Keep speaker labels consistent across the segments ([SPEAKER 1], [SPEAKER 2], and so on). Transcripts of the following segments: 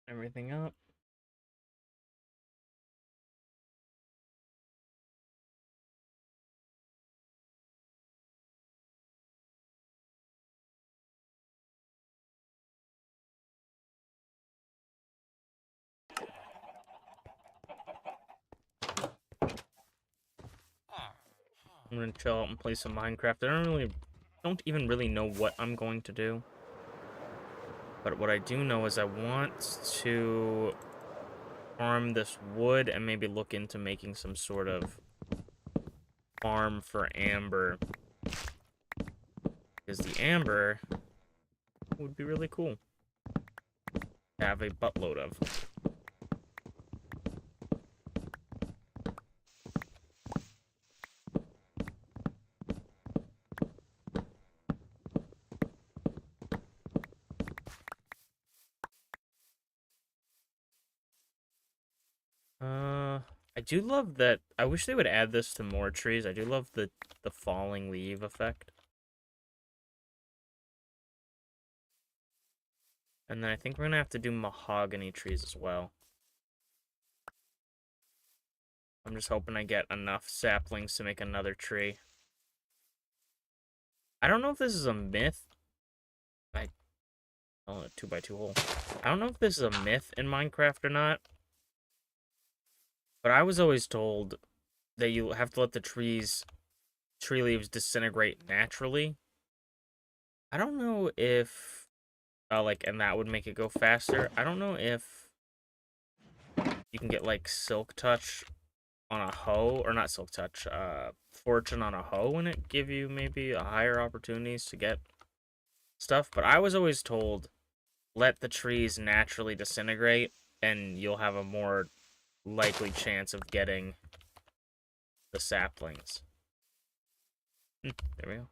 [SPEAKER 1] everything up. I'm gonna chill out and play some Minecraft. Don't even really know what I'm going to do. But what I do know is I want to farm this wood and maybe look into making some sort of farm for amber. Because the amber would be really cool to have a buttload of. I do love that. I wish they would add this to more trees. I do love the falling leaf effect. And then I think we're gonna have to do mahogany trees as well. I'm just hoping I get enough saplings to make another tree. I don't know if this is a myth. Oh, a 2x2 hole. I don't know if this is a myth in Minecraft or not. But I was always told that you have to let the tree leaves disintegrate naturally. I don't know if, and that would make it go faster. I don't know if you can get, like, Silk Touch on a hoe, or not Silk Touch, Fortune on a hoe, and it give you maybe a higher opportunities to get stuff. But I was always told, let the trees naturally disintegrate, and you'll have a more likely chance of getting the saplings. There we go.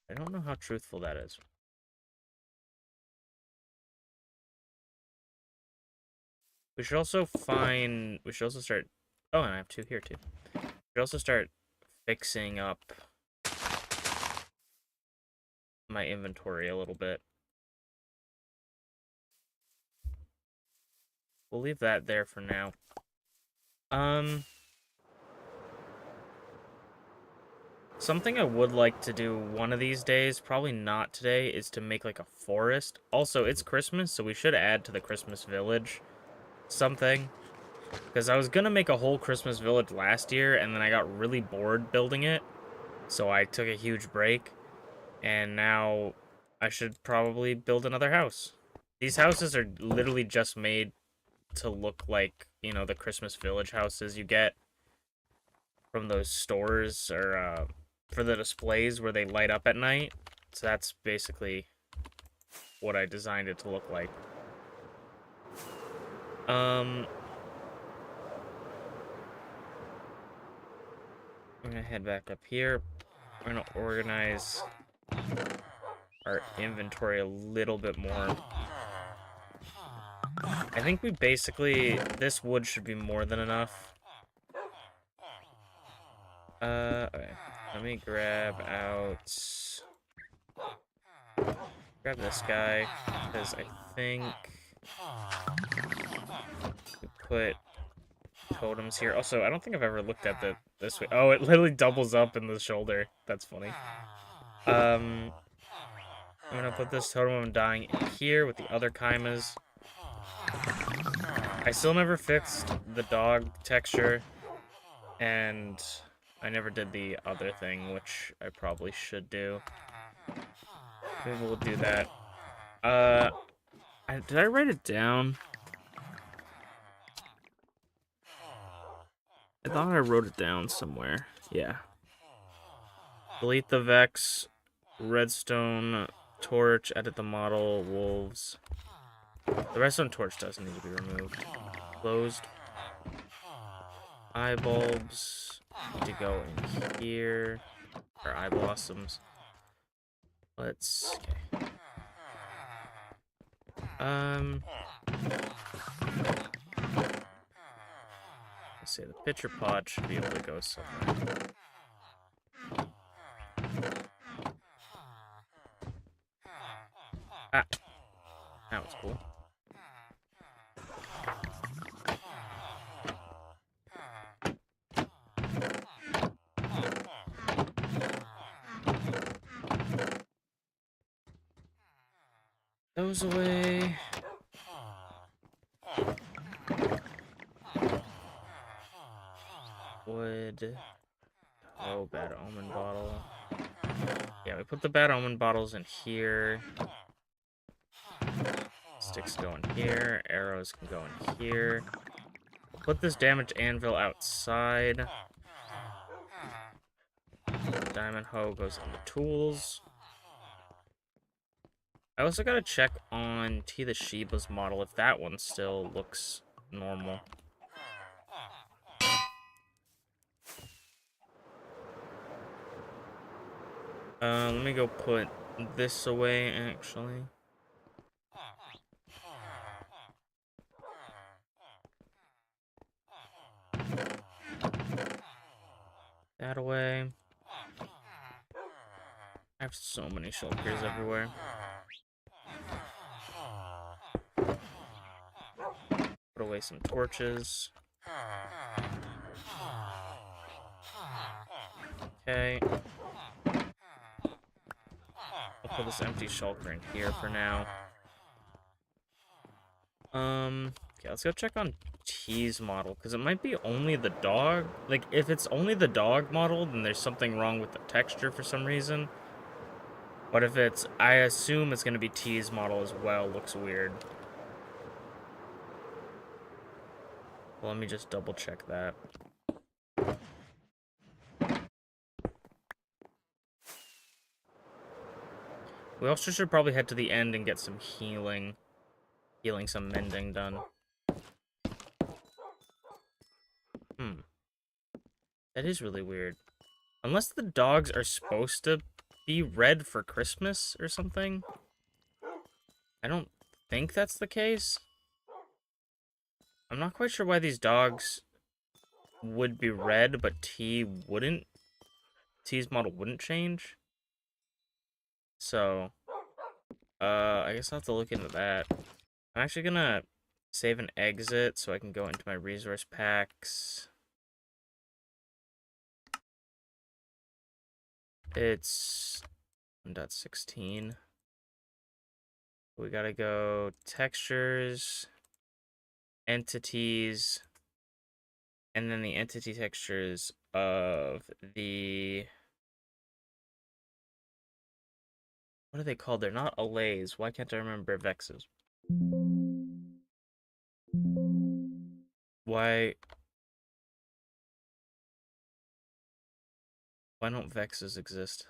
[SPEAKER 1] I don't know how truthful that is. We should also start... Oh, and I have 2 here, too. We should also start fixing up my inventory a little bit. We'll leave that there for now. Something I would like to do one of these days, probably not today, is to make, like, a forest. Also, it's Christmas, so we should add to the Christmas village something. Because I was gonna make a whole Christmas village last year, and then I got really bored building it. So I took a huge break. And now I should probably build another house. These houses are literally just made to look like, you know, the Christmas village houses you get from those stores, or for the displays where they light up at night. So that's basically what I designed it to look like. I'm gonna head back up here. We're gonna organize our inventory a little bit more. I think we basically... This wood should be more than enough. Okay. Let me grab out... Grab this guy, because I think... we put totems here. Also, I don't think I've ever looked at this way. Oh, it literally doubles up in the shoulder. That's funny. I'm gonna put this totem of dying in here with the other Kaimas. I still never fixed the dog texture, and I never did the other thing, which I probably should do. Maybe we'll do that. Did I write it down? I thought I wrote it down somewhere. Yeah. Delete the Vex, redstone torch, edit the model, wolves. The redstone torch doesn't need to be removed. Closed. Eye bulbs need to go in here. Or eye blossoms. Let's... Okay. Let's say the pitcher pot should be able to go somewhere. Ah, that was cool. Those away. Wood. Oh, bad omen bottle. Yeah, we put the bad omen bottles in here. Sticks go in here. Arrows can go in here. Put this damaged anvil outside. Diamond hoe goes in the tools. I also gotta check on T the Sheba's model if that one still looks normal. Let me go put this away, actually. That away. I have so many shulkers everywhere. Put away some torches. Okay. I'll put this empty shulker in here for now. Okay, let's go check on T's model, because it might be only the dog. Like, if it's only the dog model, then there's something wrong with the texture for some reason. But if it's, I assume it's going to be T's model as well. Looks weird. Well, let me just double check that. We also should probably head to the end and get some healing. Some mending done. That is really weird. Unless the dogs are supposed to be red for Christmas or something. I don't think that's the case. I'm not quite sure why these dogs would be red, but T wouldn't. T's model wouldn't change. So, I guess I'll have to look into that. I'm actually gonna save an exit so I can go into my resource packs. It's 1.16. We gotta go textures, entities, and then the entity textures of the... What are they called? They're not allays. Why can't I remember vexes? Why don't vexes exist?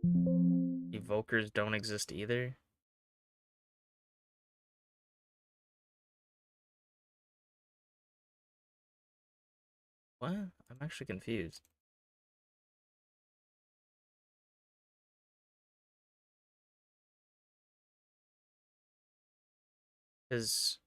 [SPEAKER 1] Evokers don't exist either? What? I'm actually confused. Because...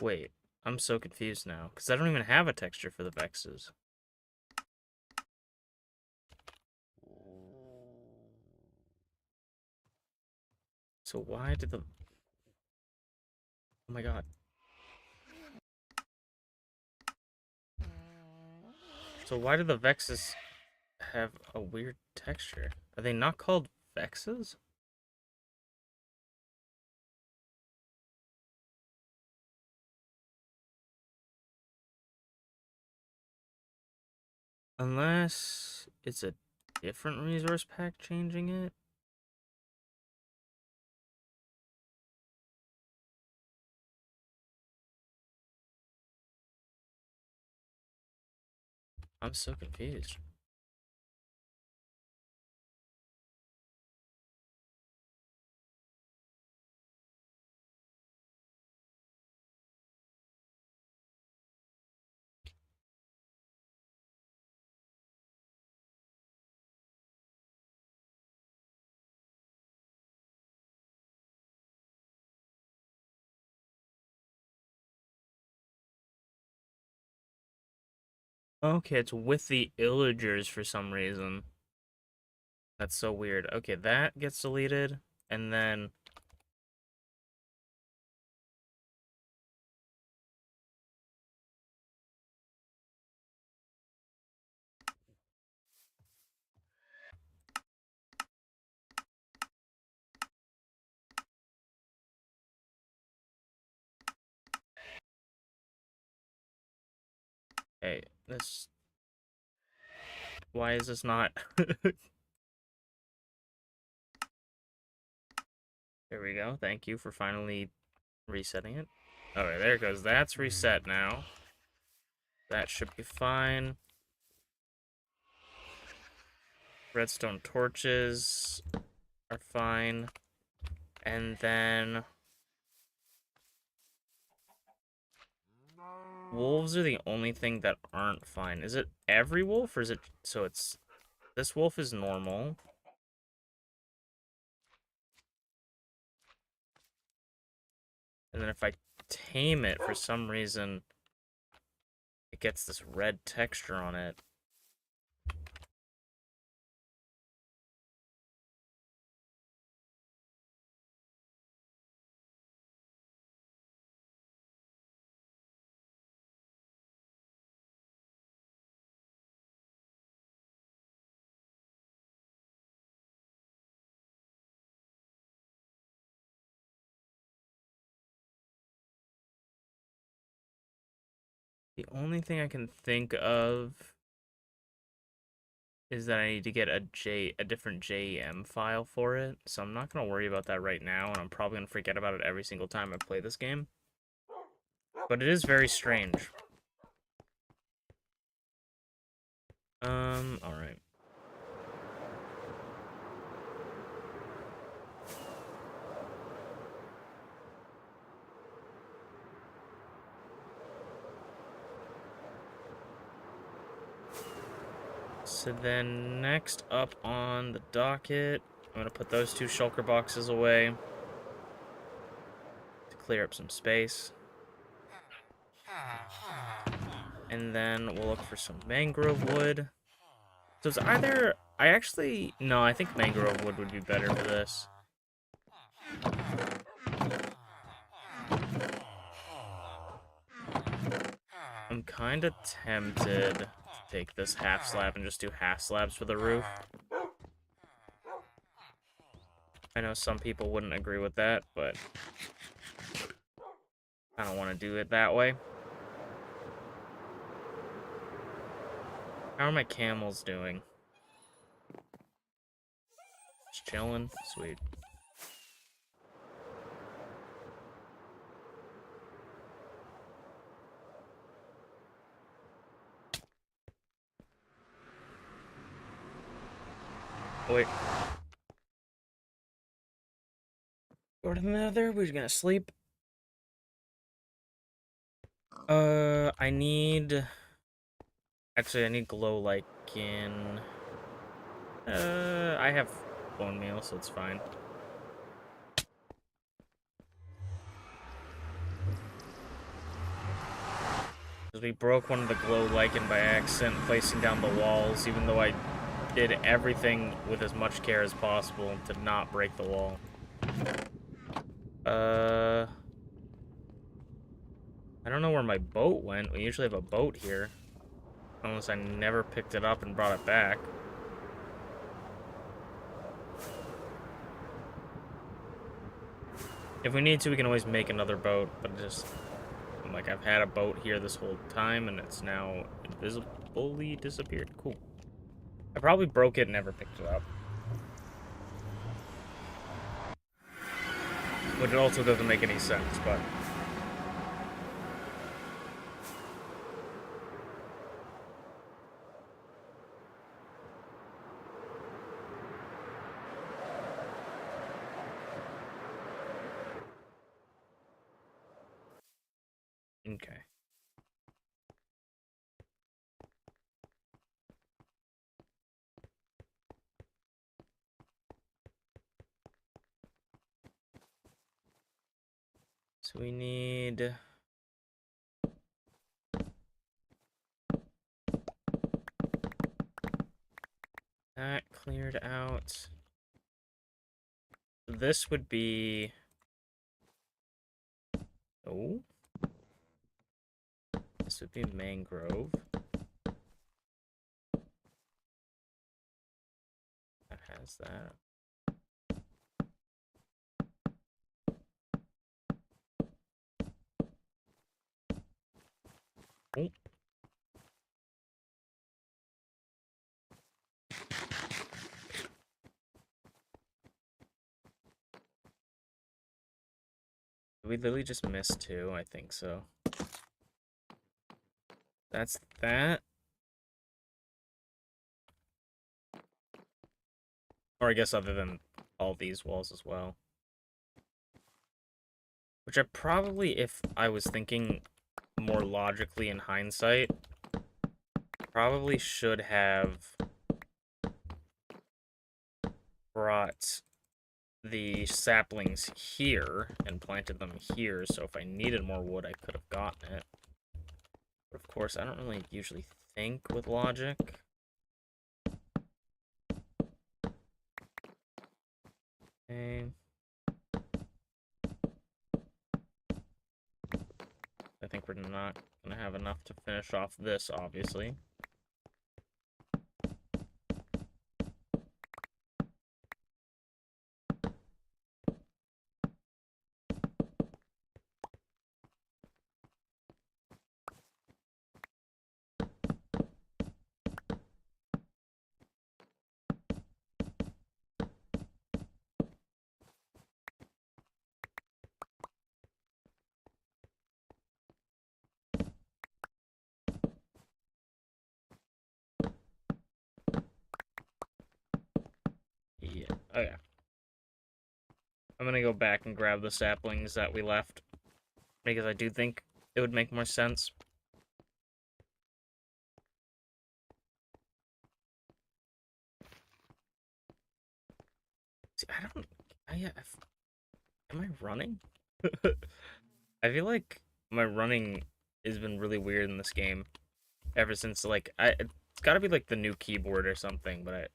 [SPEAKER 1] Wait, I'm so confused now. Because I don't even have a texture for the vexes. So why did the... Oh my god. So why do the vexes have a weird texture? Are they not called vexes? Unless it's a different resource pack changing it? I'm so confused. Okay, it's with the illagers for some reason. That's so weird. Okay, that gets deleted, and then... Hey, this... Why is this not... There we go. Thank you for finally resetting it. Alright, there it goes. That's reset now. That should be fine. Redstone torches are fine. And then... Wolves are the only thing that aren't fine. Is it every wolf, or is it... So it's... This wolf is normal. And then if I tame it, for some reason, it gets this red texture on it. The only thing I can think of is that I need to get a different JEM file for it. So I'm not going to worry about that right now, and I'm probably going to forget about it every single time I play this game. But it is very strange. Alright. So then next up on the docket, I'm going to put those two shulker boxes away to clear up some space. And then we'll look for some mangrove wood. So it's either... No, I think mangrove wood would be better for this. I'm kind of tempted to take this half slab and just do half slabs for the roof. I know some people wouldn't agree with that, but I don't want to do it that way. How are my camels doing? Just chilling? Sweet. Oh, wait. Go to the nether. We're gonna sleep. I need... Actually, I need glow lichen. I have bone meal, so it's fine. Because we broke one of the glow lichen by accident, placing down the walls, even though I did everything with as much care as possible to not break the wall. I don't know where my boat went. We usually have a boat here. Unless I never picked it up and brought it back. If we need to, we can always make another boat, but just... Like, I've had a boat here this whole time, and it's now invisibly disappeared. Cool. I probably broke it and never picked it up. Which also doesn't make any sense, but... Okay. So we need... That cleared out. This would be... Oh. This would be mangrove. That has that. Oh. We literally just missed two, I think so. That's that. Or I guess other than all these walls as well. Which I probably, if I was thinking more logically in hindsight, probably should have brought the saplings here and planted them here, so if I needed more wood, I could have gotten it. But of course, I don't really usually think with logic. Okay. I think we're not gonna have enough to finish off this, obviously. Yeah. Oh yeah. I'm gonna go back and grab the saplings that we left, because I do think it would make more sense. See, I don't... am I running? I feel like my running has been really weird in this game ever since, like, it's gotta be like the new keyboard or something, but I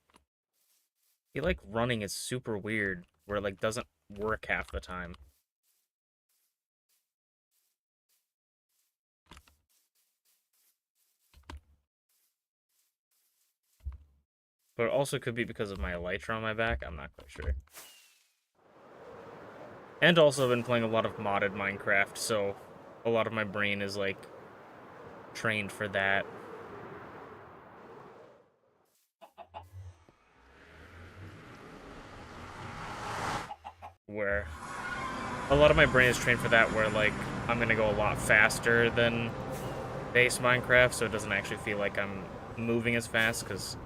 [SPEAKER 1] feel like running is super weird, where it, like, doesn't work half the time. But it also could be because of my elytra on my back, I'm not quite sure. And also been playing a lot of modded Minecraft, so a lot of my brain is, like, trained for that. Where a lot of my brain is trained for that, where, like, I'm gonna go a lot faster than base Minecraft, so it doesn't actually feel like I'm moving as fast, because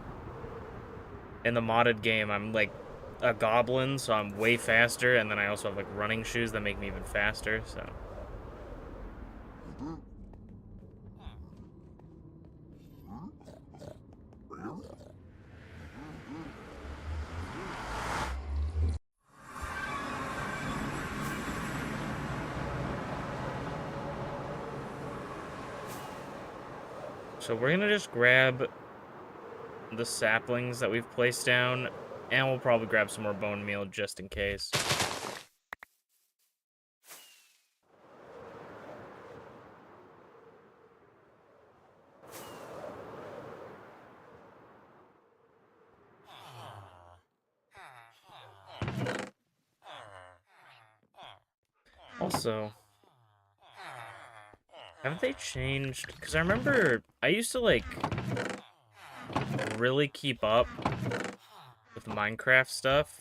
[SPEAKER 1] in the modded game, I'm, like, a goblin, so I'm way faster, and then I also have, like, running shoes that make me even faster, so... So we're gonna just grab the saplings that we've placed down, and we'll probably grab some more bone meal just in case. Also, haven't they changed? Because I remember I used to, like, really keep up with Minecraft stuff.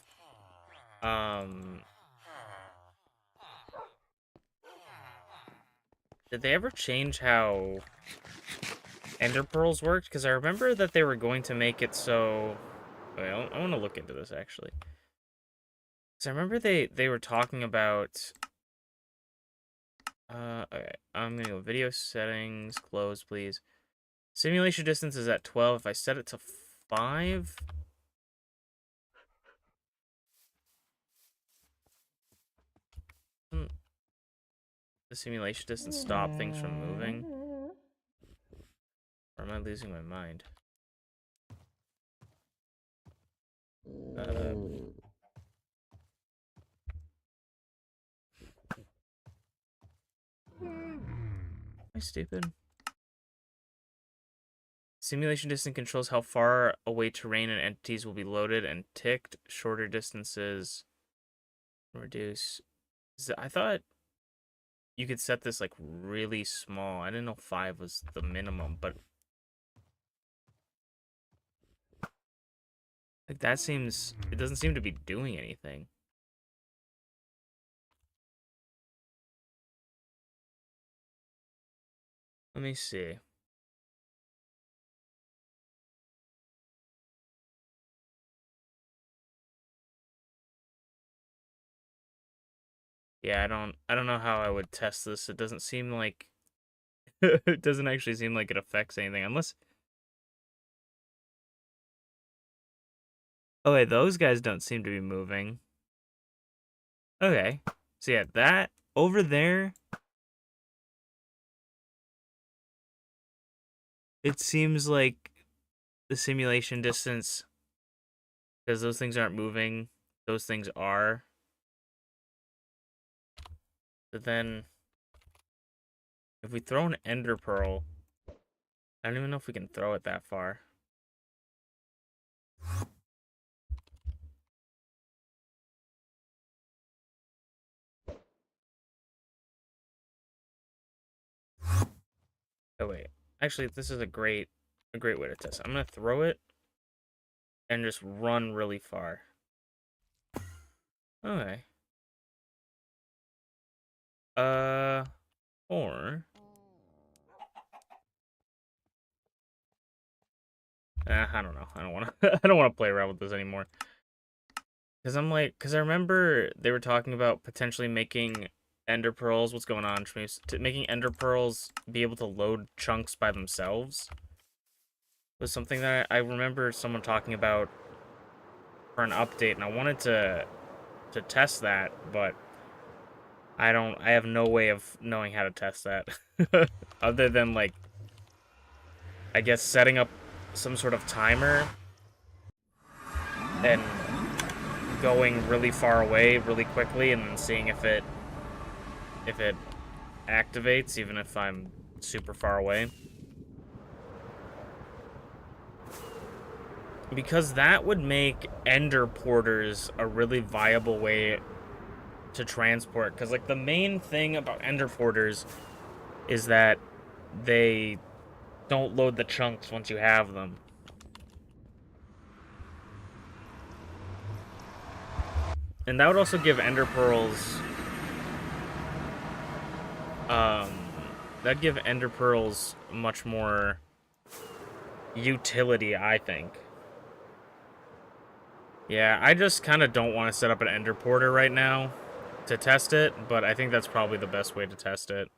[SPEAKER 1] Did they ever change how Ender Pearls worked? Because I remember that they were going to make it so... Wait, I want to look into this, actually. Because I remember they were talking about... okay, I'm gonna go video settings, close, please. Simulation distance is at 12. If I set it to 5... The simulation distance stop things from moving? Or am I losing my mind? Uh, am I stupid? Simulation distance controls how far away terrain and entities will be loaded and ticked. Shorter distances reduce. I thought you could set this like really small. I didn't know 5 was the minimum, but like that seems, it doesn't seem to be doing anything. Let me see. Yeah, I don't know how I would test this. It doesn't seem like it doesn't actually seem like it affects anything unless. Oh wait, those guys don't seem to be moving. Okay. So yeah, that over there, it seems like the simulation distance, because those things aren't moving, those things are. But then if we throw an ender pearl, I don't even know if we can throw it that far. Oh wait. Actually, this is a great way to test. I'm gonna throw it and just run really far. Okay. Or I don't know. I don't want to. I don't want to play around with this anymore. Because I remember they were talking about potentially making ender pearls. What's going on, Shmoose? Making ender pearls be able to load chunks by themselves was something that I remember someone talking about for an update, and I wanted to test that, but I don't. I have no way of knowing how to test that, other than like I guess setting up some sort of timer and going really far away really quickly, and then seeing if it activates, even if I'm super far away. Because that would make ender porters a really viable way to transport. Because, like, the main thing about ender porters is that they don't load the chunks once you have them. And that would also give ender pearls... that'd give ender pearls much more utility, I think. Yeah, I just kind of don't want to set up an ender porter right now to test it, but I think that's probably the best way to test it.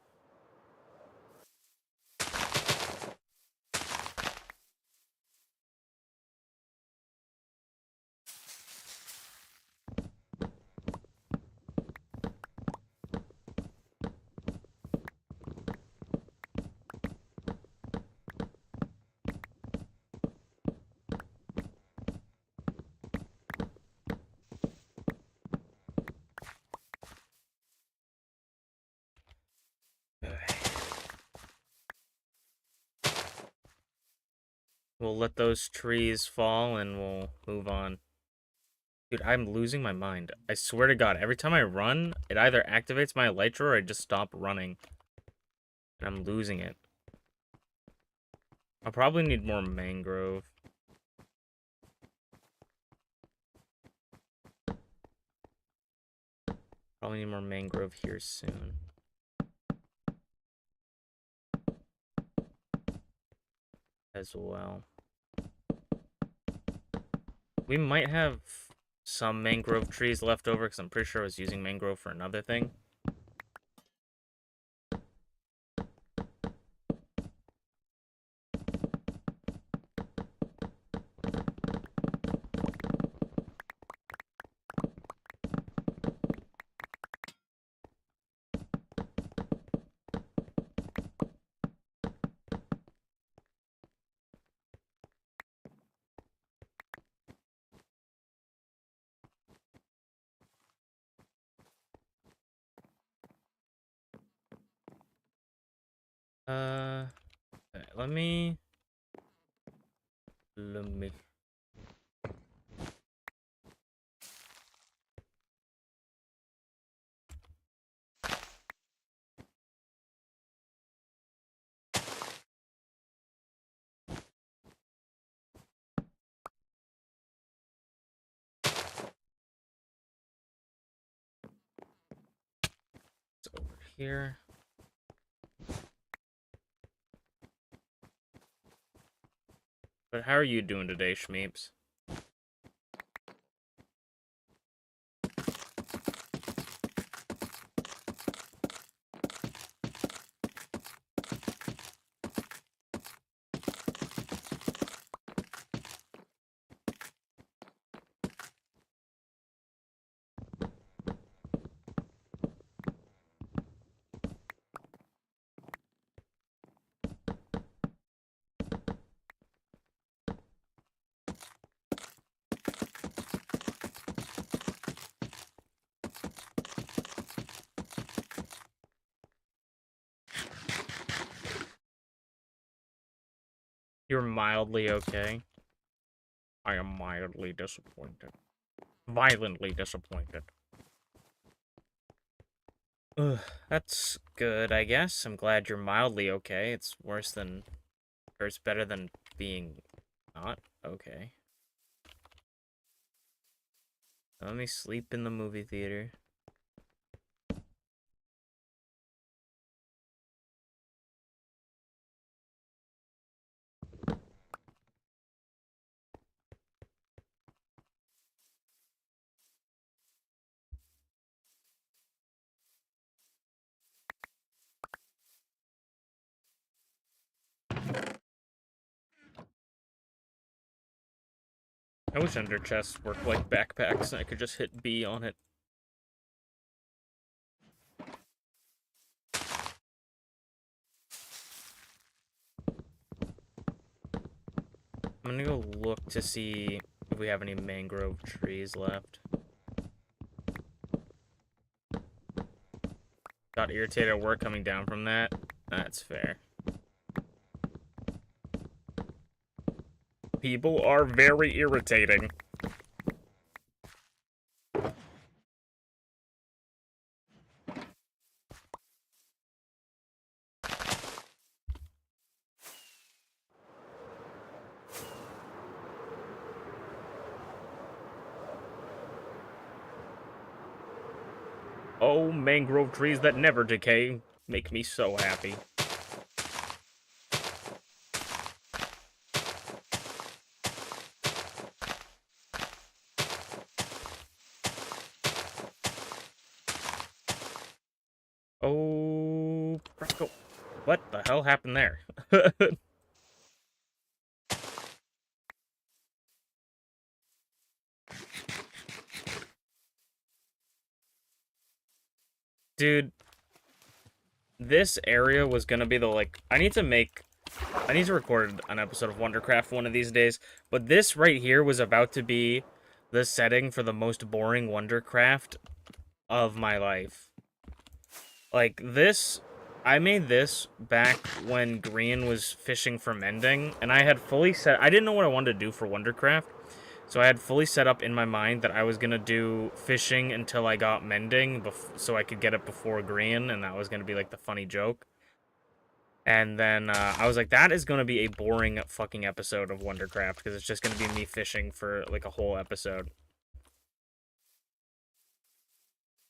[SPEAKER 1] We'll let those trees fall and we'll move on. Dude, I'm losing my mind. I swear to God, every time I run, it either activates my elytra or I just stop running. And I'm losing it. I'll probably need more mangrove. Probably need more mangrove here soon. As well. We might have some mangrove trees left over because I'm pretty sure I was using mangrove for another thing. Okay, let me. It's over here. But how are you doing today, Schmeeps? You're mildly okay. I am mildly disappointed. Violently disappointed. Ugh, that's good, I guess. I'm glad you're mildly okay. It's worse than, or it's better than being not okay. Let me sleep in the movie theater. I wish ender chests worked like backpacks and I could just hit B on it. I'm gonna go look to see if we have any mangrove trees left. Got irritated at work coming down from that. That's fair. People are very irritating. Oh, mangrove trees that never decay make me so happy. Oh, what the hell happened there? Dude, this area was gonna be the, like, I need to record an episode of Wondercraft one of these days, but this right here was about to be the setting for the most boring Wondercraft of my life. Like, this, I made this back when Green was fishing for mending, and I had fully set, I didn't know what I wanted to do for Wondercraft, so I had fully set up in my mind that I was gonna do fishing until I got mending, so I could get it before Green, and that was gonna be, like, the funny joke. And then I was like, that is going to be a boring fucking episode of Wondercraft because it's just going to be me fishing for like a whole episode.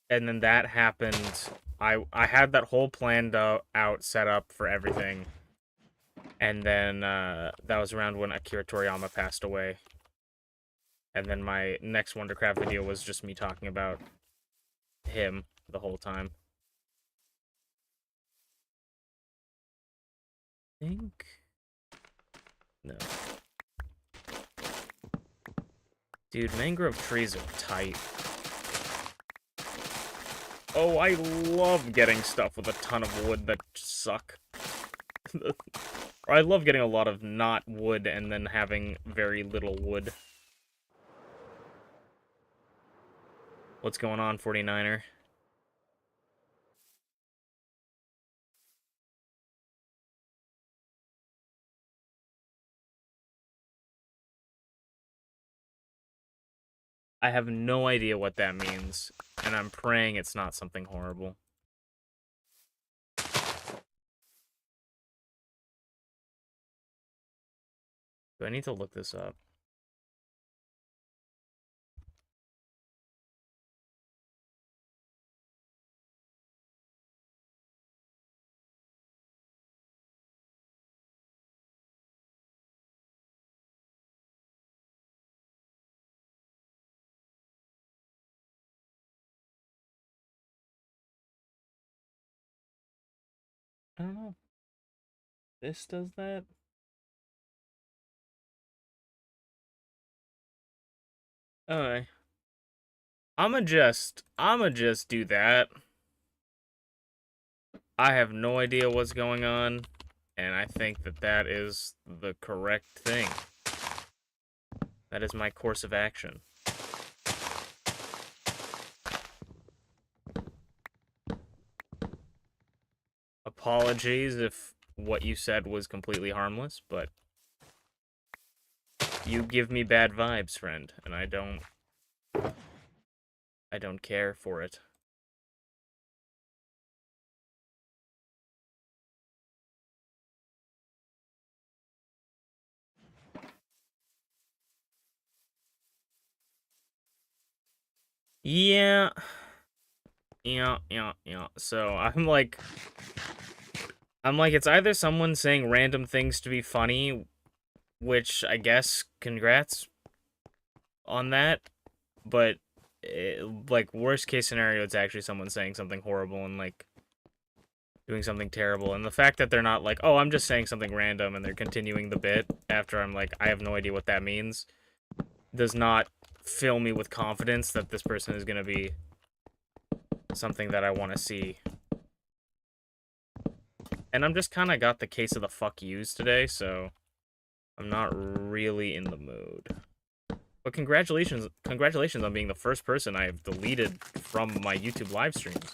[SPEAKER 1] And then that happened. I had that whole planned out set up for everything. And then that was around when Akira Toriyama passed away. And then my next Wondercraft video was just me talking about him the whole time. I think... No. Dude, mangrove trees are tight. Oh, I love getting stuff with a ton of wood that suck. Or I love getting a lot of not wood and then having very little wood. What's going on, 49er? I have no idea what that means, and I'm praying it's not something horrible. Do I need to look this up? I don't know. This does that? Alright. I'ma just do that. I have no idea what's going on, and I think that that is the correct thing. That is my course of action. Apologies if what you said was completely harmless, but you give me bad vibes, friend, and I don't care for it. Yeah. Yeah. So I'm like, it's either someone saying random things to be funny, which I guess congrats on that, but like worst case scenario, it's actually someone saying something horrible and like doing something terrible. And the fact that they're not like, oh, I'm just saying something random, and they're continuing the bit after I'm like, I have no idea what that means, does not fill me with confidence that this person is gonna be something that I want to see. And I'm just kind of got the case of the fuck yous today, so I'm not really in the mood. But congratulations on being the first person I have deleted from my YouTube live streams.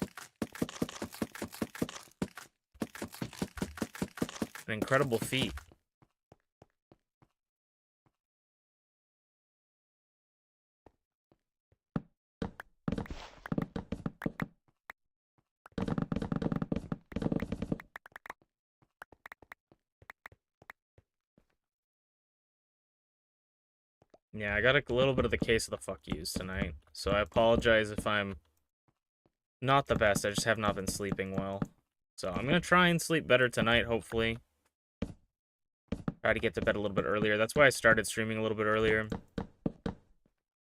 [SPEAKER 1] An incredible feat. Yeah, I got a little bit of the case of the fuck yous tonight, so I apologize if I'm not the best. I just have not been sleeping well. So I'm gonna try and sleep better tonight, hopefully. Try to get to bed a little bit earlier. That's why I started streaming a little bit earlier.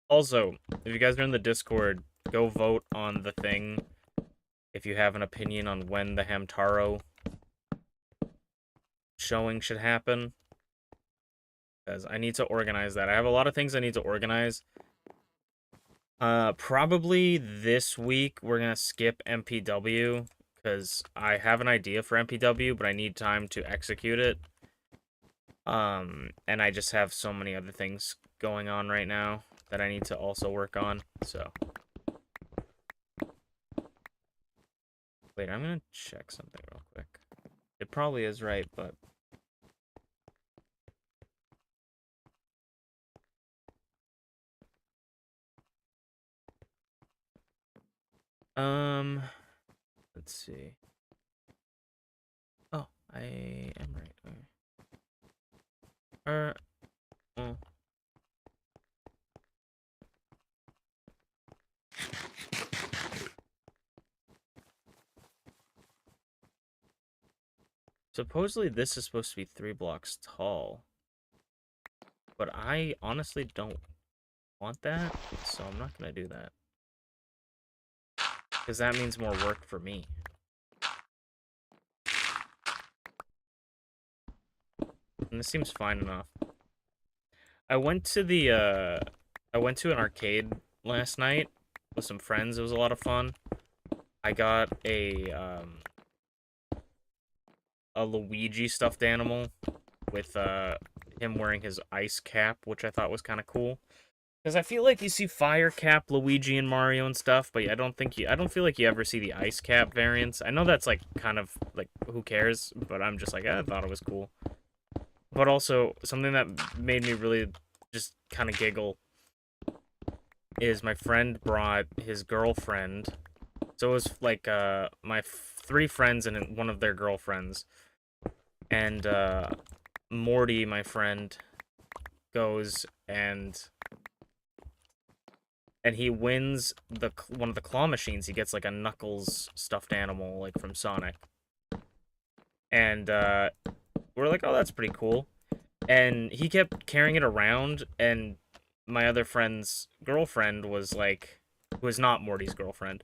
[SPEAKER 1] Also, if you guys are in the Discord, go vote on the thing if you have an opinion on when the Hamtaro showing should happen. Because I need to organize that. I have a lot of things I need to organize. Probably this week we're gonna skip MPW because I have an idea for MPW, but I need time to execute it. And I just have so many other things going on right now that I need to also work on, so. Wait, I'm gonna check something real quick. It probably is right, but... Let's see. Oh, I am right. Oh. Supposedly this is supposed to be 3 blocks tall. But I honestly don't want that, so I'm not gonna do that. Because that means more work for me. And this seems fine enough. I went to an arcade last night with some friends. It was a lot of fun. I got a Luigi stuffed animal with him wearing his ice cap, which I thought was kind of cool. Because I feel like you see fire cap Luigi and Mario and stuff, but I don't feel like you ever see the ice cap variants. I know that's like kind of like who cares, but I'm just like, I thought it was cool. But also something that made me really just kind of giggle is my friend brought his girlfriend. So it was like my three friends and one of their girlfriends. And Morty, my friend, goes and he wins the one of the claw machines. He gets like a Knuckles stuffed animal like from Sonic. And we're like, "Oh, that's pretty cool." And he kept carrying it around, and my other friend's girlfriend was like, who is not Morty's girlfriend,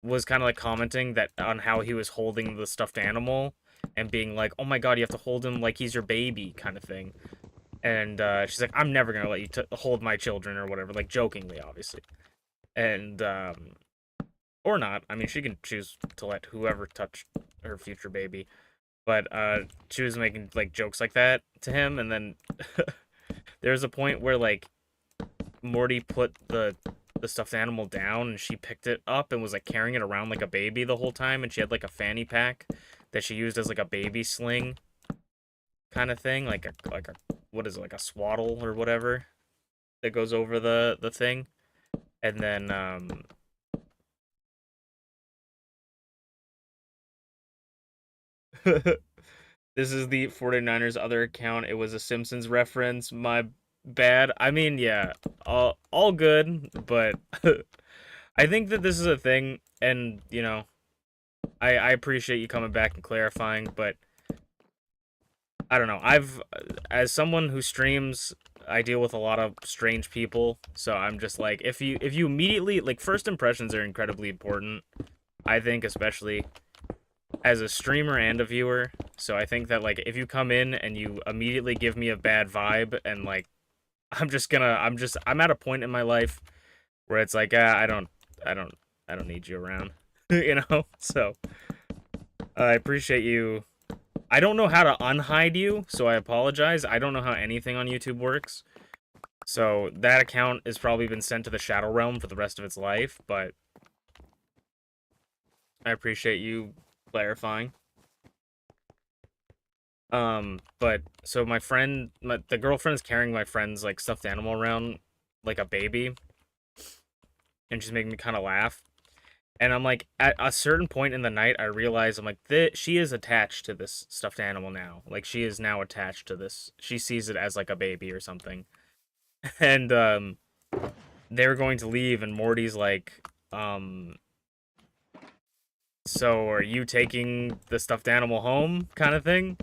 [SPEAKER 1] was kind of like commenting that on how he was holding the stuffed animal and being like, "Oh my god, you have to hold him like he's your baby," kind of thing. And she's like, "I'm never gonna let you hold my children," or whatever, like jokingly, obviously. And or not. I mean, she can choose to let whoever touch her future baby. But she was making like jokes like that to him, and then there was a point where like Morty put the stuffed animal down, and she picked it up and was like carrying it around like a baby the whole time, and she had like a fanny pack that she used as like a baby sling kind of thing, like a what is it, like a swaddle or whatever that goes over the thing, and then this is the 49ers other account. It was a Simpsons reference. My bad. I mean, yeah, all good, but I think that this is a thing, and I appreciate you coming back and clarifying, but I don't know. As someone who streams, I deal with a lot of strange people, so I'm just like, if you immediately like first impressions are incredibly important. I think especially as a streamer and a viewer. So I think that like if you come in and you immediately give me a bad vibe and like I'm at a point in my life where it's like I don't I don't need you around. So I appreciate you. I don't know how to unhide you, so I apologize. I don't know how anything on YouTube works. So that account has probably been sent to the Shadow Realm for the rest of its life, but I appreciate you clarifying. But so my friend, the girlfriend is carrying my friend's like stuffed animal around like a baby, and she's making me kind of laugh. And I'm like, at a certain point in the night, I realize I'm like, she is attached to this stuffed animal now. Like she is now attached to this. She sees it as like a baby or something. And they're going to leave, and Morty's like, so are you taking the stuffed animal home, kind of thing?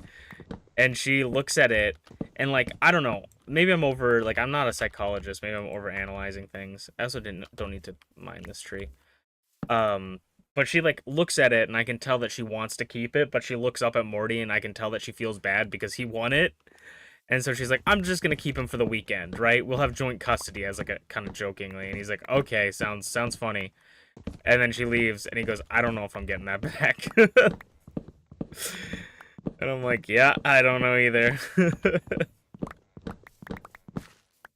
[SPEAKER 1] And she looks at it, and like I don't know, maybe I'm not a psychologist, maybe I'm over analyzing things. I also don't need to mine this tree. um but she like looks at it, and I can tell that she wants to keep it, but she looks up at Morty, and I can tell that she feels bad because he won it. And so she's like, I'm just gonna keep him for the weekend, right? We'll have joint custody, as like a kind of jokingly. And he's like, okay, sounds funny. And then she leaves, and he goes, I don't know if I'm getting that back. And I'm like, yeah, I don't know either.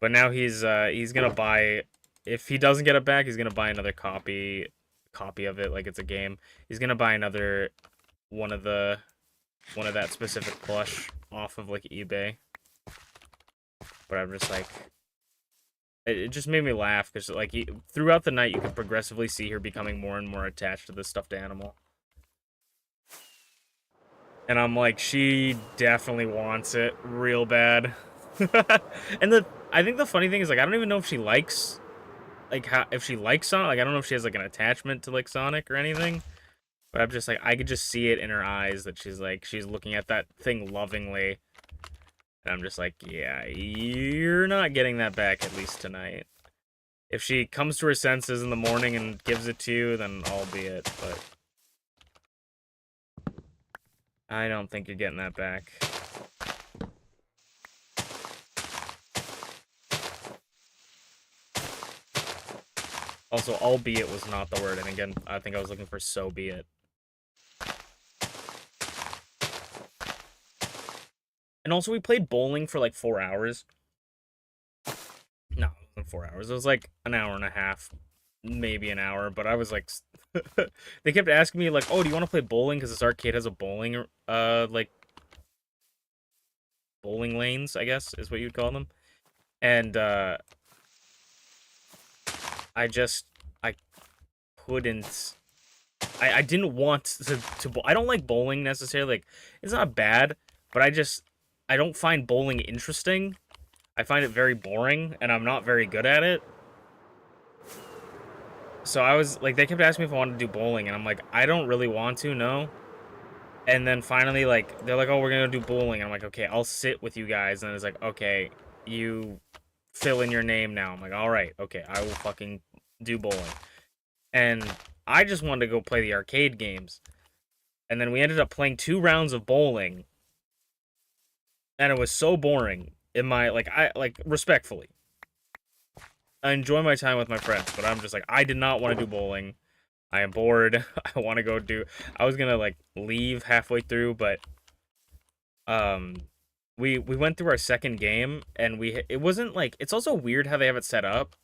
[SPEAKER 1] But now he's gonna buy, if he doesn't get it back, he's gonna buy another copy of it like it's a game. He's gonna buy another one of that specific plush off of like eBay. But I'm just like, it just made me laugh because like throughout the night you can progressively see her becoming more and more attached to this stuffed animal. And I'm like, she definitely wants it real bad. And I think the funny thing is like I don't even know if she likes like how if she likes Sonic. Like I don't know if she has like an attachment to like Sonic or anything. But I'm just like I could just see it in her eyes that she's looking at that thing lovingly. And I'm just like, yeah, you're not getting that back at least tonight. If she comes to her senses in the morning and gives it to you, then albeit, but I don't think you're getting that back. Also, albeit was not the word, and again, I think I was looking for so be it. And also, we played bowling for like 4 hours. No, it wasn't 4 hours. It was like an hour and a half, maybe an hour. But I was like, they kept asking me like, "Oh, do you want to play bowling? Because this arcade has a bowling, like bowling lanes, I guess is what you'd call them." And I just I couldn't. I didn't want to. I don't like bowling necessarily. Like, it's not bad, but I don't find bowling interesting. I find it very boring, and I'm not very good at it. So I was like, they kept asking me if I wanted to do bowling, and I'm like, I don't really want to, no. And then finally, like, they're like, oh, we're gonna do bowling. And I'm like, okay, I'll sit with you guys. And it's like, okay, you fill in your name now. I'm like, all right, okay, I will fucking do bowling. And I just wanted to go play the arcade games. And then we ended up playing 2 rounds of bowling, and it was so boring. In my like respectfully, I enjoy my time with my friends, but I'm just like, I did not want to do bowling. I am bored. I want to go do. I was gonna like leave halfway through, but um, we went through our second game, and it wasn't like, it's also weird how they have it set up,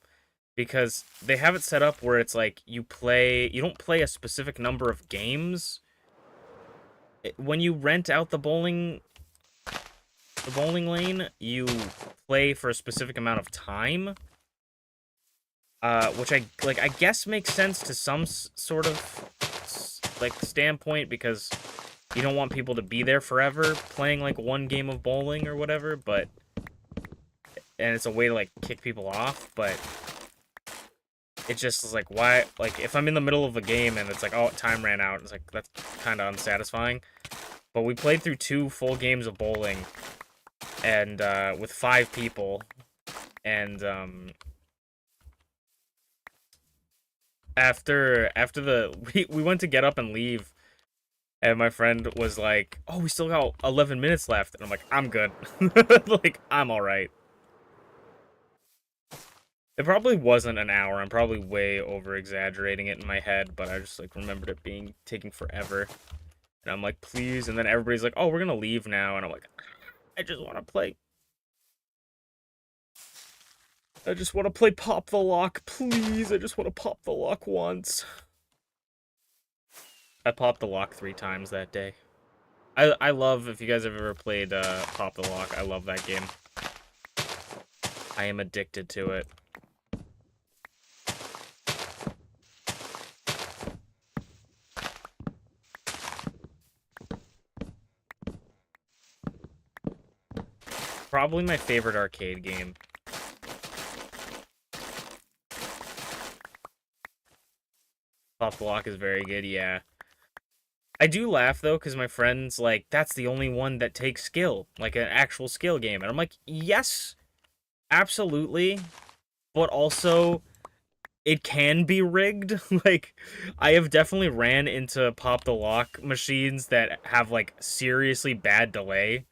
[SPEAKER 1] because they have it set up where it's like you don't play a specific number of games. When you rent out the bowling lane, you play for a specific amount of time. Which I guess makes sense to some sort of like standpoint, because you don't want people to be there forever playing like one game of bowling or whatever, and it's a way to like kick people off, but it just is like, why, like, if I'm in the middle of a game and it's like, oh, time ran out, it's like, that's kind of unsatisfying. But we played through 2 full games of bowling, and with 5 people, and after we went to get up and leave, and my friend was like, oh, we still got 11 minutes left, and I'm like, I'm good. Like, I'm all right. It probably wasn't an hour. I'm probably way over exaggerating it in my head, but I just like remembered it being taking forever, and I'm like, please. And then everybody's like, oh, we're gonna leave now, and I'm like, I just want to play. I just want to play Pop the Lock, please. I just want to pop the lock once. I popped the lock 3 times that day. I love, if you guys have ever played Pop the Lock, I love that game. I am addicted to it. Probably my favorite arcade game. Pop the Lock is very good, yeah. I do laugh, though, because my friend's like, that's the only one that takes skill. Like, an actual skill game. And I'm like, yes, absolutely. But also, it can be rigged. Like, I have definitely ran into Pop the Lock machines that have, like, seriously bad delay.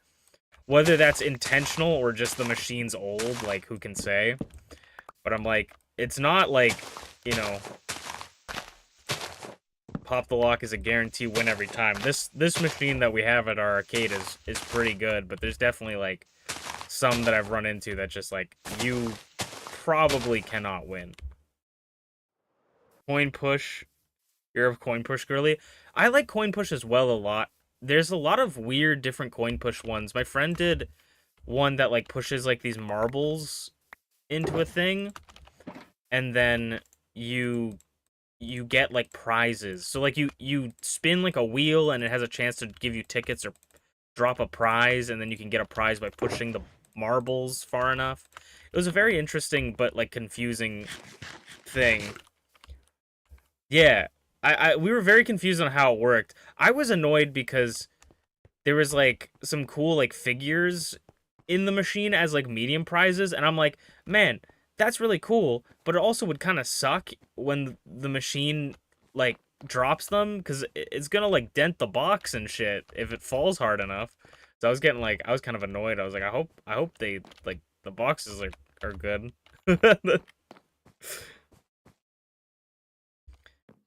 [SPEAKER 1] Whether that's intentional or just the machine's old, like, who can say? But I'm like, it's not like, you know, Pop the Lock is a guarantee win every time. This machine that we have at our arcade is pretty good, but there's definitely like some that I've run into that just like you probably cannot win. Coin push. You're a coin push girly. I like coin push as well a lot. There's a lot of weird different coin push ones. My friend did one that like pushes like these marbles into a thing, and then you get like prizes. So like you spin like a wheel, and it has a chance to give you tickets or drop a prize, and then you can get a prize by pushing the marbles far enough. It was a very interesting but like confusing thing. Yeah. We were very confused on how it worked. I was annoyed because there was like some cool like figures in the machine as like medium prizes, and I'm like, man, that's really cool, but it also would kind of suck when the machine like drops them, because it's gonna like dent the box and shit if it falls hard enough. So I was getting like, I was kind of annoyed. I was like, I hope they like the boxes are good.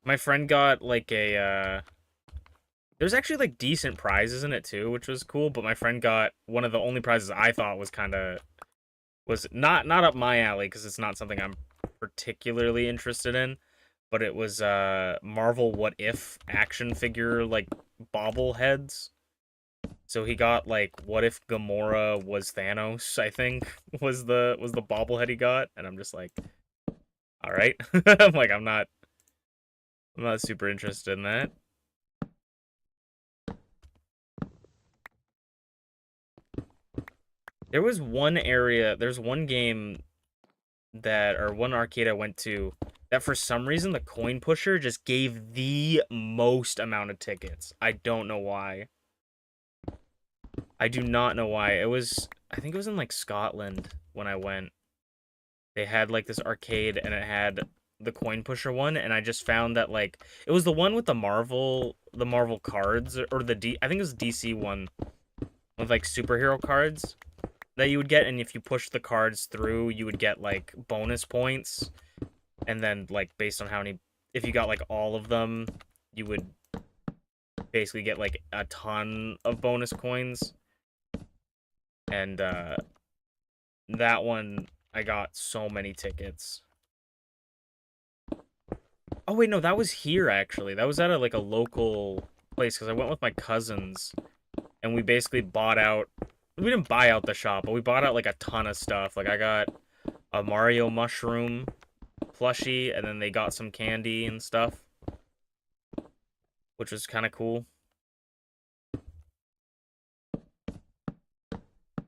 [SPEAKER 1] My friend got like there's actually like decent prizes in it too, which was cool, but my friend got one of the only prizes I thought was not up my alley, because it's not something I'm particularly interested in, but it was Marvel What If action figure like bobbleheads. So he got like, what if Gamora was Thanos, I think was the bobblehead he got, and I'm just like, All right. I'm not super interested in that. There's one game or one arcade I went to that for some reason the coin pusher just gave the most amount of tickets. I don't know why. I do not know why. I think it was in like Scotland when I went. They had like this arcade and it had the coin pusher one, and I just found that like it was the one with the Marvel cards, or I think it was the DC one with like superhero cards that you would get, and if you push the cards through, you would get like bonus points, and then like based on how many, if you got like all of them, you would basically get like a ton of bonus coins. And that one I got so many tickets. Oh wait, no, that was here actually. That was at like a local place because I went with my cousins and we basically bought out. We didn't buy out the shop, but we bought out like a ton of stuff. Like I got a Mario mushroom plushie, and then they got some candy and stuff, which was kind of cool.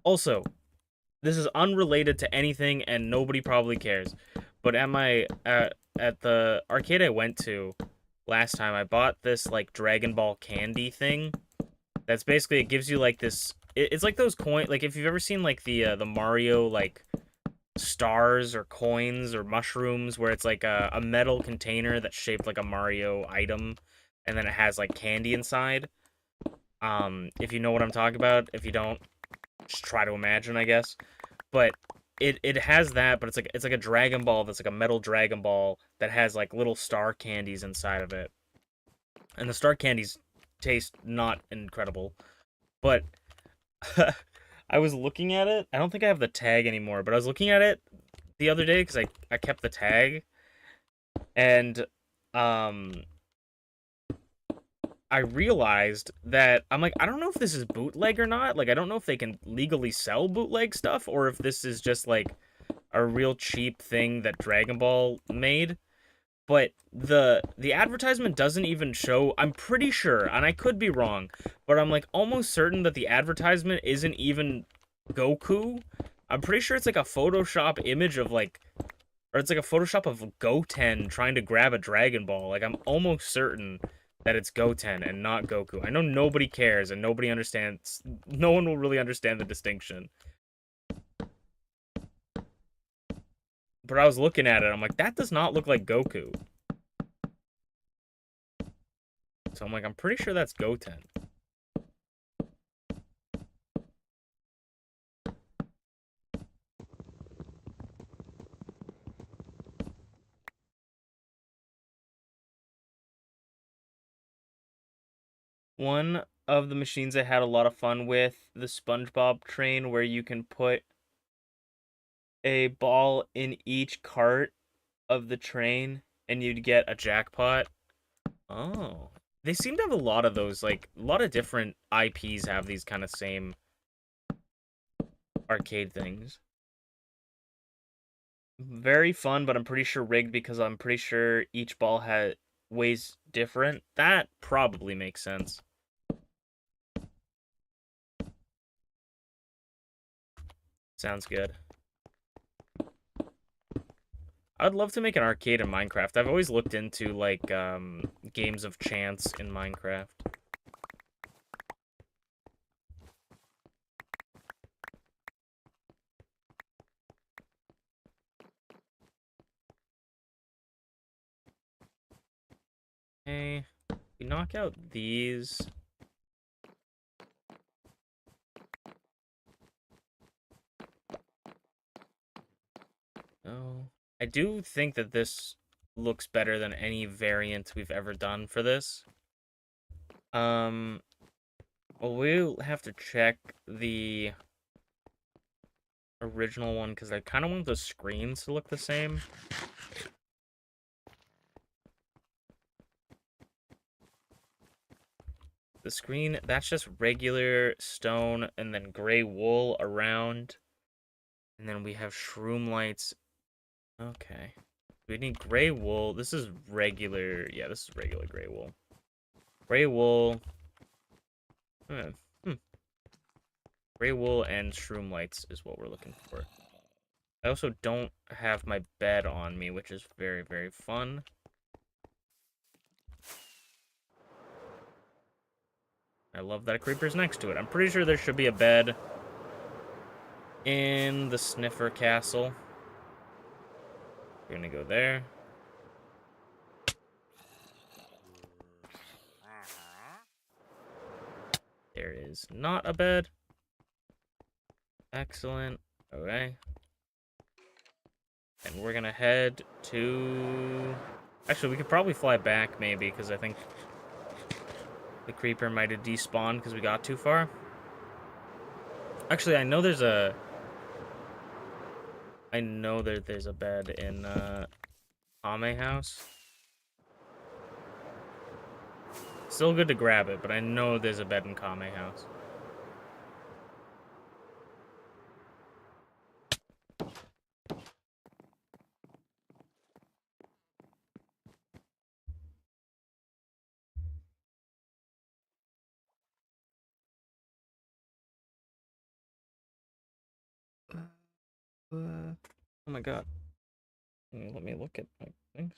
[SPEAKER 1] Also, this is unrelated to anything, and nobody probably cares. But at the arcade I went to last time, I bought this like Dragon Ball candy thing. That's basically, it gives you like this. It's like those coin. Like if you've ever seen like the Mario like stars or coins or mushrooms, where it's like a metal container that's shaped like a Mario item, and then it has like candy inside. If you know what I'm talking about. If you don't, just try to imagine, I guess. But it has that, but it's like a Dragon Ball that's like a metal Dragon Ball that has like little star candies inside of it. And the star candies taste not incredible. But I was looking at it. I don't think I have the tag anymore, but I was looking at it the other day because I kept the tag. And um I realized that I'm like, I don't know if this is bootleg or not. Like, I don't know if they can legally sell bootleg stuff or if this is just like a real cheap thing that Dragon Ball made. But the advertisement doesn't even show. I'm pretty sure, and I could be wrong, but I'm like almost certain that the advertisement isn't even Goku. I'm pretty sure it's like a Photoshop image of like, or it's like a Photoshop of Goten trying to grab a Dragon Ball. Like I'm almost certain that it's Goten and not Goku. I know nobody cares and nobody understands. No one will really understand the distinction. But I was looking at it, I'm like, that does not look like Goku. So I'm like, I'm pretty sure that's Goten. One of the machines I had a lot of fun with, the SpongeBob train, where you can put a ball in each cart of the train and you'd get a jackpot. Oh. They seem to have a lot of those, like, a lot of different IPs have these kind of same arcade things. Very fun, but I'm pretty sure rigged because I'm pretty sure each ball weighs different. That probably makes sense. Sounds good. I'd love to make an arcade in Minecraft. I've always looked into like games of chance in Minecraft. Okay, we knock out these. Oh, I do think that this looks better than any variant we've ever done for this. Well, we'll have to check the original one because I kind of want the screens to look the same. The screen, that's just regular stone and then gray wool around. And then we have shroom lights. Okay. We need gray wool. This is regular. Yeah, this is regular gray wool. Gray wool. Gray wool and shroom lights is what we're looking for. I also don't have my bed on me, which is very, very fun. I love that a creeper's next to it. I'm pretty sure there should be a bed in the Sniffer Castle. We're gonna go there. There is not a bed. Excellent. Okay. And we're gonna head to... Actually, we could probably fly back, maybe, because I think the creeper might have despawned because we got too far. Actually, I know there's a... I know that there's a bed in Ame house. Still good to grab it, but I know there's a bed in Kame house. Oh my god. Let me look at my things.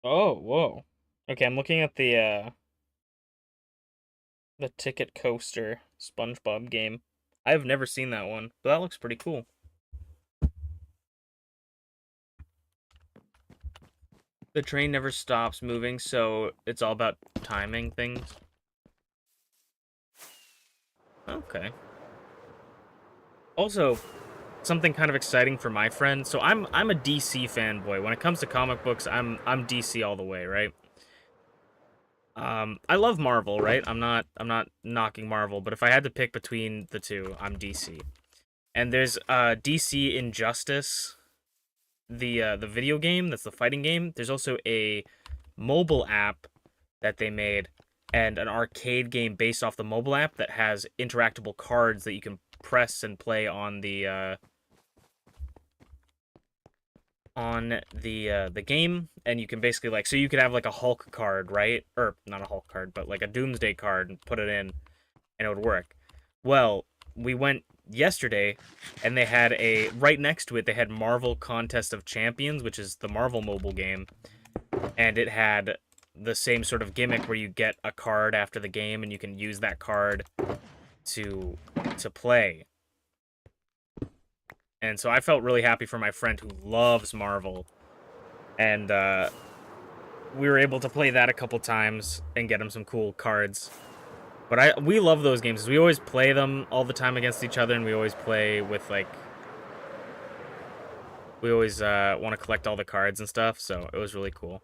[SPEAKER 1] Oh, whoa. Okay, I'm looking at the Ticket Coaster SpongeBob game. I've never seen that one, but that looks pretty cool. The train never stops moving, so it's all about timing things. Okay. Also, something kind of exciting for my friend. So I'm a DC fanboy. When it comes to comic books, I'm DC all the way, right? I love Marvel, right? I'm not knocking Marvel, but if I had to pick between the two, I'm DC. And there's DC Injustice, the video game, that's the fighting game. There's also a mobile app that they made and an arcade game based off the mobile app that has interactable cards that you can press and play on the game, and you can basically, like, so you could have like a Hulk card, right? Or not a Hulk card, but like a Doomsday card, and put it in and it would work. Well, we went yesterday and they had a right next to it, they had Marvel Contest of Champions, which is the Marvel mobile game, and it had the same sort of gimmick where you get a card after the game and you can use that card to play. And so I felt really happy for my friend who loves Marvel. And we were able to play that a couple times and get him some cool cards. But we love those games. We always play them all the time against each other, and we always play with, like... We always want to collect all the cards and stuff, so it was really cool.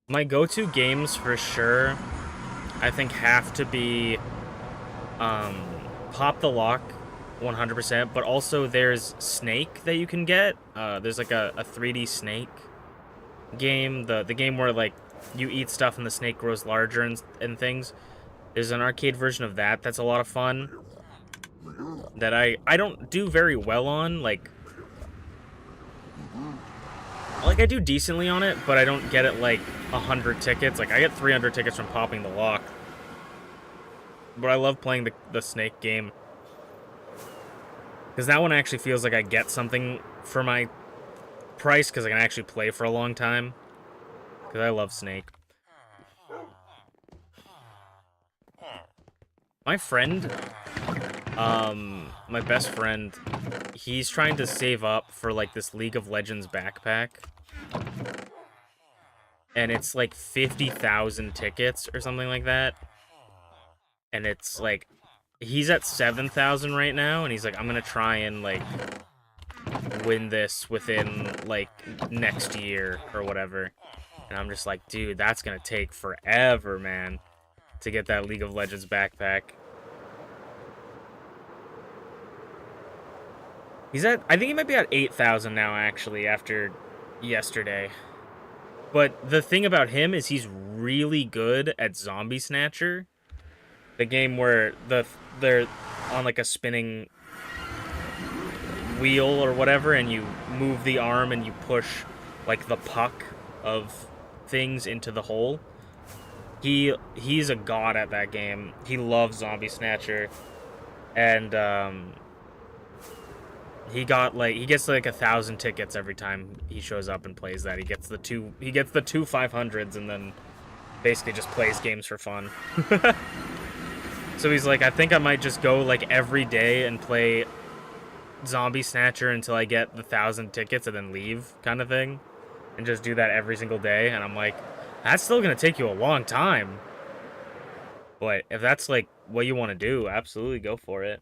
[SPEAKER 1] My go-to games, for sure, I think have to be... Pop the Lock, 100%, but also there's Snake that you can get. There's like a 3D Snake game, the game where, like, you eat stuff and the snake grows larger and things. There's an arcade version of that that's a lot of fun that I don't do very well on. Like I do decently on it, but I don't get it like 100 tickets. Like, I get 300 tickets from popping the lock. But I love playing the snake game, because that one actually feels like I get something for my price, because I can actually play for a long time. Because I love Snake. My friend my best friend, he's trying to save up for, like, this League of Legends backpack. And it's, like, 50,000 tickets or something like that. And it's, like, he's at 7,000 right now, and he's like, I'm gonna try and, like, win this within, like, next year or whatever. And I'm just like, dude, that's gonna take forever, man, to get that League of Legends backpack. He's at, I think he might be at 8,000 now, actually, after yesterday. But the thing about him is he's really good at Zombie Snatcher. The game where they're on, like, a spinning wheel or whatever, and you move the arm and you push, like, the puck of things into the hole. He's a god at that game. He loves Zombie Snatcher. And he gets like 1,000 tickets every time he shows up and plays that. He gets the two 500s and then basically just plays games for fun. So he's like, I think I might just go, like, every day and play Zombie Snatcher until I get the 1,000 tickets and then leave, kind of thing. And just do that every single day. And I'm like, that's still gonna take you a long time. But if that's, like, what you want to do, absolutely go for it.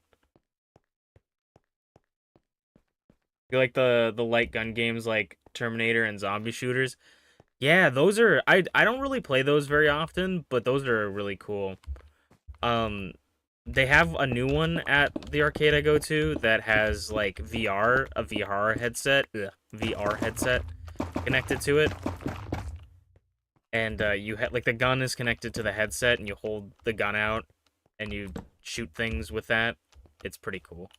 [SPEAKER 1] You like the light gun games like Terminator and zombie shooters? Yeah, those are, I don't really play those very often, but those are really cool. They have a new one at the arcade I go to that has, like, a VR headset, VR headset connected to it. And like, the gun is connected to the headset, and you hold the gun out and you shoot things with that. It's pretty cool.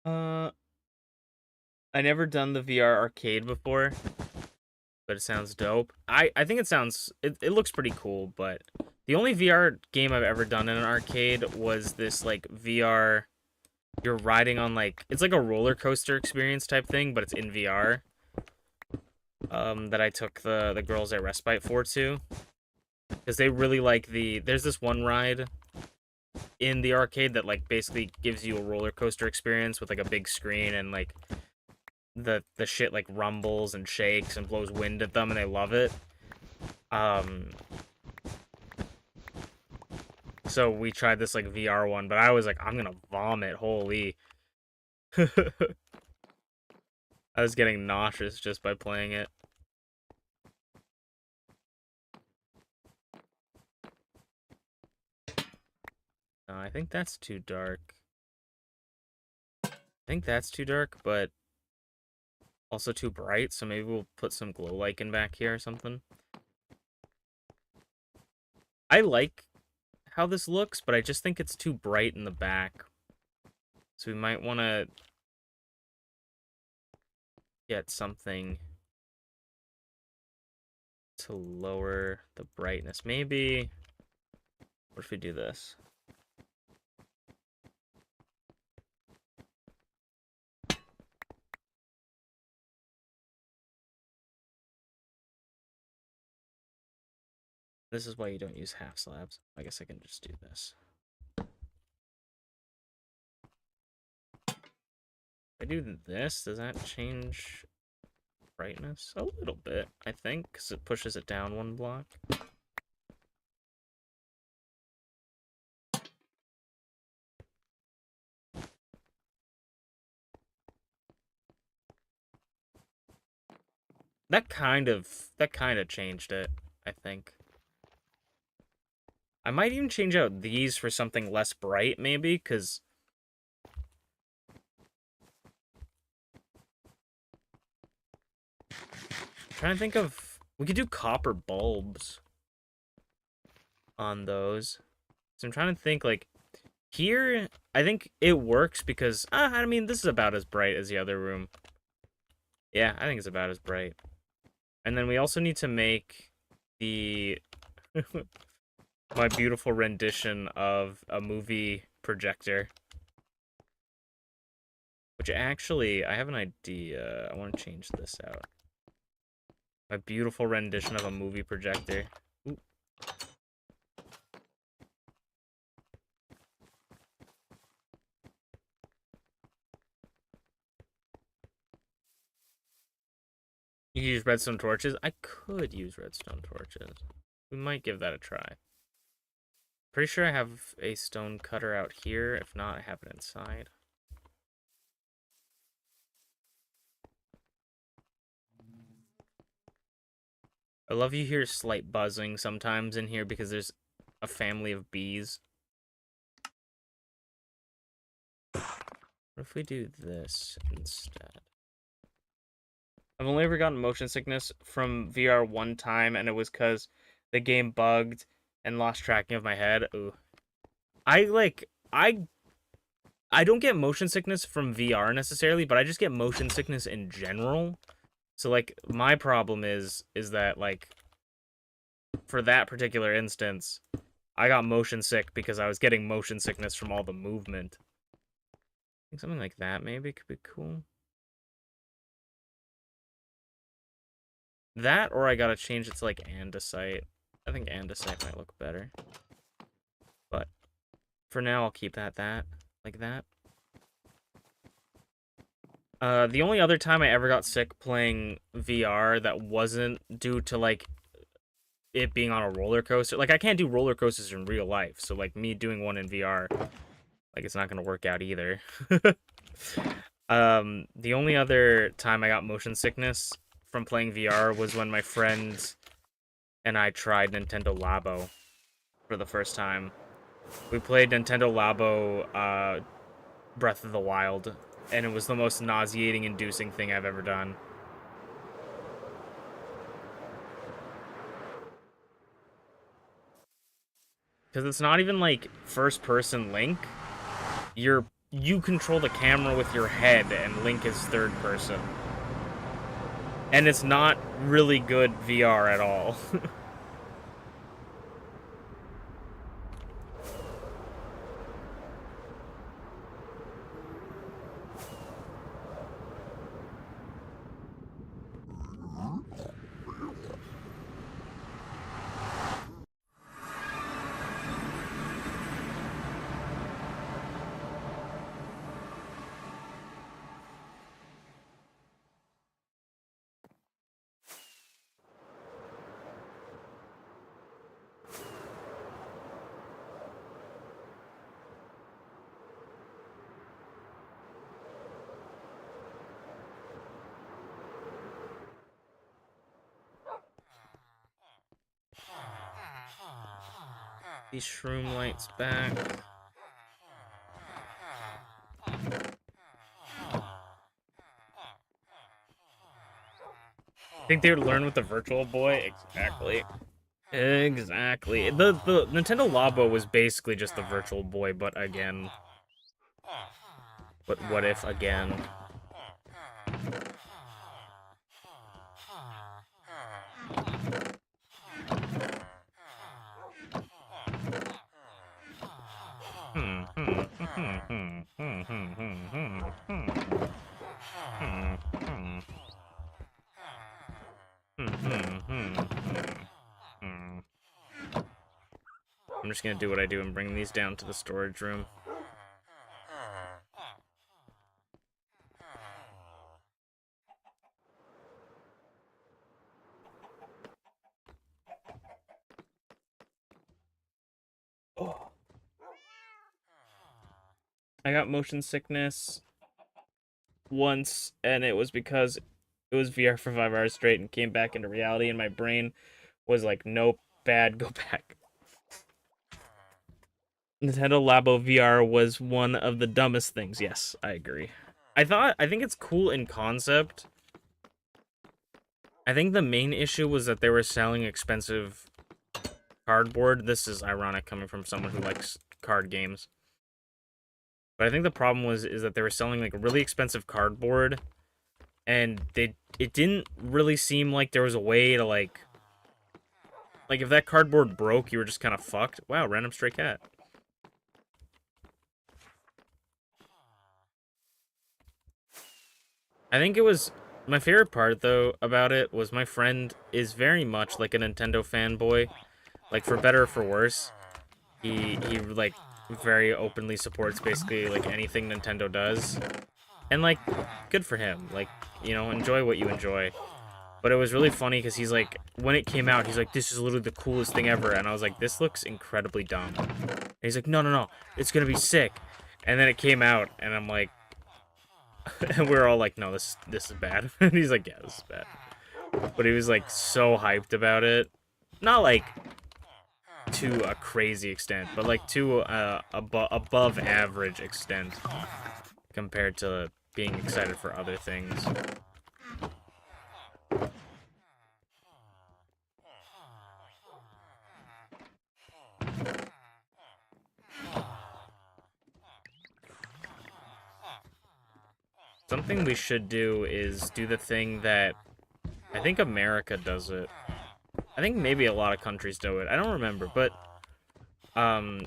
[SPEAKER 1] Uh, I never done the VR arcade before, but it sounds dope. I think it looks pretty cool, but the only VR game I've ever done in an arcade was this, like, VR, you're riding on, like, it's like a roller coaster experience type thing, but it's in VR. That I took the girls at Respite for to, because they really like there's this one ride in the arcade that, like, basically gives you a roller coaster experience with, like, a big screen, and, like, the shit, like, rumbles and shakes and blows wind at them, and they love it. So we tried this, like, VR one, but I was like, I'm gonna vomit, holy. I was getting nauseous just by playing it. No, I think that's too dark. I think that's too dark, but also too bright, so maybe we'll put some glow lichen back here or something. I like how this looks, but I just think it's too bright in the back. So we might want to get something to lower the brightness. Maybe, what if we do this? This is why you don't use half slabs. I guess I can just do this. If I do this, does that change brightness? A little bit, I think, because it pushes it down one block. That kind of changed it, I think. I might even change out these for something less bright, maybe, because I'm trying to think of, we could do copper bulbs. on those. So I'm trying to think, like, here, I think it works because, I mean, this is about as bright as the other room. Yeah, I think it's about as bright. And then we also need to make the my beautiful rendition of a movie projector. Which actually, I have an idea. I want to change this out. My beautiful rendition of a movie projector. Ooh. You can use redstone torches? I could use redstone torches. We might give that a try. Pretty sure I have a stone cutter out here. If not, I have it inside. I love you hear slight buzzing sometimes in here because there's a family of bees. What if we do this instead? I've only ever gotten motion sickness from VR one time, and it was because the game bugged and lost tracking of my head. Ooh. I don't get motion sickness from VR necessarily, but I just get motion sickness in general. So, like, my problem is that, like, for that particular instance, I got motion sick because I was getting motion sickness from all the movement. I think something like that maybe could be cool. That, or I gotta change it to, like, andesite. I think andesite might look better. But for now, I'll keep that like that. The only other time I ever got sick playing VR that wasn't due to, like, it being on a roller coaster. Like, I can't do roller coasters in real life, so, like, me doing one in VR, like, it's not gonna work out either. The only other time I got motion sickness from playing VR was when my friend and I tried Nintendo Labo for the first time. We played Nintendo Labo, Breath of the Wild, and it was the most nauseating, inducing thing I've ever done. Because it's not even, like, first-person Link. You control the camera with your head, and Link is third-person. And it's not really good VR at all. These shroom lights back. Think they would learn with the Virtual Boy? Exactly. Exactly. The Nintendo Labo was basically just the Virtual Boy, but again. But what if again? I'm just gonna do what I do and bring these down to the storage room. Oh. I got motion sickness once, and it was because it was VR for 5 hours straight and came back into reality, and my brain was like, nope, bad, go back. Nintendo Labo VR was one of the dumbest things. Yes, I agree. I think it's cool in concept. I think the main issue was that they were selling expensive cardboard. This is ironic coming from someone who likes card games. But I think the problem is that they were selling like a really expensive cardboard, and it didn't really seem like there was a way to like if that cardboard broke, you were just kind of fucked. Wow, random stray cat. I think it was my favorite part though about it was my friend is very much like a Nintendo fanboy, like for better or for worse. He like very openly supports basically like anything Nintendo does. And like good for him. Like, you know, enjoy what you enjoy. But it was really funny because he's like, when it came out, he's like, this is literally the coolest thing ever. And I was like, this looks incredibly dumb. And he's like, no, no, no, it's gonna be sick. And then it came out, and I'm like, and we were all like, no, this is bad. And he's like, yeah, this is bad. But he was like so hyped about it. Not like to a crazy extent, but like to above average extent compared to being excited for other things. Something we should do is do the thing that I think America does it. I think maybe a lot of countries do it. I don't remember, but um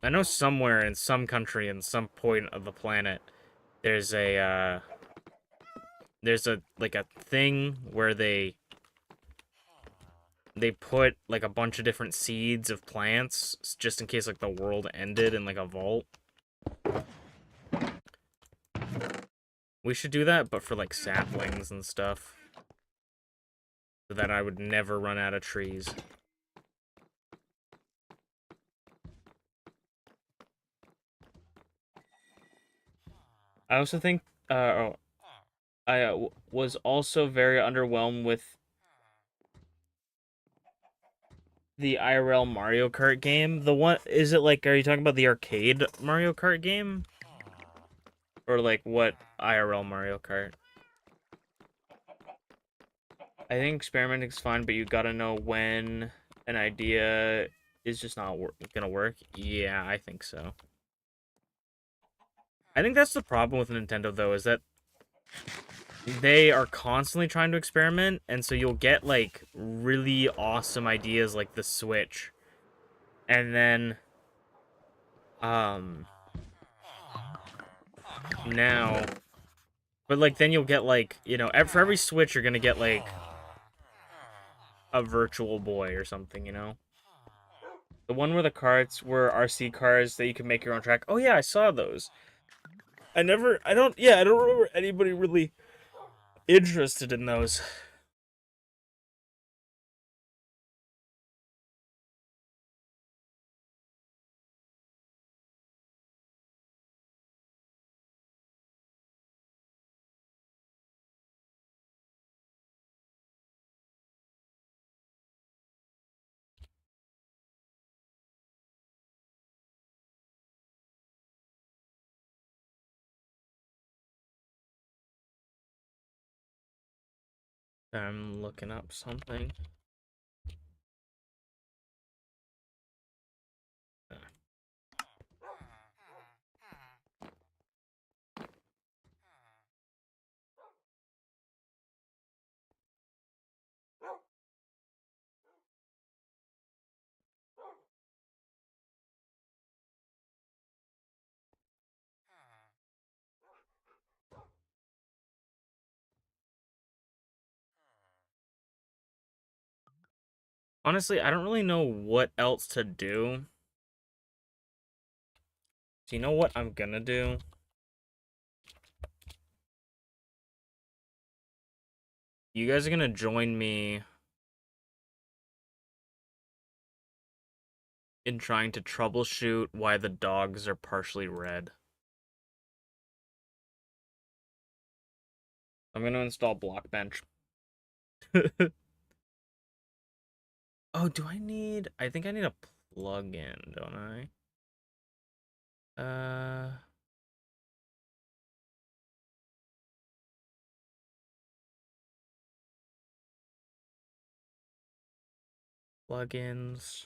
[SPEAKER 1] I know somewhere in some country in some point of the planet there's a like a thing where they put like a bunch of different seeds of plants just in case like the world ended in like a vault. We should do that, but for like saplings and stuff. So that I would never run out of trees. I also think I was also very underwhelmed with the IRL Mario Kart game. The one, is it like, are you talking about the arcade Mario Kart game? Or like what IRL Mario Kart? I think experimenting is fine, but you gotta know when an idea is just not gonna work. Yeah, I think so. I think that's the problem with Nintendo, though, is that they are constantly trying to experiment, and so you'll get, like, really awesome ideas like the Switch. And then, now... But, like, then you'll get, like, you know, for every Switch, you're gonna get, like, a Virtual Boy or something, you know? The one where the carts were RC cars that you can make your own track. Oh, yeah, I saw those. I don't remember anybody really interested in those. I'm looking up something. Honestly, I don't really know what else to do. So you know what I'm gonna do? You guys are gonna join me in trying to troubleshoot why the dogs are partially red. I'm gonna install Blockbench. Oh, do I need... I think I need a plug-in, don't I? Plugins.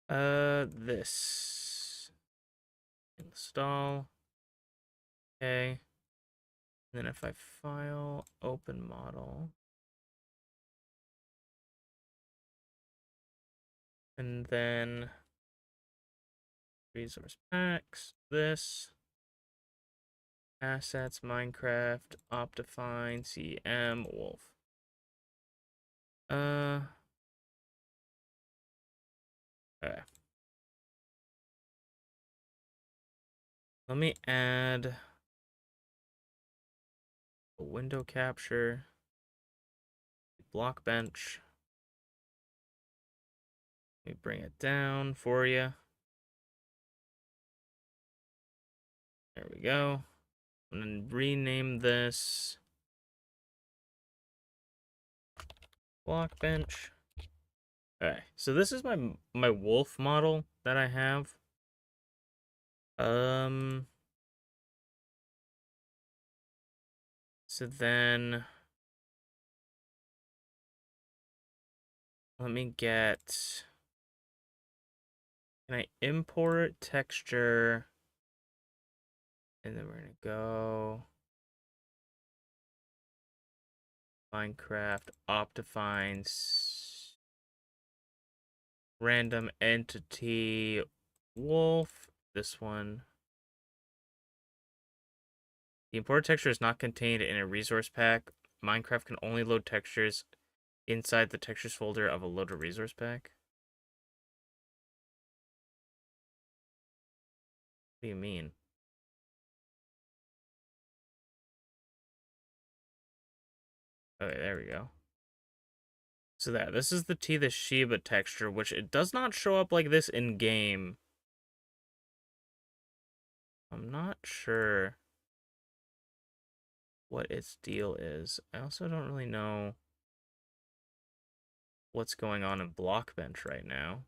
[SPEAKER 1] This. Install. Okay. And then if I file, open model. And then resource packs, this. Assets, Minecraft, Optifine, CM, Wolf. Okay. Let me add a window capture, block bench. Let me bring it down for you. There we go. I'm gonna rename this block bench. Okay, so this is my wolf model that I have. So then let me get. Can I import texture? And then we're gonna go Minecraft Optifine random entity wolf. This one. The imported texture is not contained in a resource pack. Minecraft can only load textures inside the textures folder of a loaded resource pack. What do you mean? Okay, there we go. So this is the the Shiba texture, which it does not show up like this in game. I'm not sure what its deal is. I also don't really know what's going on in Blockbench right now.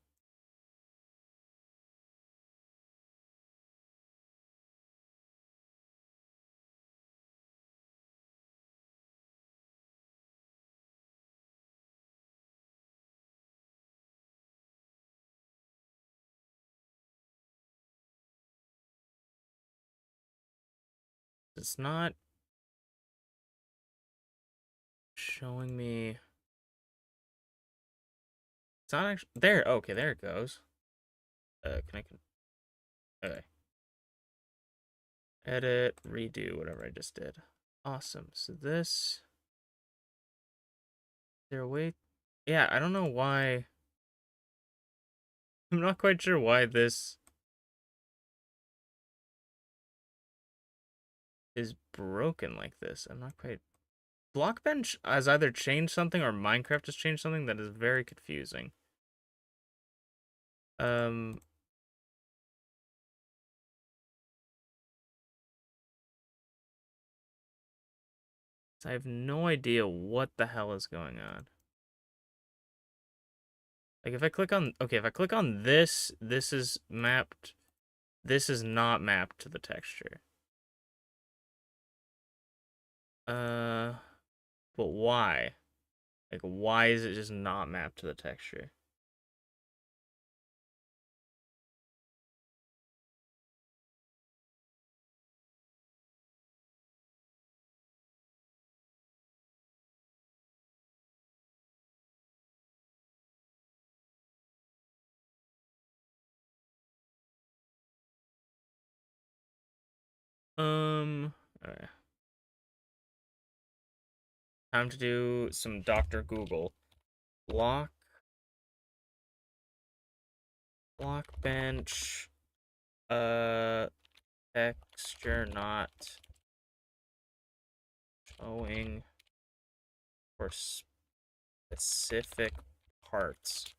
[SPEAKER 1] It's not showing me. It's not actually there. Okay, there it goes. Can I? Okay. Edit, redo, whatever I just did. Awesome. So this. Is there a way? Yeah, I don't know why. I'm not quite sure why this is broken like this. I'm not quite. Blockbench has either changed something or Minecraft has changed something that is very confusing. I have no idea what the hell is going on. Like if I click on, okay, if I click on this, this is mapped. This is not mapped to the texture. But why? Like why is it just not mapped to the texture? Okay. Time to do some Dr. Google. Block bench. Texture not showing for specific parts.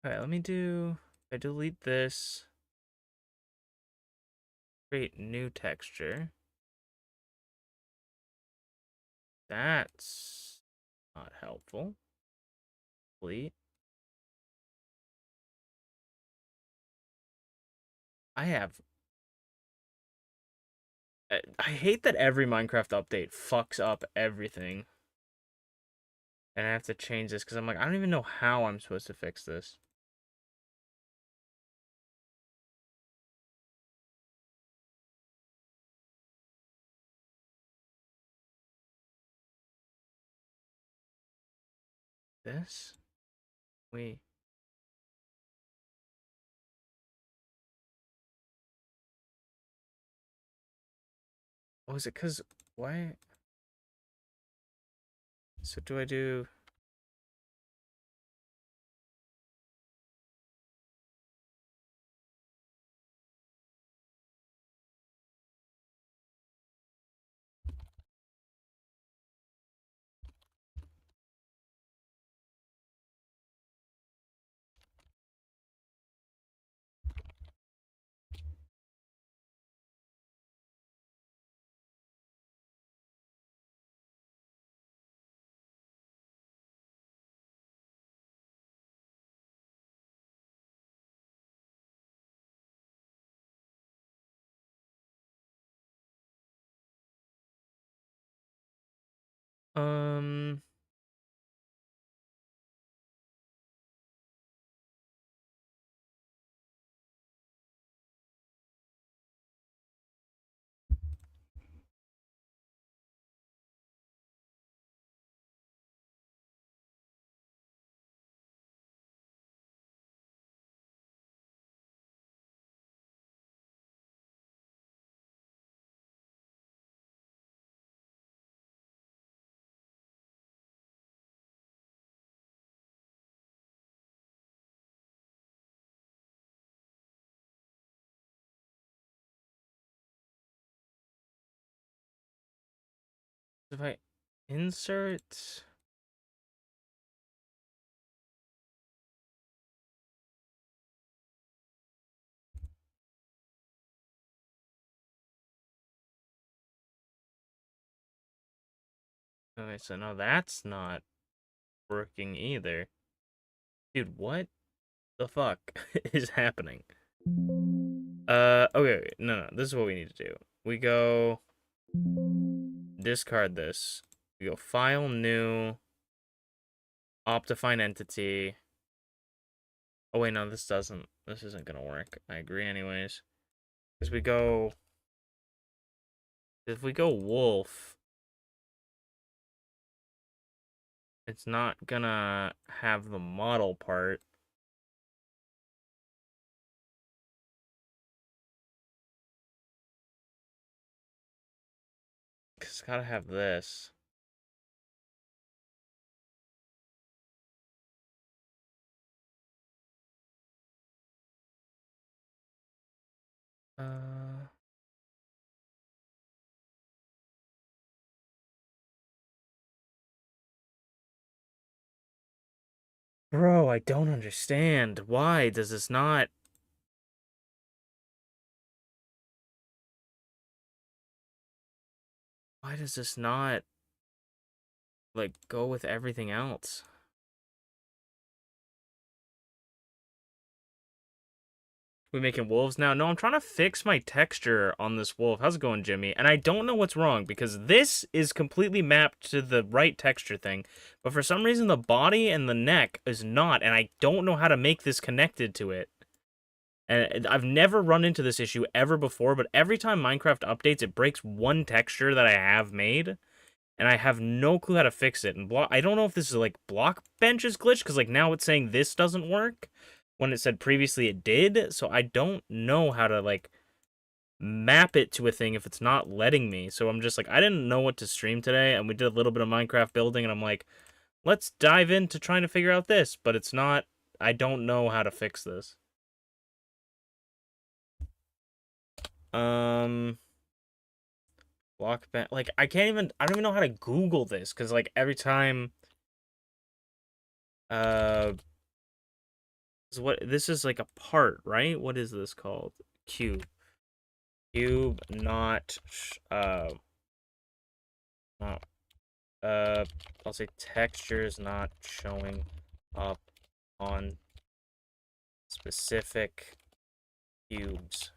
[SPEAKER 1] Okay, let me do. I delete this. Create new texture. That's Not helpful. Complete. I hate that every Minecraft update fucks up everything. And I have to change this because I'm like, I don't even know how I'm supposed to fix this. This? Wait. Oh, is it because... Why? So do I do... Um... If I insert... Okay, so no, that's not working either. Dude, what the fuck is happening? Okay, no, this is what we need to do. We go discard this. We go file new, Optifine entity. Oh wait, no, this isn't gonna work. I agree anyways. Because if we go wolf, it's not gonna have the model part. It's gotta have this. Uh... Bro, I don't understand. Why does this not... Why does this not, like, go with everything else? We making wolves now? No, I'm trying to fix my texture on this wolf. How's it going, Jimmy? And I don't know what's wrong, because this is completely mapped to the right texture thing. But for some reason, the body and the neck is not, and I don't know how to make this connected to it. And I've never run into this issue ever before, but every time Minecraft updates, it breaks one texture that I have made. And I have no clue how to fix it. And I don't know if this is like Blockbench's glitch, because like now it's saying this doesn't work when it said previously it did. So I don't know how to like map it to a thing if it's not letting me. So I'm just like, I didn't know what to stream today, and we did a little bit of Minecraft building, and I'm like, let's dive into trying to figure out this, but it's not. I don't know how to fix this. Blockbench, like I don't even know how to Google this, because like every time uh this is like a part, right? What is this called? Cube. Cube, not I'll say textures not showing up on specific cubes.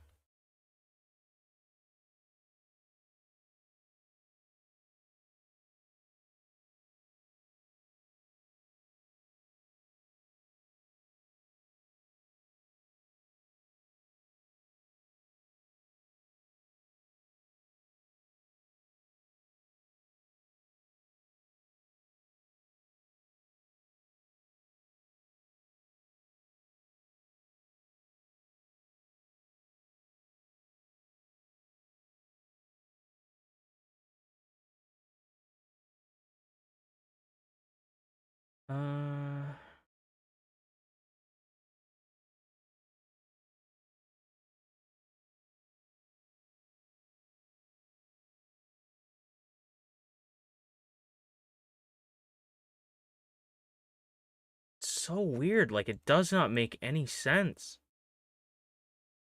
[SPEAKER 1] Uh, so weird. Like, it does not make any sense.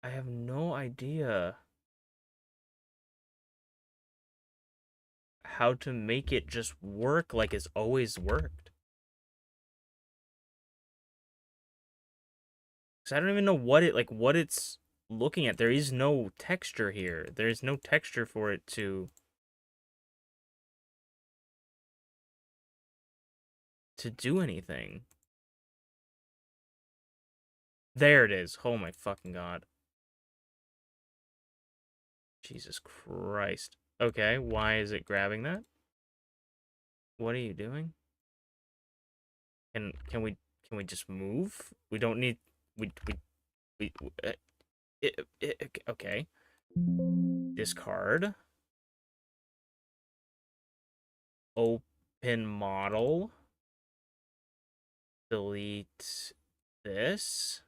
[SPEAKER 1] I have no idea how to make it just work like it's always worked. Because I don't even know what it's looking at. There is no texture here. There is no texture for it to do anything. There it is. Oh my fucking god. Jesus Christ. Okay, why is it grabbing that? What are you doing? Can we just move? We don't need we okay. Discard. Open model. Delete this.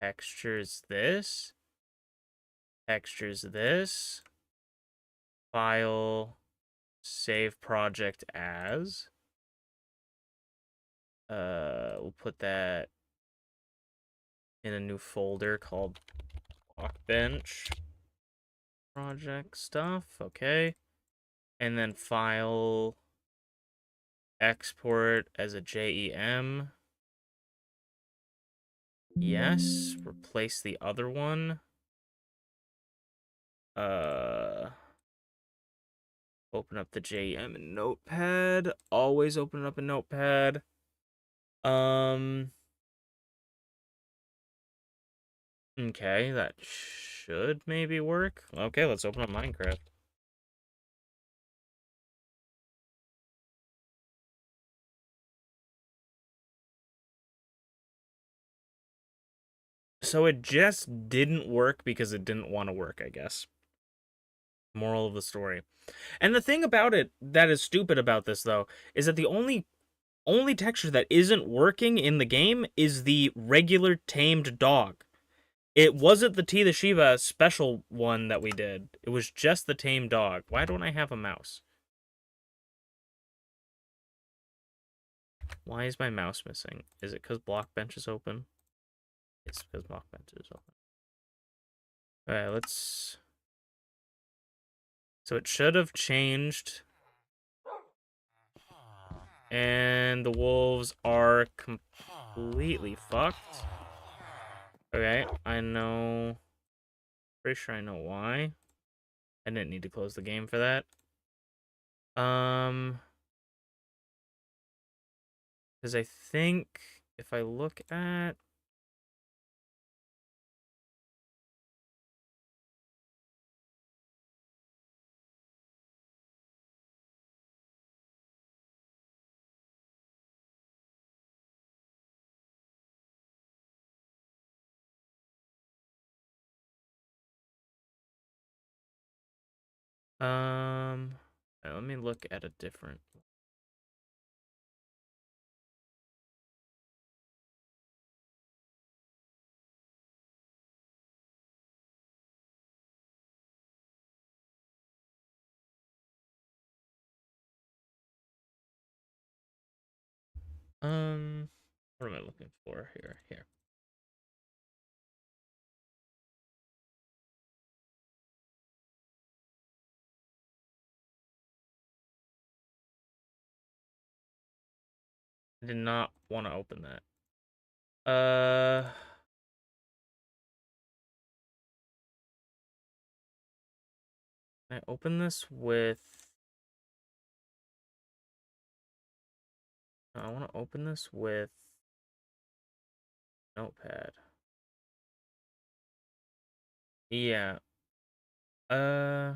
[SPEAKER 1] Textures this. Textures this. File. Save project as. We'll put that in a new folder called Blockbench project stuff. Okay. And then file export as a JEM. Yes. Replace the other one. Open up the JEM in Notepad. Always open it up in Notepad. Okay, that should maybe work. Okay, let's open up Minecraft. So it just didn't work because it didn't want to work, I guess. Moral of the story. And the thing about it that is stupid about this, though, is that the only texture that isn't working in the game is the regular tamed dog. It wasn't the T the Shiva special one that we did. It was just the tamed dog. Why don't I have a mouse? Why is my mouse missing? Is it because Blockbench is open? It's because Blockbench is open. Alright, let's... So it should have changed. And the wolves are completely fucked. Okay, I know... Pretty sure I know why. I didn't need to close the game for that. Because I think if I look at... Let me look at a different... What am I looking for here? Here. did not want to open that. Can I open this with... No, I want to open this with Notepad. Yeah. Okay,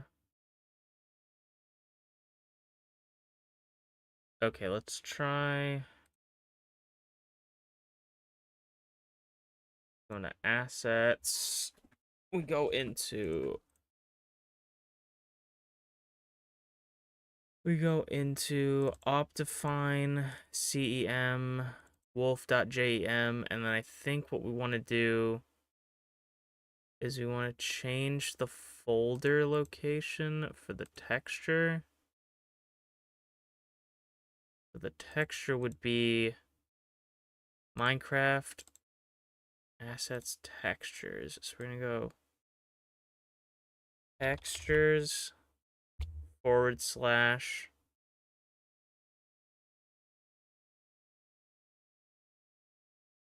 [SPEAKER 1] let's try... Go into assets. We go into... Optifine, CEM, wolf.jem, and then I think what we want to do is we want to change the folder location for the texture. So the texture would be Minecraft assets textures. So we're gonna go textures /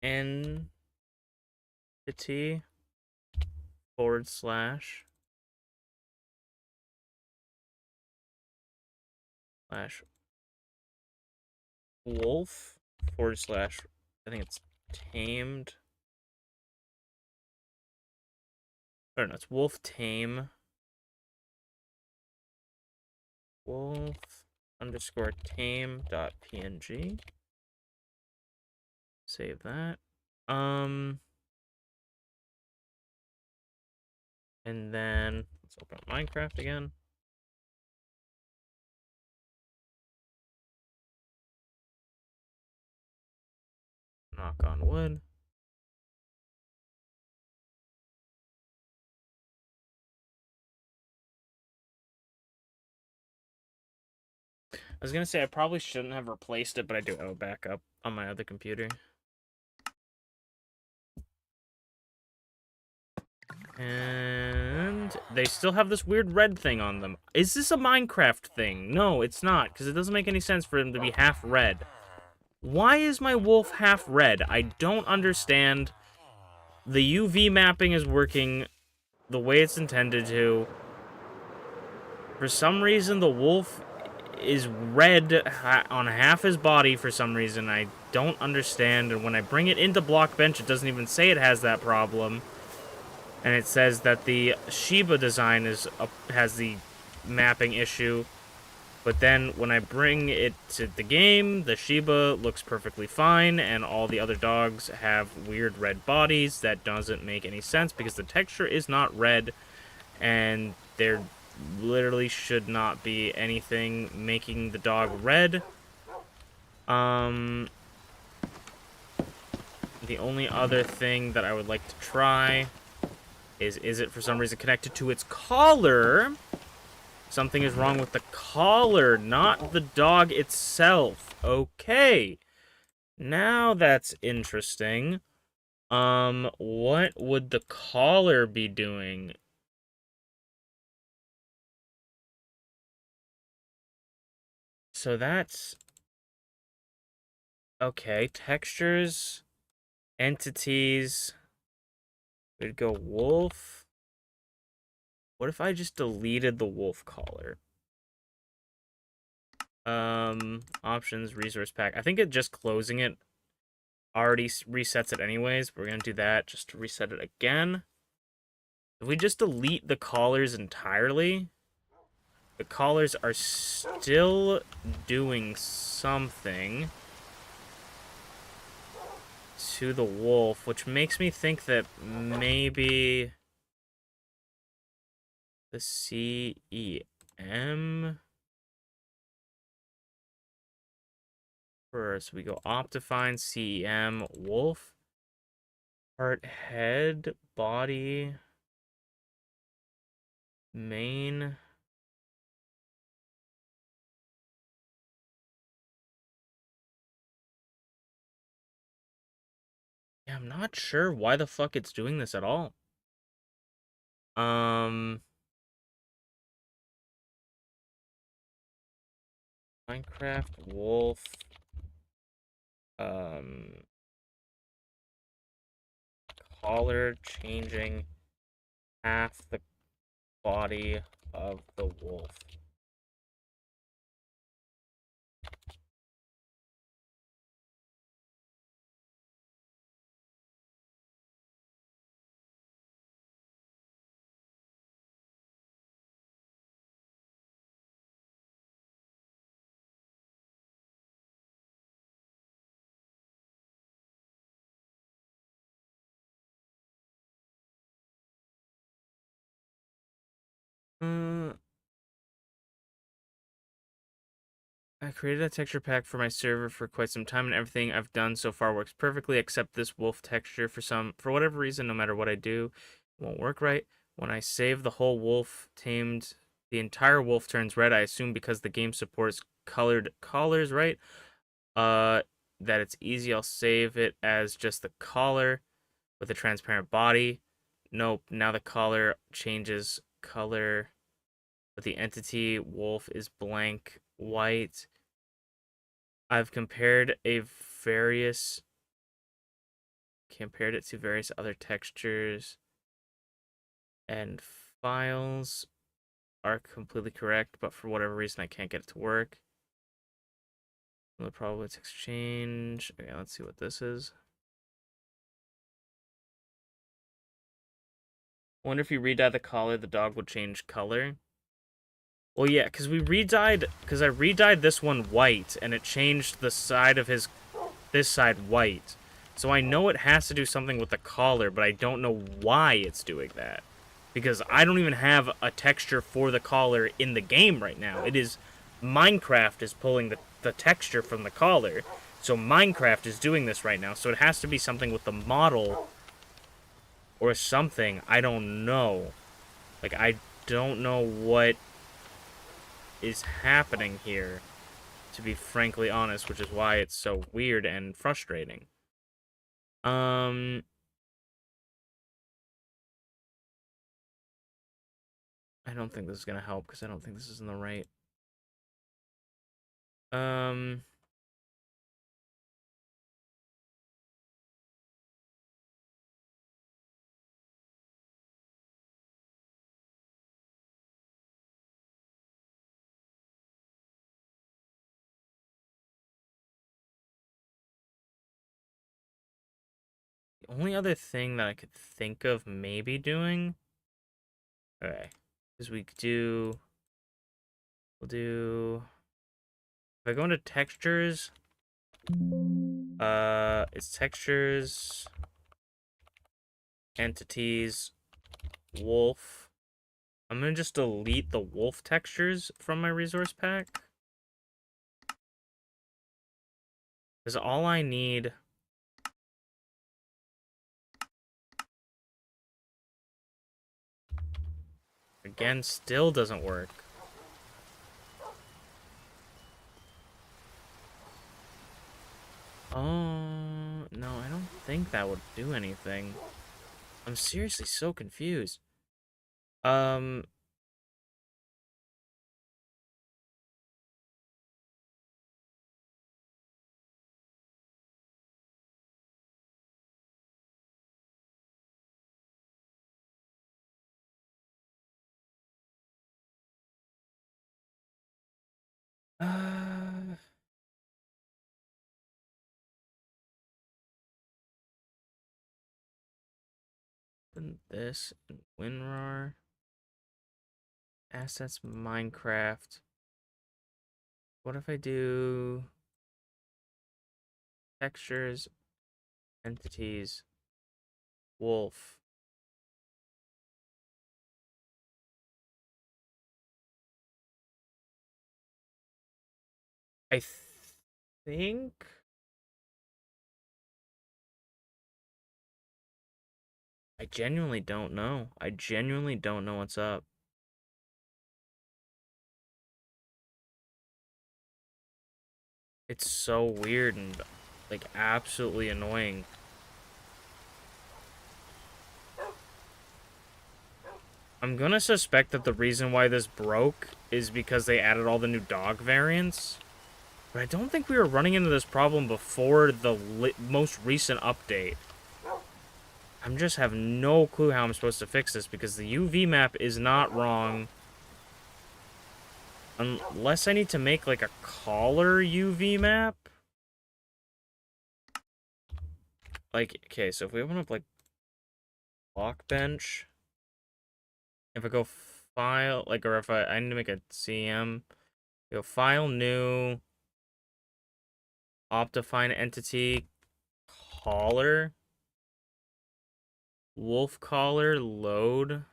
[SPEAKER 1] entity / wolf / I think it's tamed. Or no, it's wolf tame. wolf_tame.png. Save that. And then let's open up Minecraft again. Knock on wood. I was gonna say I probably shouldn't have replaced it, but I do have a backup on my other computer. And they still have this weird red thing on them. Is this a Minecraft thing? No, it's not, because it doesn't make any sense for them to be half red. Why is my wolf half red? I don't understand. The UV mapping is working the way it's intended to. For some reason, the wolf is red on half his body for some reason. I don't understand. And when I bring it into Blockbench, it doesn't even say it has that problem. And it says that the Shiba design has the mapping issue. But then when I bring it to the game, the Shiba looks perfectly fine, and all the other dogs have weird red bodies. That doesn't make any sense because the texture is not red, and there literally should not be anything making the dog red. The only other thing that I would like to try is it for some reason connected to its collar? Something is wrong with the collar, not the dog itself. Okay. Now that's interesting. What would the collar be doing? So that's... Okay, textures, entities. We'd go wolf. What if I just deleted the wolf collar? Options, resource pack. I think just closing it already resets it anyways. But we're gonna do that just to reset it again. If we just delete the collars entirely, the collars are still doing something to the wolf, which makes me think that maybe the CEM first. We go Optifine, CEM, wolf, heart, head, body, main. Yeah, I'm not sure why the fuck it's doing this at all. Minecraft wolf Um, collar changing half the body of the wolf. Uh, I created a texture pack for my server for quite some time, and everything I've done so far works perfectly, except this wolf texture. For whatever reason, no matter what I do, it won't work right. When I save the whole wolf tamed, the entire wolf turns red. I assume because the game supports colored collars, right? That it's easy. I'll save it as just the collar with a transparent body. Nope. Now the collar changes color, but the entity wolf is blank white. I've various compared it to various other textures and files are completely correct, but for whatever reason I can't get it to work. The probability text change. Okay, let's see what this is. Wonder if you re-dye the collar, the dog would change color. Well, yeah, because I re-dyed this one white, and it changed the side of this side white. So I know it has to do something with the collar, but I don't know why it's doing that. Because I don't even have a texture for the collar in the game right now. It is Minecraft is pulling the texture from the collar. So Minecraft is doing this right now. So it has to be something with the model or something. I don't know. Like, I don't know what is happening here, to be frankly honest, which is why it's so weird and frustrating. I don't think this is gonna help because I don't think this is in the right. Um, the only other thing that I could think of maybe doing, okay, is we'll do, if I go into textures, it's textures, entities, wolf. I'm gonna just delete the wolf textures from my resource pack. Because all I need... Again, still doesn't work. Oh, no, I don't think that would do anything. I'm seriously so confused. Um, uh, and this, and WinRAR, assets, Minecraft. What if I do textures, entities, wolf? I think... I genuinely don't know. I genuinely don't know what's up. It's so weird and, like, absolutely annoying. I'm gonna suspect that the reason why this broke is because they added all the new dog variants. But I don't think we were running into this problem before the most recent update. I'm just have no clue how I'm supposed to fix this because the UV map is not wrong. Unless I need to make, like, a collar UV map. Like, okay, so if we open up, like, block bench, if I go file, like, or if I need to make a CM, go file new, Optifine entity, collar, wolf collar, load,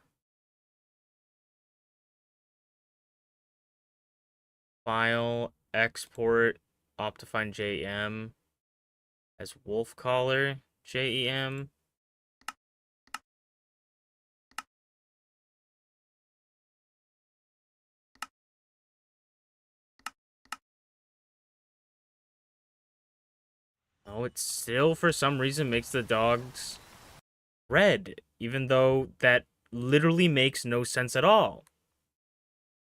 [SPEAKER 1] file, export, Optifine JM as wolf collar, JEM. Oh, it still, for some reason, makes the dogs red, even though that literally makes no sense at all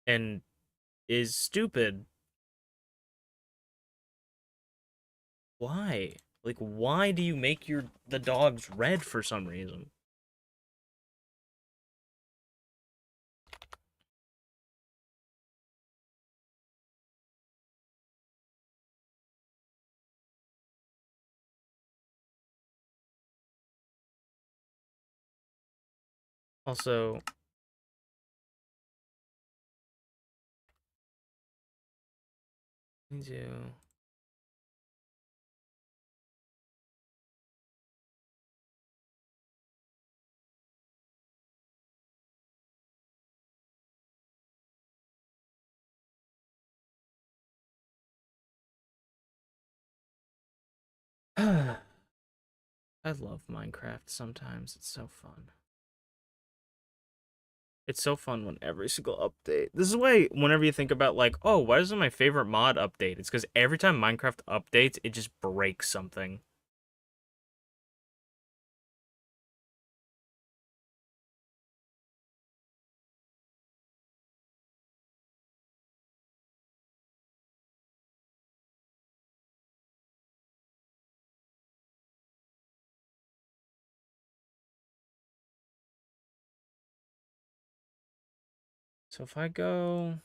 [SPEAKER 1] and is stupid. Why? Like, why do you make the dogs red for some reason? Also, me too. I love Minecraft sometimes. It's so fun. It's so fun when every single update. This is why whenever you think about, like, oh, why isn't my favorite mod update? It's because every time Minecraft updates, it just breaks something. So if I go...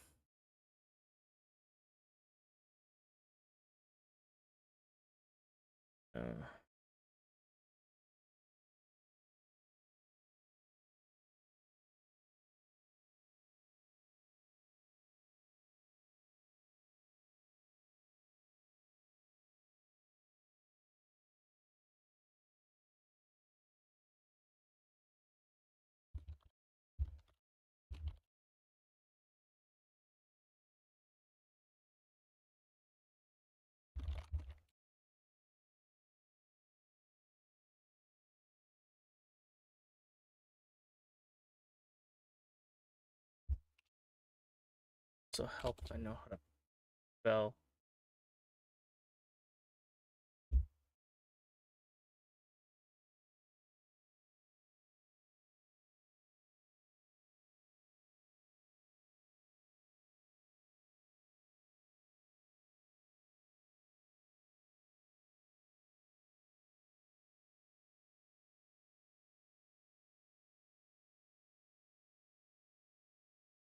[SPEAKER 1] So help I know how to spell.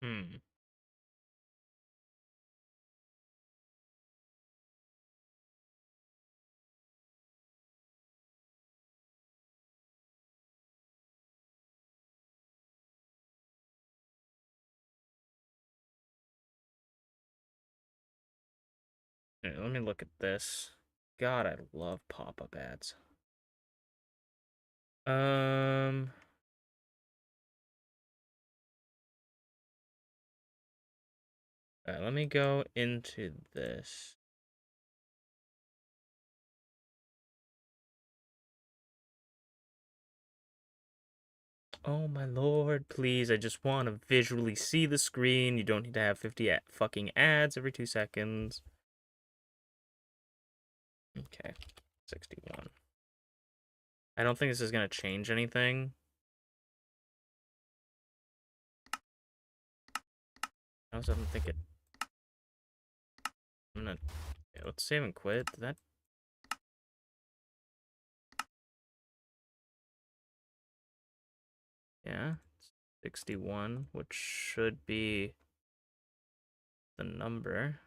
[SPEAKER 1] Hmm. Here, let me look at this. God, I love pop-up ads. Alright, let me go into this. Oh my lord, please, I just want to visually see the screen. You don't need to have 50 fucking ads every 2 seconds. Okay, 61. I don't think this is going to change anything. I also don't think it... I'm gonna Yeah, let's save and quit. Did that... Yeah, 61, which should be the number.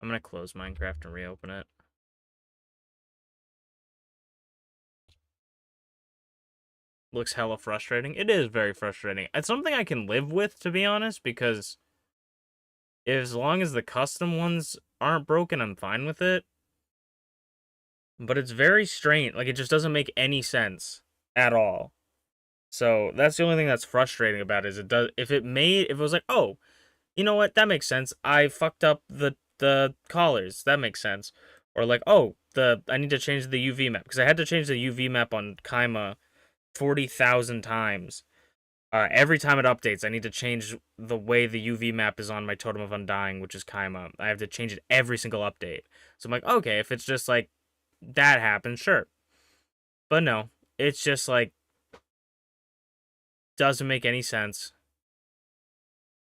[SPEAKER 1] I'm gonna close Minecraft and reopen it. Looks hella frustrating. It is very frustrating. It's something I can live with, to be honest, because as long as the custom ones aren't broken, I'm fine with it. But it's very strange. Like, it just doesn't make any sense at all. So that's the only thing that's frustrating about it, is it does, if it was like, oh, you know what, that makes sense. I fucked up the collars. That makes sense. Or like, oh, I need to change the UV map, because I had to change the UV map on Kaima 40,000 times. Every time it updates, I need to change the way the UV map is on my Totem of Undying, which is Kaima. I have to change it every single update. So I'm like, okay, if it's just like that happens, sure. But no, it's just like doesn't make any sense.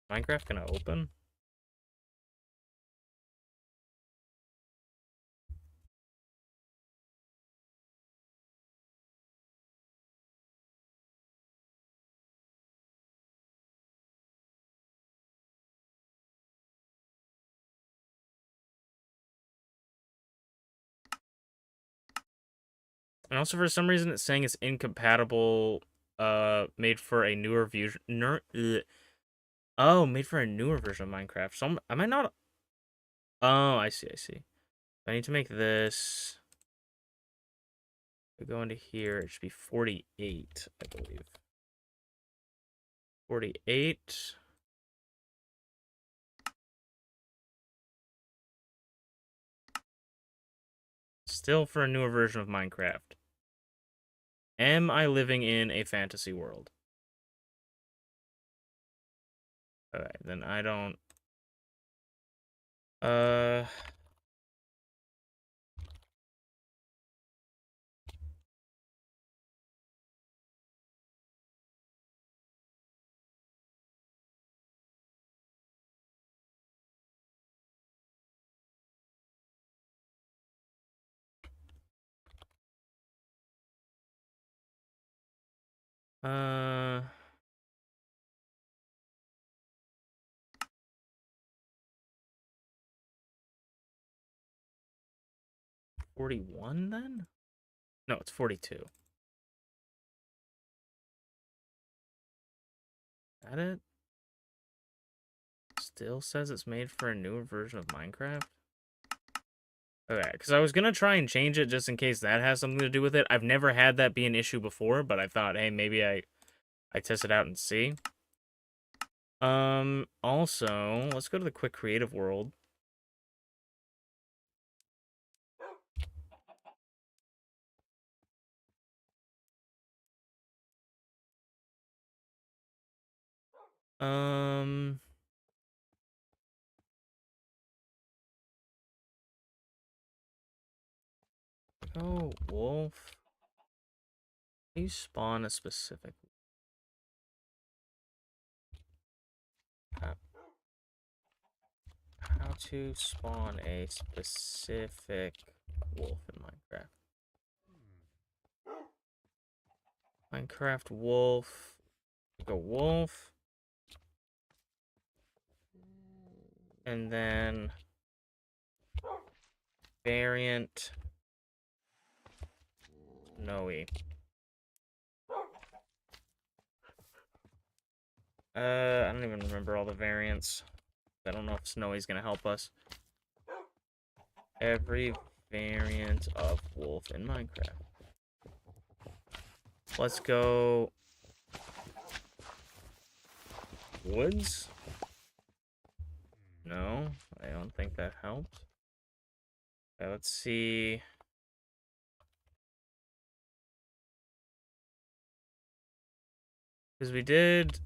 [SPEAKER 1] Minecraft gonna open? And also for some reason it's saying it's incompatible. Made for a newer version. Oh, made for a newer version of Minecraft. So am I not? Oh, I see. I see. I need to make this. We go into here. It should be 48, I believe. 48. Still for a newer version of Minecraft. Am I living in a fantasy world? Okay, then I don't. uh 41 then? No, it's 42. Is that it? Still says it's made for a newer version of Minecraft? Okay, because I was going to try and change it just in case that has something to do with it. I've never had that be an issue before, but I thought, hey, maybe I test it out and see. Also, let's go to the quick creative world. Oh, wolf. You spawn a specific... How to spawn a specific wolf in Minecraft. Minecraft wolf. Go wolf. And then variant Snowy. I don't even remember all the variants. I don't know if Snowy's gonna help us. Every variant of wolf in Minecraft. Let's go woods. No, I don't think that helped. Okay, let's see. Because we did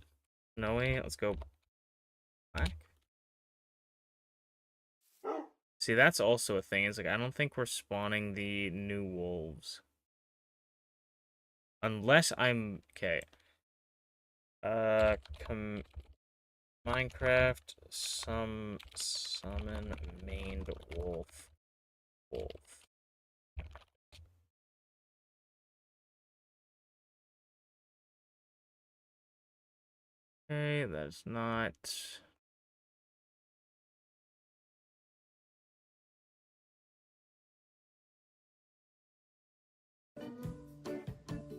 [SPEAKER 1] Snowy. Let's go black. See, that's also a thing. It's like, I don't think we're spawning the new wolves. Unless I'm... Okay. Minecraft summon maned wolf. Wolf. Okay, that's not.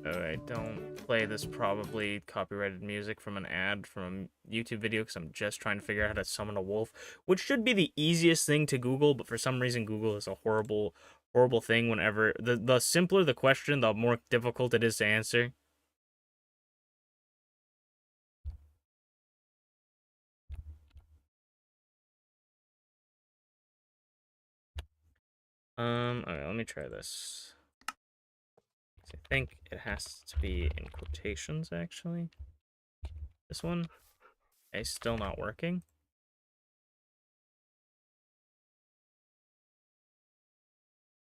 [SPEAKER 1] Alright, don't play this probably copyrighted music from an ad from a YouTube video because I'm just trying to figure out how to summon a wolf, which should be the easiest thing to Google, but for some reason Google is a horrible, horrible thing whenever... The simpler the question, the more difficult it is to answer. Okay, let me try this. I think it has to be in quotations, actually. This one is still not working.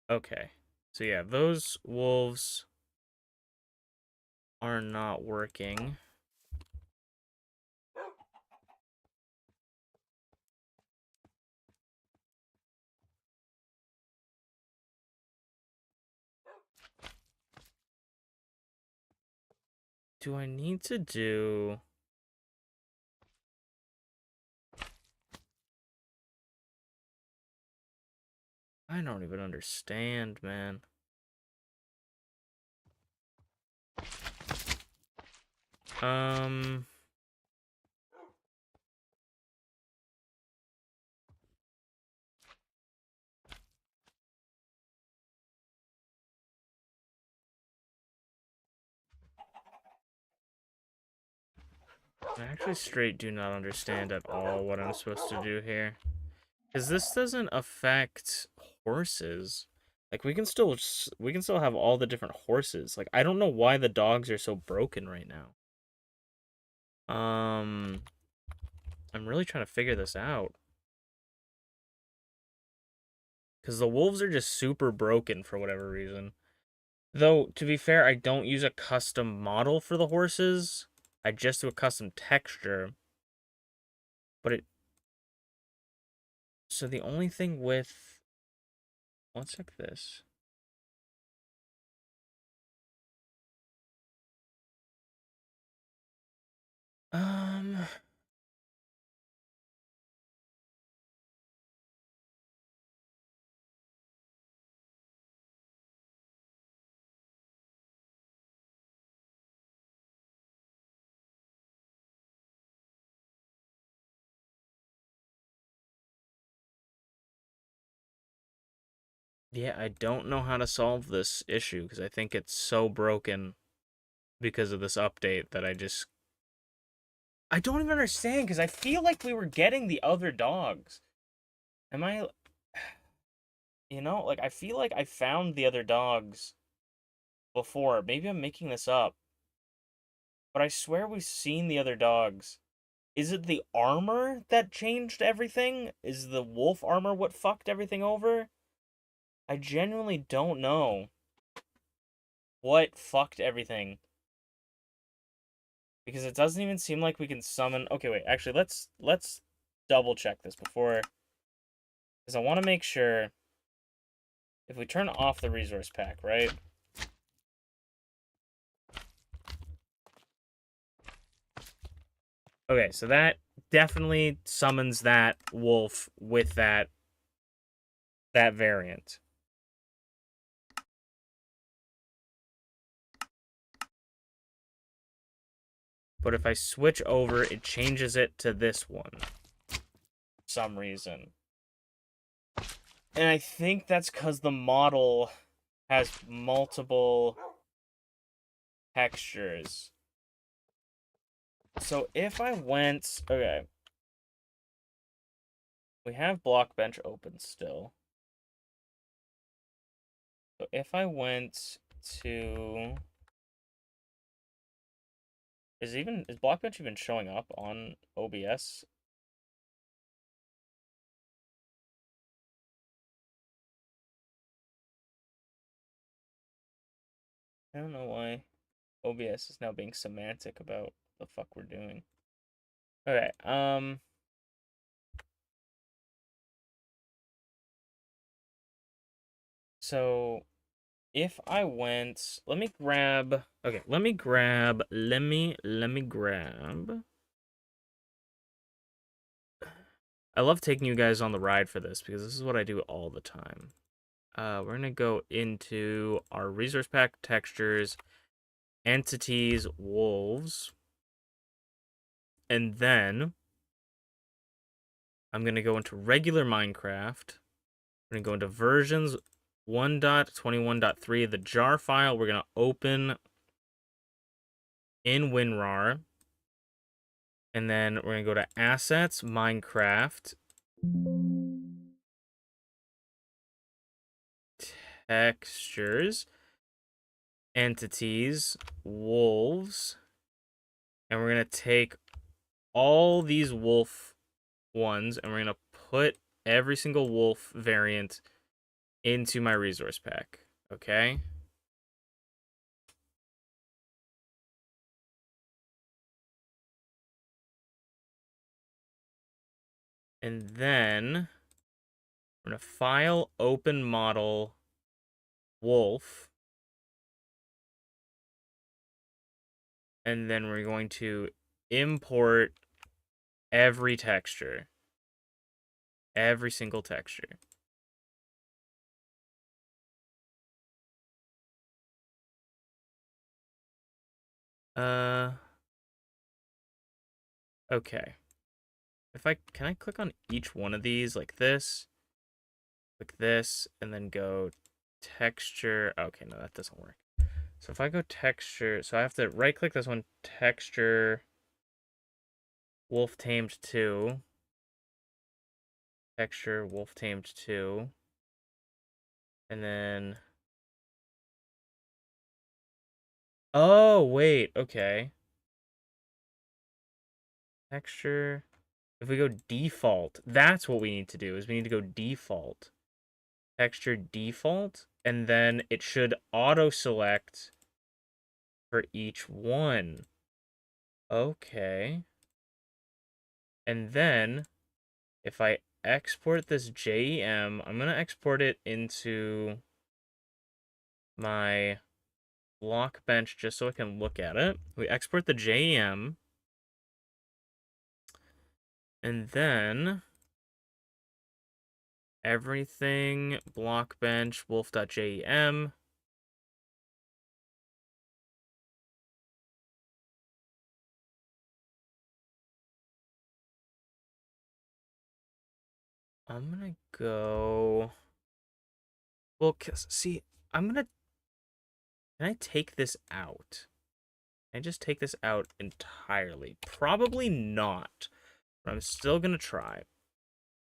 [SPEAKER 1] Okay. So yeah, those wolves are not working. Do I need to do... I don't even understand, man. Um... I actually straight do not understand at all what I'm supposed to do here. Because this doesn't affect horses. Like, we can still have all the different horses. Like, I don't know why the dogs are so broken right now. I'm really trying to figure this out. Because the wolves are just super broken for whatever reason. Though, to be fair, I don't use a custom model for the horses. I just do a custom texture. But it... So the only thing with... Let's check this. Um... Yeah, I don't know how to solve this issue because I think it's so broken because of this update that I don't even understand because I feel like we were getting the other dogs. Am I... You know, like, I feel like I found the other dogs before. Maybe I'm making this up. But I swear we've seen the other dogs. Is it the armor that changed everything? Is the wolf armor what fucked everything over? I genuinely don't know what fucked everything. Because it doesn't even seem like we can summon... Okay, wait. Actually, let's double check this before... Because I want to make sure... If we turn off the resource pack, right? Okay, so that definitely summons that wolf with that variant. But if I switch over, it changes it to this one. For some reason. And I think that's because the model has multiple textures. So if I went... Okay. We have Blockbench open still. So if I went to... Is Blockbench even showing up on OBS? I don't know why OBS is now being semantic about the fuck we're doing. Okay, so if I went, let me grab, okay, let me grab. I love taking you guys on the ride for this because this is what I do all the time. We're gonna go into our resource pack textures, entities, wolves, and then I'm gonna go into regular Minecraft. We're gonna go into versions 1.21.3. The jar file we're gonna open in WinRAR. And then we're gonna go to assets, Minecraft, textures, entities, wolves, and we're gonna take all these wolf ones and we're gonna put every single wolf variant into my resource pack. Okay? And then we're gonna file open model wolf. And then we're going to import every texture. Every single texture. Okay. Can I click on each one of these like this? Click this, and then go texture. Okay, no, that doesn't work. So if I go texture, so I have to right click this one, texture, wolf tamed 2. Texture, wolf tamed 2. And then, oh, wait, okay. Texture, if we go default, that's what we need to do, is we need to go default. Texture default, and then it should auto select for each one. Okay. And then if I export this JEM, I'm going to export it into my block bench just so I can look at it. We export the JEM. And then everything block bench wolf.jem. I'm going to go. Well, see, can I take this out? Can I just take this out entirely? Probably not, but I'm still going to try.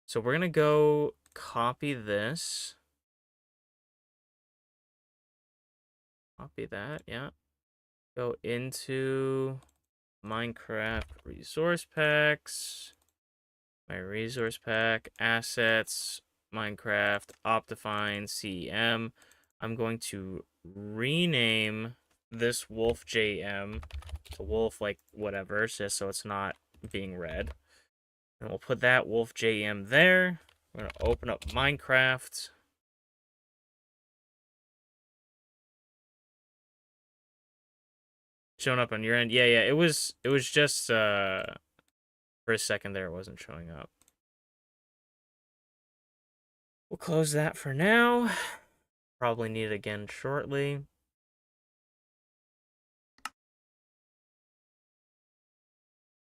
[SPEAKER 1] So we're going to go copy this. Copy that, yeah. Go into Minecraft resource packs. My resource pack, assets, Minecraft, Optifine, CEM. I'm going to rename this wolf JM to wolf like whatever, just so it's not being read. And we'll put that wolf JM there. We're going to open up Minecraft. Showing up on your end. Yeah, it was just for a second there it wasn't showing up. We'll close that for now. Probably need it again shortly.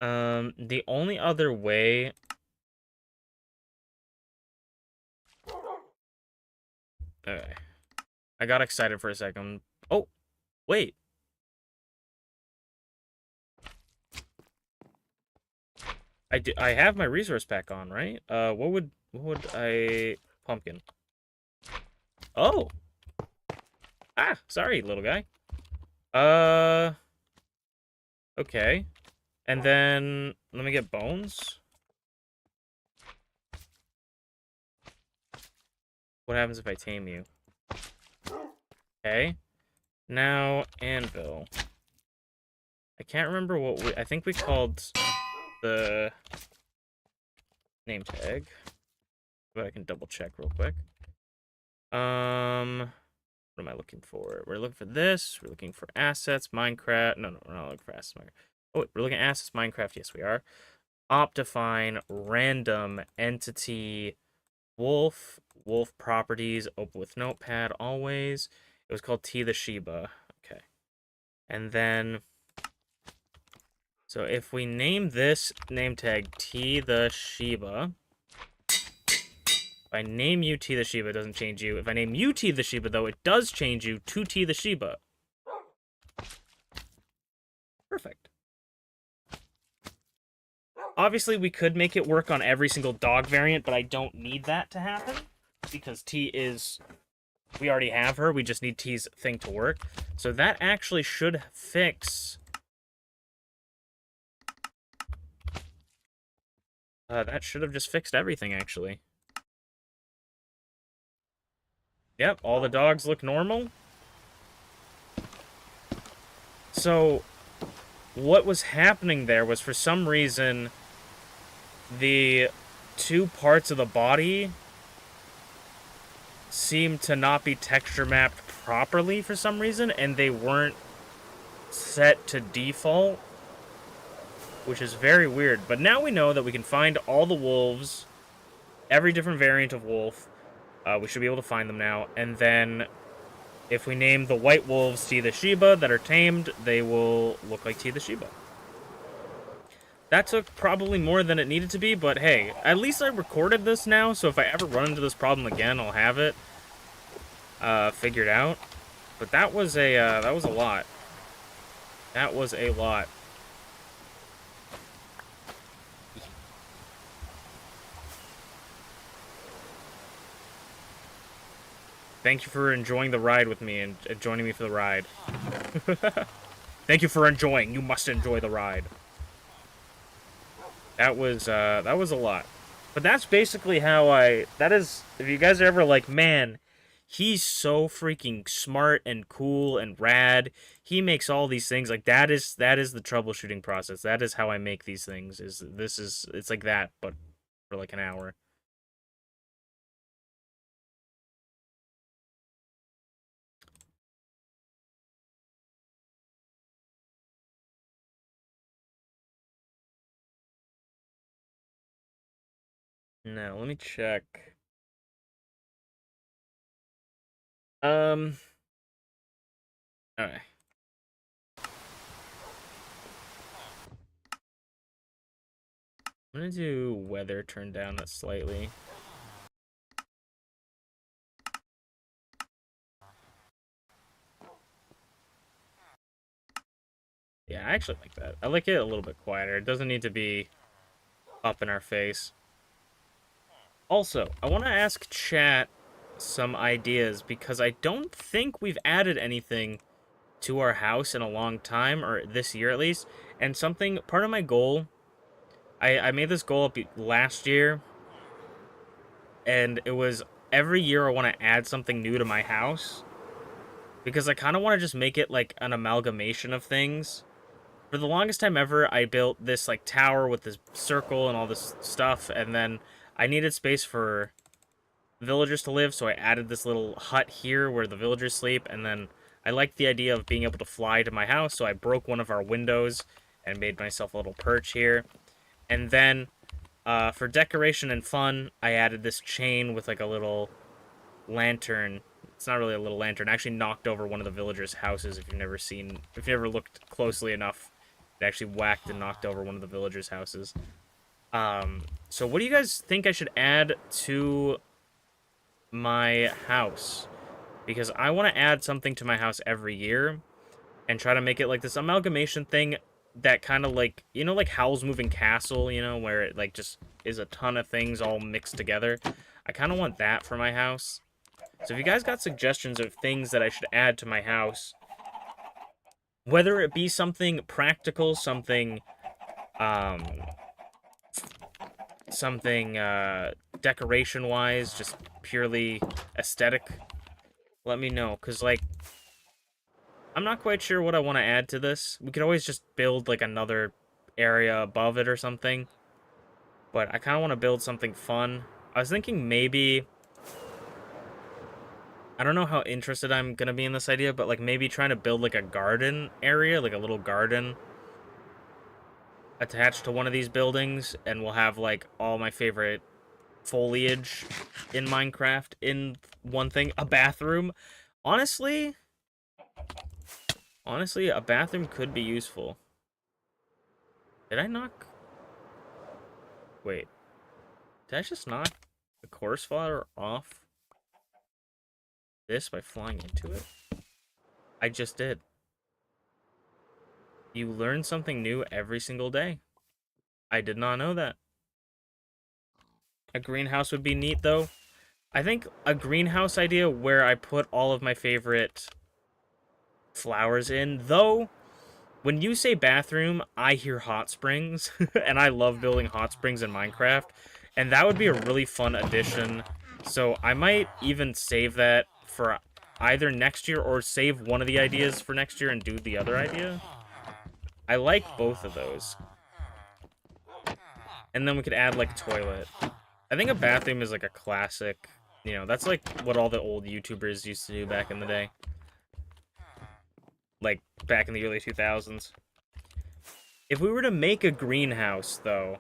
[SPEAKER 1] The only other way. Okay. I got excited for a second. Oh, wait. I have my resource pack on, right? What would I pumpkin? Oh. Ah, sorry, little guy. Okay. And then let me get bones. What happens if I tame you? Okay. Now anvil. I can't remember what I think we called the name tag, but I can double check real quick. What am I looking for? We're looking for this. We're looking for assets, Minecraft. No, we're not looking for assets, Minecraft. Oh, wait, we're looking at assets, Minecraft. Yes, we are. Optifine, random, entity, wolf, wolf properties, open with notepad, always. It was called T the Shiba. Okay. And then, so if we name this name tag T the Shiba, if I name you T the Shiba, it doesn't change you. If I name you T the Shiba, though, it does change you to T the Shiba. Perfect. Obviously, we could make it work on every single dog variant, but I don't need that to happen because T is... We already have her. We just need T's thing to work. So that actually should fix... that should have just fixed everything, actually. Yep, all the dogs look normal. So, what was happening there was, for some reason, the two parts of the body seemed to not be texture mapped properly for some reason, and they weren't set to default, which is very weird. But now we know that we can find all the wolves, every different variant of wolf. We should be able to find them now, and then if we name the white wolves T the Shiba that are tamed, they will look like T the Shiba. That took probably more than it needed to be, but hey, at least I recorded this now, so if I ever run into this problem again, I'll have it figured out. But that was a lot. That was a lot. Thank you for enjoying the ride with me and joining me for the ride. Thank you for enjoying. You must enjoy the ride. That was a lot. But that's basically how that is, if you guys are ever like, man, he's so freaking smart and cool and rad. He makes all these things. Like, that is the troubleshooting process. That is how I make these things. It's like that, but for like an hour. Now, let me check. Alright. I'm gonna do weather turn down that slightly. Yeah, I actually like that. I like it a little bit quieter. It doesn't need to be up in our face. Also, I want to ask chat some ideas because I don't think we've added anything to our house in a long time, or this year at least. And something, part of my goal, I made this goal up last year, and it was every year I want to add something new to my house because I kind of want to just make it like an amalgamation of things. For the longest time ever, I built this like tower with this circle and all this stuff, and then I needed space for villagers to live, so I added this little hut here where the villagers sleep, and then I liked the idea of being able to fly to my house, so I broke one of our windows and made myself a little perch here. And then, for decoration and fun, I added this chain with like a little lantern. It's not really a little lantern. I actually knocked over one of the villagers' houses. If you've never looked closely enough, it actually whacked and knocked over one of the villagers' houses. So what do you guys think I should add to my house? Because I want to add something to my house every year and try to make it like this amalgamation thing that kind of like, you know, like Howl's Moving Castle, you know, where it like just is a ton of things all mixed together. I kind of want that for my house. So if you guys got suggestions of things that I should add to my house, whether it be something practical, something decoration wise, just purely aesthetic, let me know, because like I'm not quite sure what I want to add to this. We could always just build like another area above it or something. But I kind of want to build something fun. I was thinking maybe... I don't know how interested I'm going to be in this idea, but like maybe trying to build like a garden area, like a little garden attached to one of these buildings, and we'll have like all my favorite foliage in Minecraft in one thing. A bathroom. Honestly, a bathroom could be useful. Did I knock? Wait. Did I just knock the course flower off this by flying into it? I just did. You learn something new every single day. I did not know that. A greenhouse would be neat, though. I think a greenhouse idea where I put all of my favorite flowers in, though, when you say bathroom, I hear hot springs, and I love building hot springs in Minecraft, and that would be a really fun addition. So I might even save that for either next year or save one of the ideas for next year and do the other idea. I like both of those. And then we could add, like, a toilet. I think a bathroom is, like, a classic. You know, that's, like, what all the old YouTubers used to do back in the day. Like, back in the early 2000s. If we were to make a greenhouse, though,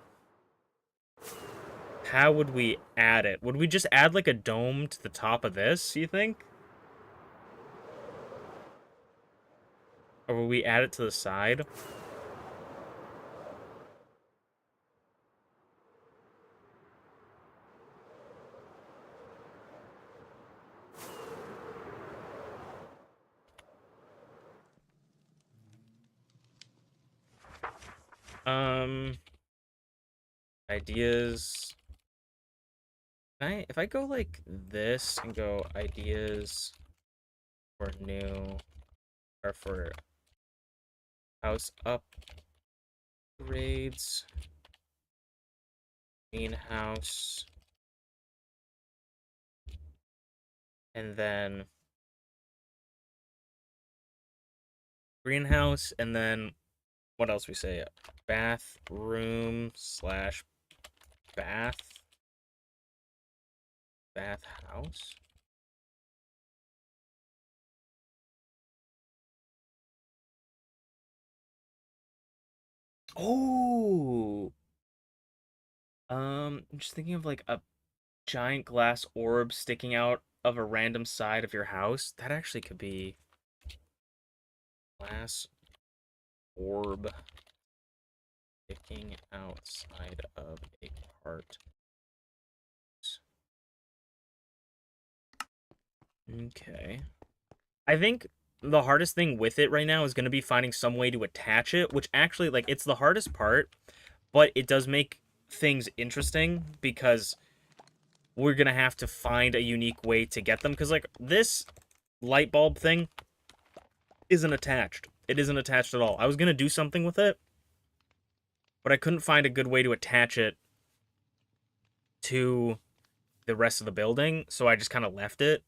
[SPEAKER 1] how would we add it? Would we just add, like, a dome to the top of this, you think? Or would we add it to the side? Ideas. If I go like this and go ideas for new, or for house upgrades, greenhouse, and then greenhouse, and then what else we say? Bathroom slash bathhouse. Oh, I'm just thinking of like a giant glass orb sticking out of a random side of your house. That actually could be glass orb sticking outside of a cart. Okay. I think the hardest thing with it right now is going to be finding some way to attach it, which actually, like, it's the hardest part, but it does make things interesting because we're going to have to find a unique way to get them. Because, like, this light bulb thing isn't attached. It isn't attached at all. I was going to do something with it, but I couldn't find a good way to attach it to the rest of the building, so I just kind of left it.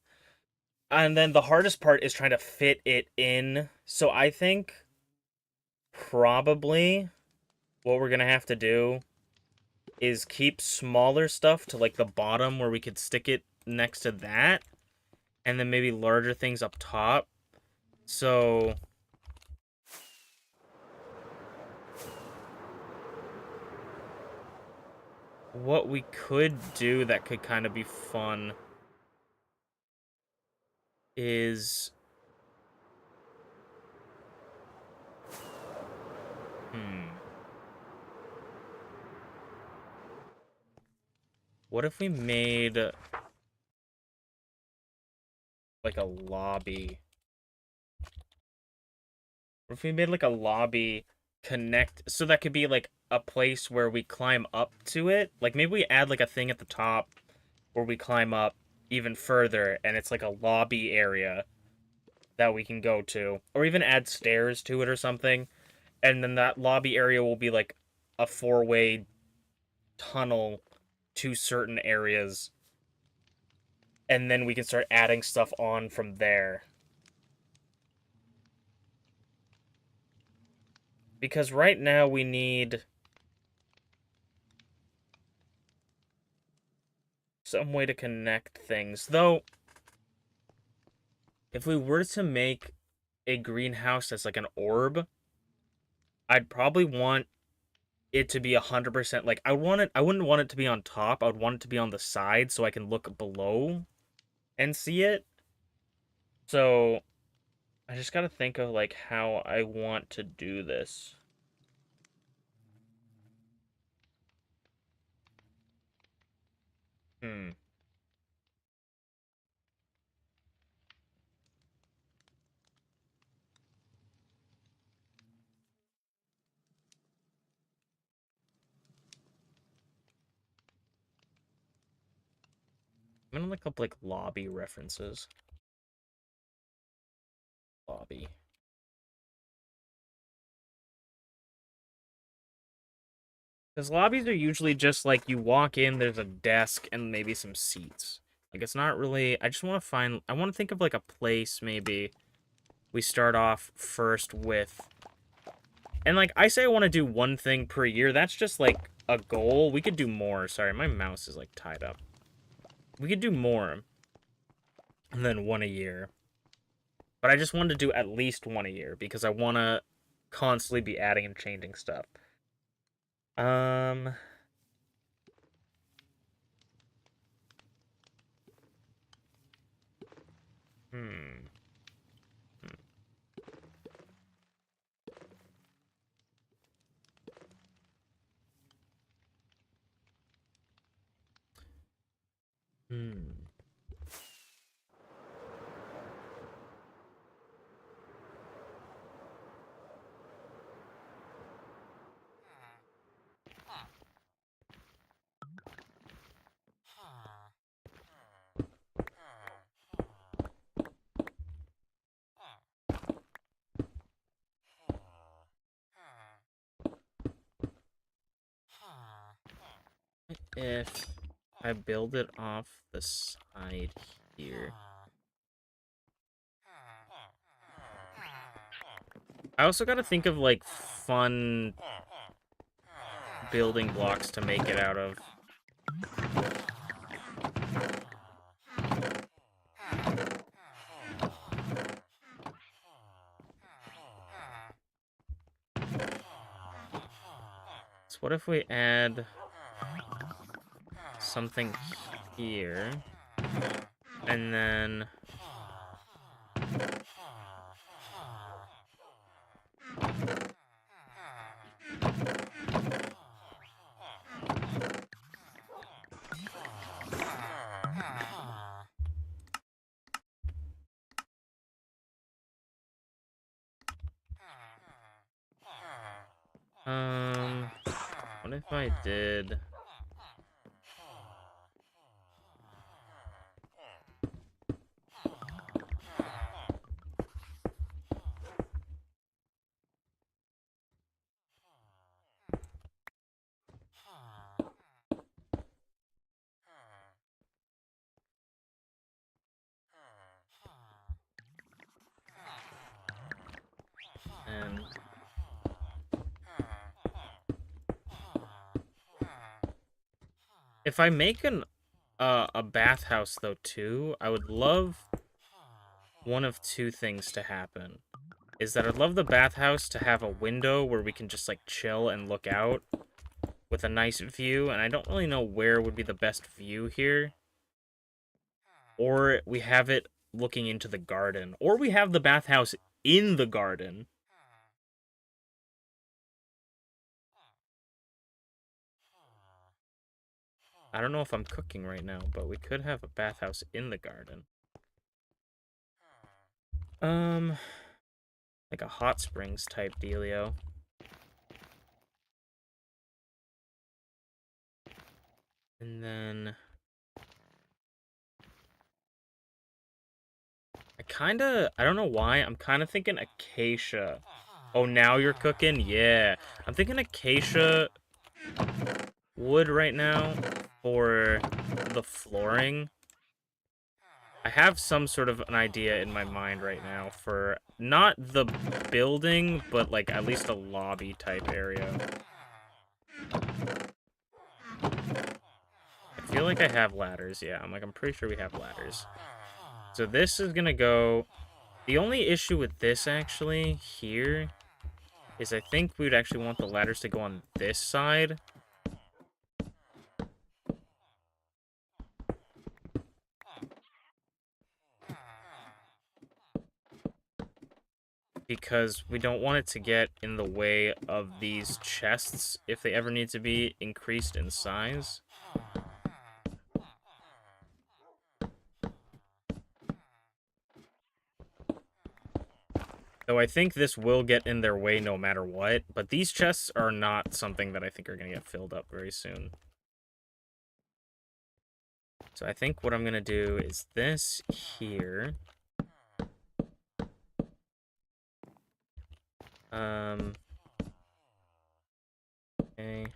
[SPEAKER 1] And then the hardest part is trying to fit it in. So I think probably what we're going to have to do is keep smaller stuff to like the bottom where we could stick it next to that. And then maybe larger things up top. So what we could do that could kind of be fun is... What if we made like a lobby? What if we made like a lobby connect so that could be like a place where we climb up to it? Like maybe we add like a thing at the top where we climb up even further and it's like a lobby area that we can go to, or even add stairs to it or something. And then that lobby area will be like a four-way tunnel to certain areas. And then we can start adding stuff on from there. Because right now we need some way to connect things. Though, if we were to make a greenhouse that's like an orb, I'd probably want it to be 100%. Like, I wouldn't want it to be on top. I would want it to be on the side so I can look below and see it. So, I just gotta think of, like, how I want to do this. Hmm. I'm gonna look up, like, lobby references. Lobby. Because lobbies are usually just, like, you walk in, there's a desk, and maybe some seats. Like, it's not really... I just want to find... I want to think of, like, a place, maybe. We start off first with... And, like, I say I want to do one thing per year. That's just, like, a goal. We could do more. Sorry, my mouse is, like, tied up. We could do more than one a year. But I just wanted to do at least one a year because I want to constantly be adding and changing stuff. Hmm. Hmm. If I build it off the side here. I also gotta think of, like, fun building blocks to make it out of. So what if we add something here, and then... what if I did... And... If I make a bathhouse, though, too, I would love one of two things to happen. Is that I'd love the bathhouse to have a window where we can just, like, chill and look out with a nice view, and I don't really know where would be the best view here. Or we have it looking into the garden. Or we have the bathhouse in the garden. I don't know if I'm cooking right now, but we could have a bathhouse in the garden. Like a hot springs type dealio. And then... I don't know why, I'm kind of thinking acacia. Oh, now you're cooking? Yeah. I'm thinking acacia wood right now for the flooring. I have some sort of an idea in my mind right now for not the building, but like at least a lobby type area. I feel like I have ladders. Yeah, I'm pretty sure we have ladders. So this is gonna go. The only issue with this actually here is I think we'd actually want the ladders to go on this side. Because we don't want it to get in the way of these chests if they ever need to be increased in size. Though I think this will get in their way no matter what, but these chests are not something that I think are going to get filled up very soon. So I think what I'm going to do is this here. Okay.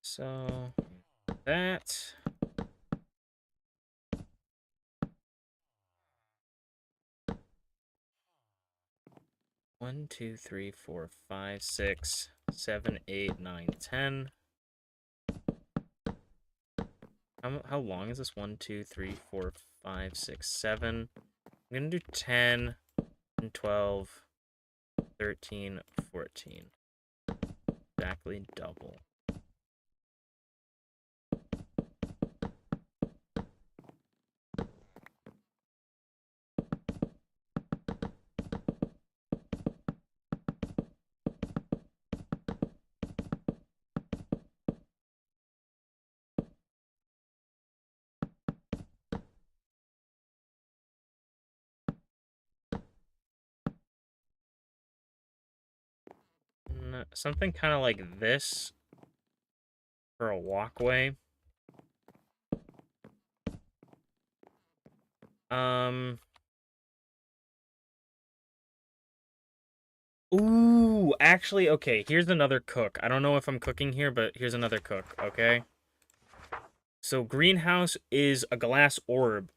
[SPEAKER 1] So that. One, 2, 3, 4, 5, 6, 7, 8, 9, 10. How long is this? 1, 2, 3, 4, 5, 6, 7. I'm gonna do 10 and 12, 13, 14. Exactly double. Something kind of like this for a walkway. Ooh, actually, okay, here's another cook. I don't know if I'm cooking here, but here's another cook, okay? So greenhouse is a glass orb.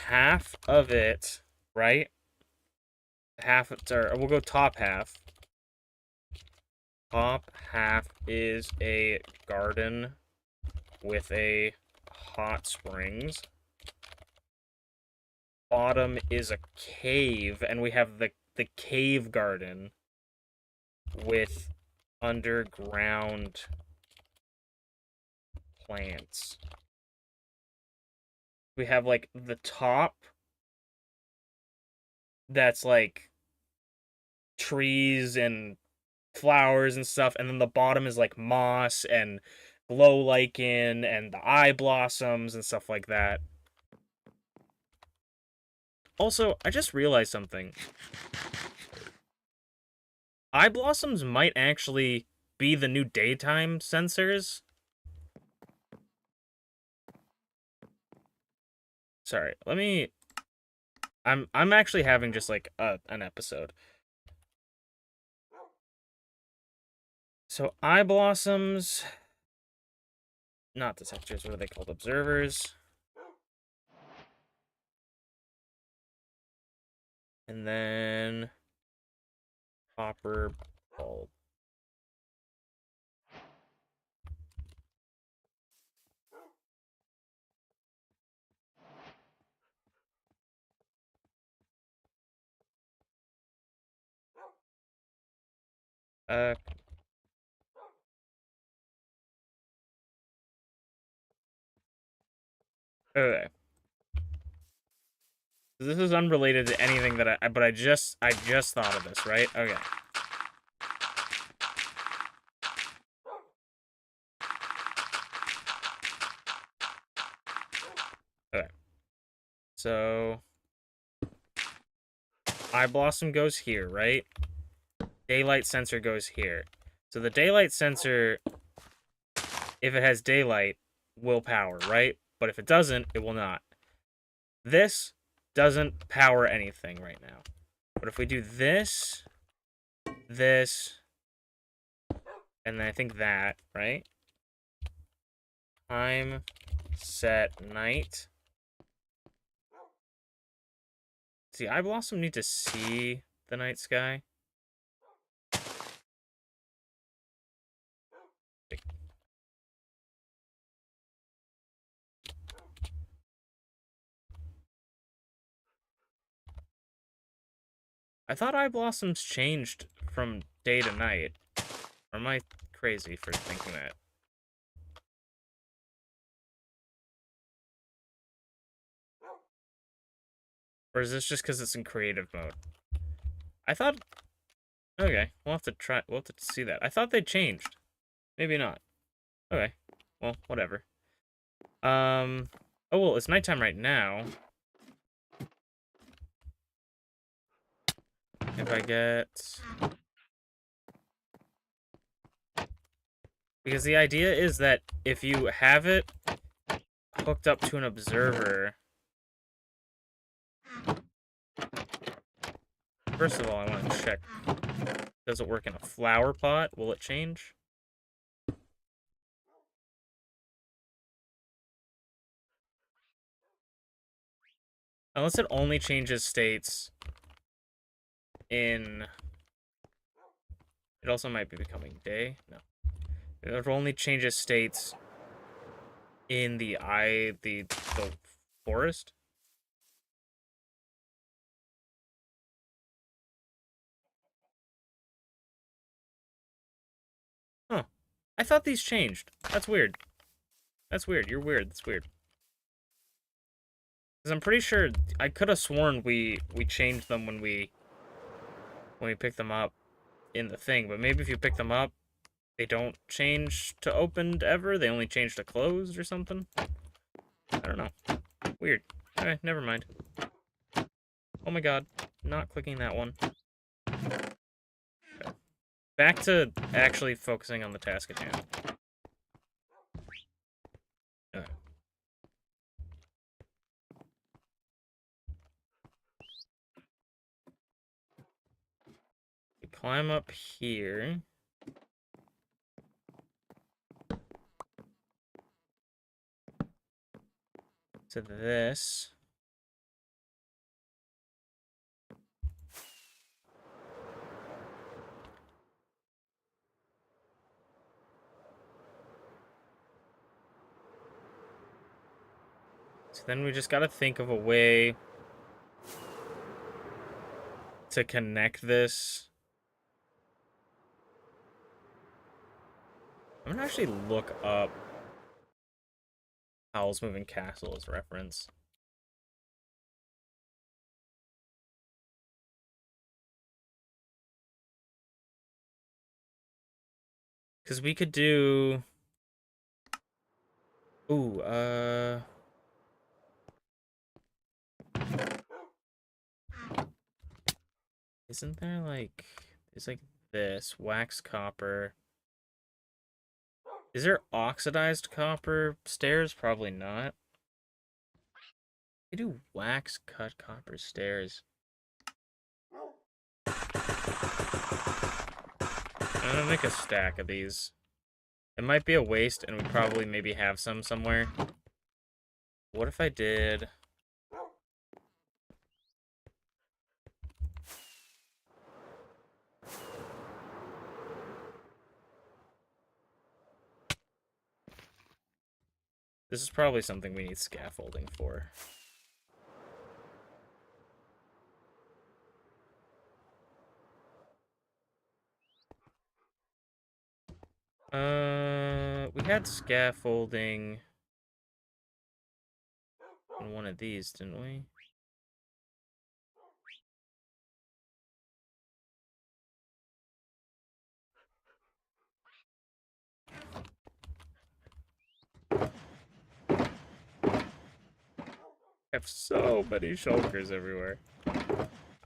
[SPEAKER 1] Half of it, right? Half, or we'll go top half. Top half is a garden with a hot springs. Bottom is a cave, and we have the cave garden with underground plants. We have like the top that's like trees and flowers and stuff, and then the bottom is like moss and glow lichen and the eye blossoms and stuff like that. Also, I just realized something. Eye blossoms might actually be the new daytime sensors. Sorry, let me. I'm actually having just like an episode. So eye blossoms, not detectors. What are they called? Observers. And then copper bulb. Okay. This is unrelated to anything that but I just thought of this, right? Okay. Okay. So eye blossom goes here, right? Daylight sensor goes here. So the daylight sensor if it has daylight, will power, right? But if it doesn't, it will not. This doesn't power anything right now. But if we do this, this, and then I think that, right? Time, set, night. See, I Blossom need to see the night sky. I thought Eye Blossoms changed from day to night. Or am I crazy for thinking that? Or is this just because it's in creative mode? I thought... Okay, we'll have to try... We'll have to see that. I thought they changed. Maybe not. Okay. Well, whatever. Oh, well, it's nighttime right now. If I get... Because the idea is that if you have it hooked up to an observer... First of all, I want to check. Does it work in a flower pot? Will it change? Unless it only changes states in... It also might be becoming day. No. It only changes states in the forest. Huh. I thought these changed. That's weird. That's weird. You're weird. That's weird. Because I'm pretty sure I could have sworn we changed them when we picked them up in the thing, but maybe if you pick them up, they don't change to opened ever. They only change to closed or something. I don't know. Weird. Okay, never mind. Oh my god. Not clicking that one. Okay. Back to actually focusing on the task at hand. Okay. We climb up here. To this. So then we just gotta think of a way to connect this. I'm gonna actually look up Howl's Moving Castle as reference. Because we could do... Ooh, Isn't there, like... There's, like, this. Wax copper. Is there oxidized copper stairs? Probably not. They do wax cut copper stairs. I'm gonna make a stack of these. It might be a waste, and we probably maybe have some somewhere. What if I did... This is probably something we need scaffolding for. We had scaffolding in one of these, didn't we? I have so many shulkers everywhere.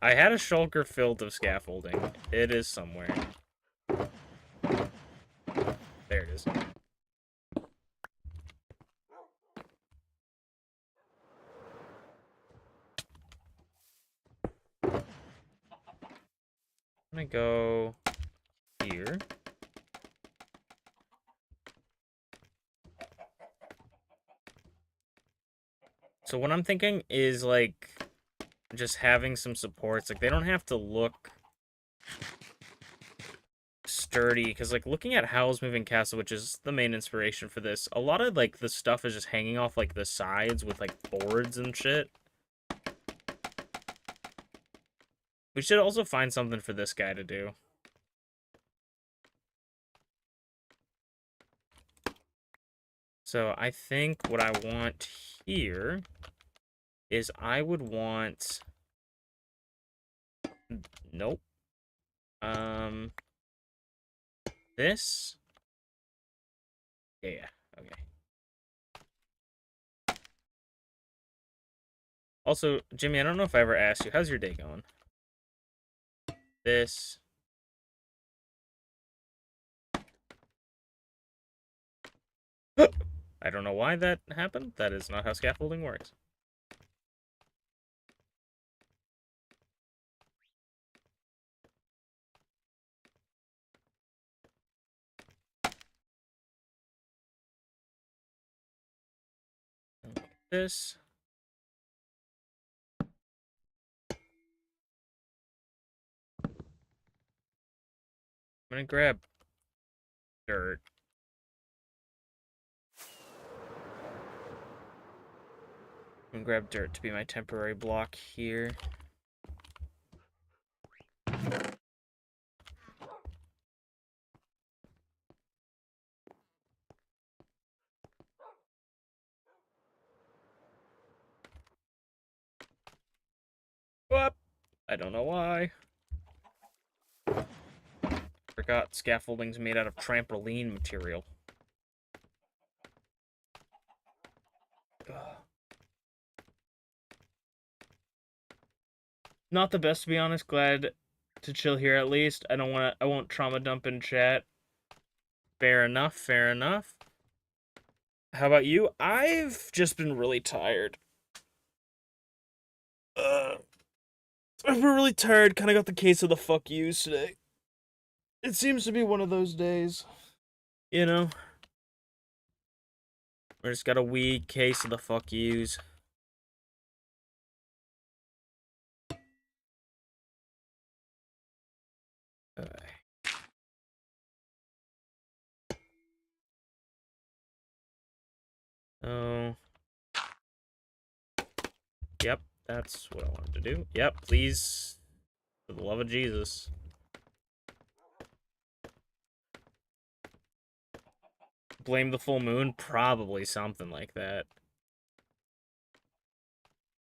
[SPEAKER 1] I had a shulker filled of scaffolding. It is somewhere. There it is. I'm gonna go here. So what I'm thinking is, like, just having some supports. Like, they don't have to look sturdy, because, like, looking at Howl's Moving Castle, which is the main inspiration for this, a lot of, like, the stuff is just hanging off, like, the sides with, like, boards and shit. We should also find something for this guy to do. So I think what I want here is I would want... Nope. This? Yeah, okay. Also, Jimmy, I don't know if I ever asked you, how's your day going? This. I don't know why that happened. That is not how scaffolding works. Like this. I'm gonna grab dirt. I'm gonna grab dirt to be my temporary block here. Whoop! I don't know why. Forgot scaffolding's made out of trampoline material. Ugh. Not the best, to be honest. Glad to chill here at least. I won't trauma dump in chat. Fair enough, fair enough. How about you? I've just been really tired. I've been really tired. Kind of got the case of the fuck yous today. It seems to be one of those days. You know? We just got a weak case of the fuck yous. Oh. Yep, that's what I wanted to do. Yep, please. For the love of Jesus. Blame the full moon? Probably something like that.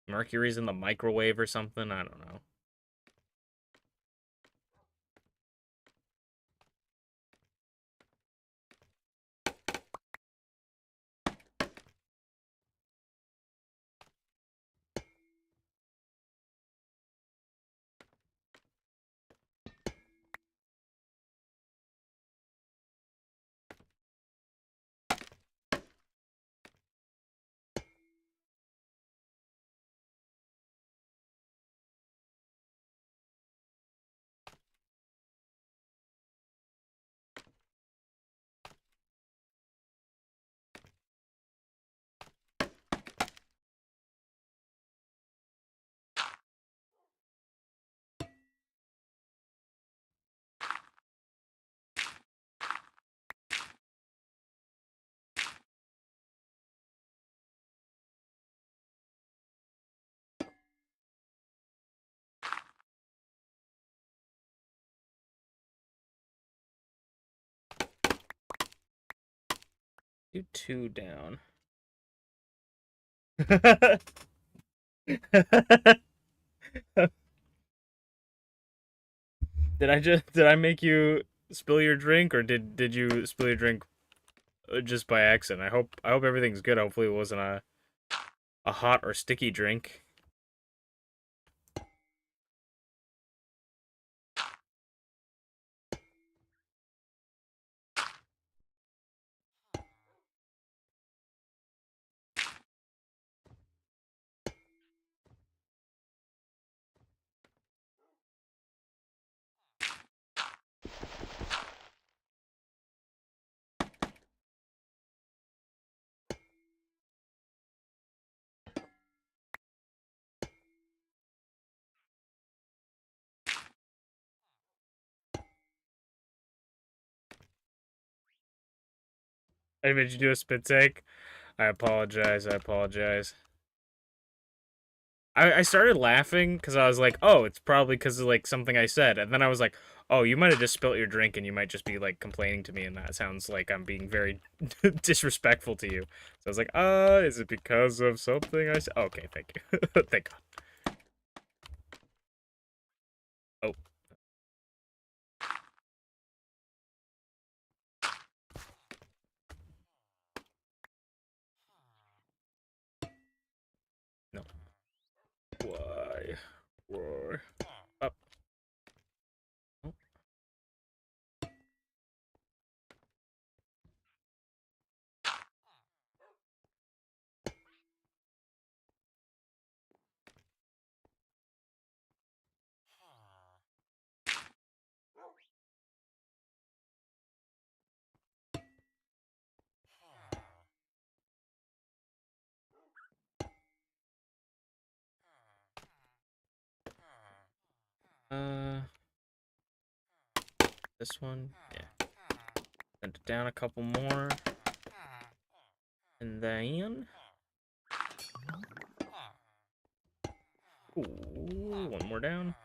[SPEAKER 1] Mercury's in the microwave or something? I don't know. Do 2 down. Did I make you spill your drink, or did you spill your drink just by accident? I hope everything's good. Hopefully it wasn't a hot or sticky drink. I made you do a spit take. I apologize. I apologize. I started laughing because I was like, oh, it's probably because of like something I said, and then I was like, oh, you might have just spilt your drink and you might just be like complaining to me, and that sounds like I'm being very disrespectful to you. So I was like, is it because of something I said? Okay, thank you. Thank God. Oh. No. Why? Why? Up. Oh. This one, yeah. Send it down a couple more. And then... Ooh, one more down.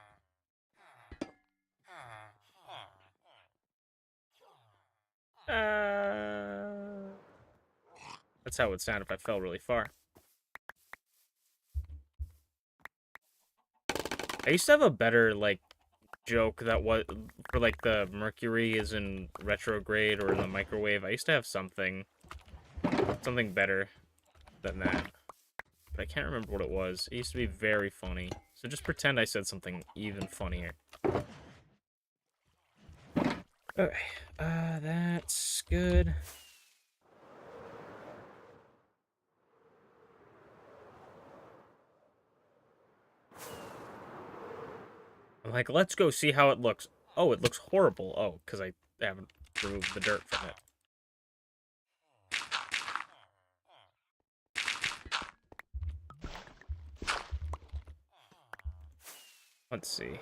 [SPEAKER 1] That's how it would sound if I fell really far. I used to have a better, like, joke that was for, like, the Mercury is in retrograde or in the microwave. I used to have something better than that. But I can't remember what it was. It used to be very funny. So just pretend I said something even funnier. Okay. That's good. I'm like, let's go see how it looks. Oh, it looks horrible. Oh, because I haven't removed the dirt from it. Let's see.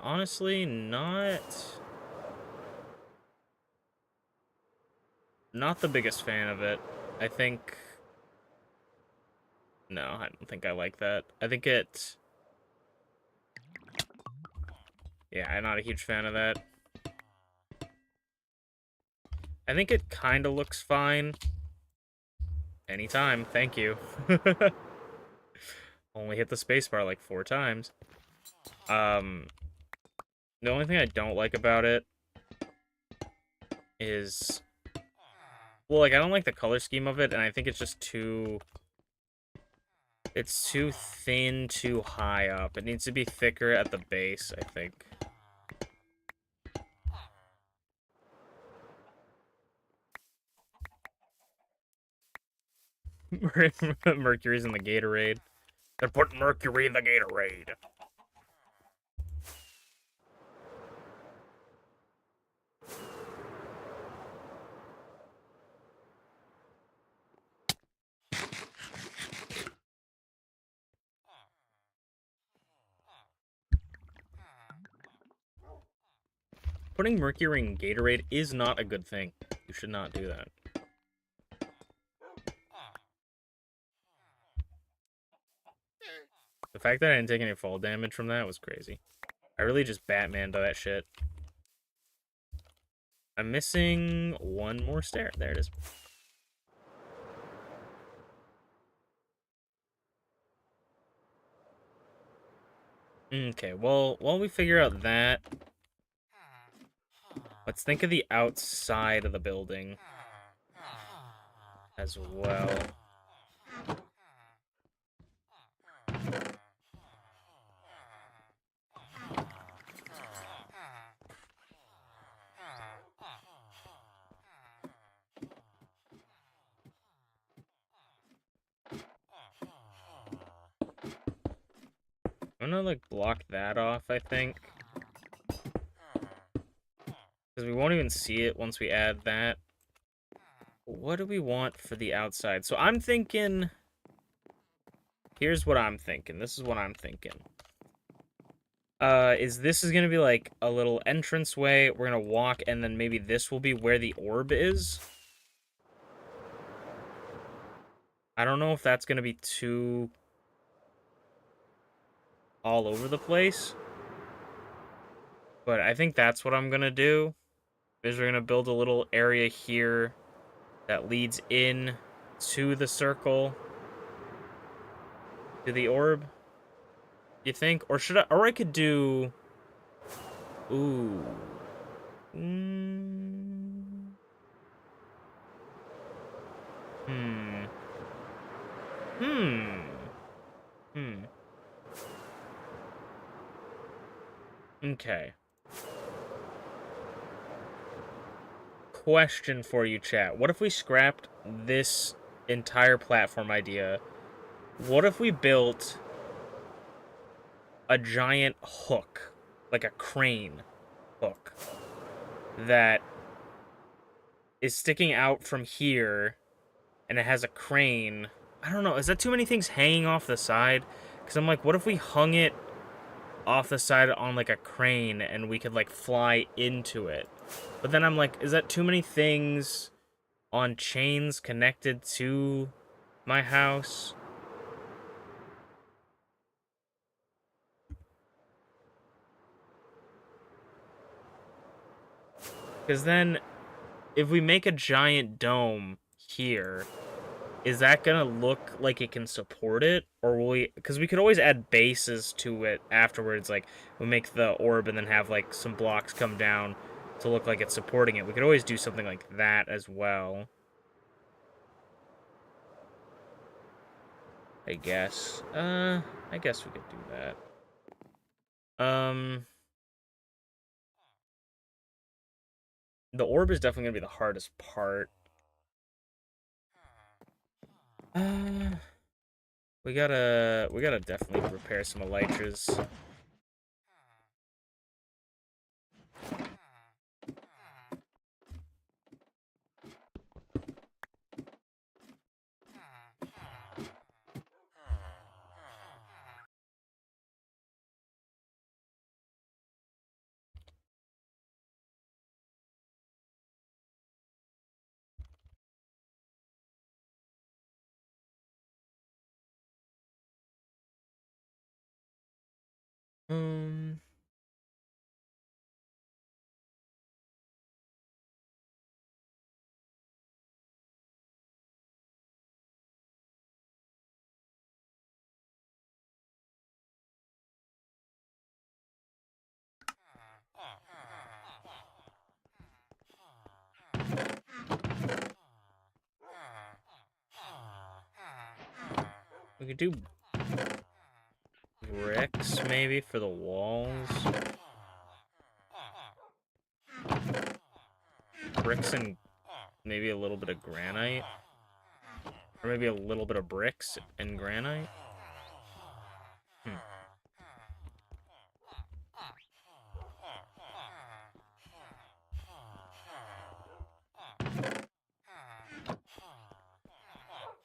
[SPEAKER 1] Honestly, not the biggest fan of it. I think... No, I don't think I like that. I think it... Yeah, I'm not a huge fan of that. I think it kind of looks fine. Anytime, thank you. Only hit the spacebar like 4 times. The only thing I don't like about it is... Well, like, I don't like the color scheme of it, and I think it's just too... It's too thin, too high up. It needs to be thicker at the base, I think. Mercury's in the Gatorade. They're putting Mercury in the Gatorade. Putting Mercury in Gatorade is not a good thing. You should not do that. The fact that I didn't take any fall damage from that was crazy. I really just Batmaned that shit. I'm missing one more stair. There it is. Okay, well, while we figure out that, let's think of the outside of the building as well. I'm gonna, like, block that off, I think. Because we won't even see it once we add that. What do we want for the outside? So I'm thinking... Here's what I'm thinking. This is what I'm thinking. This is gonna be like a little entrance way. We're gonna walk, and then maybe this will be where the orb is. I don't know if that's gonna be too all over the place, but I think that's what I'm gonna do. Is we're gonna build a little area here that leads in to the circle, to the orb. You think, or should I? Or I could do. Ooh. Mm. Hmm. Hmm. Hmm. Okay. Question for you, chat. What if we scrapped this entire platform idea? What if we built a giant hook, like a crane hook, that is sticking out from here, and it has a crane? I don't know. Is that too many things hanging off the side? Because I'm like, what if we hung it off the side on like a crane and we could like fly into it? But then I'm like, is that too many things on chains connected to my house? Because then if we make a giant dome here, is that gonna look like it can support it? Or will we, because we could always add bases to it afterwards, like we make the orb and then have like some blocks come down to look like it's supporting it. We could always do something like that as well, I guess. I guess we could do that. The orb is definitely gonna be the hardest part. Uh, we gotta definitely repair some elytras. Um, we could do bricks maybe for the walls. Bricks and maybe a little bit of granite. Or maybe a little bit of bricks and granite. Hmm.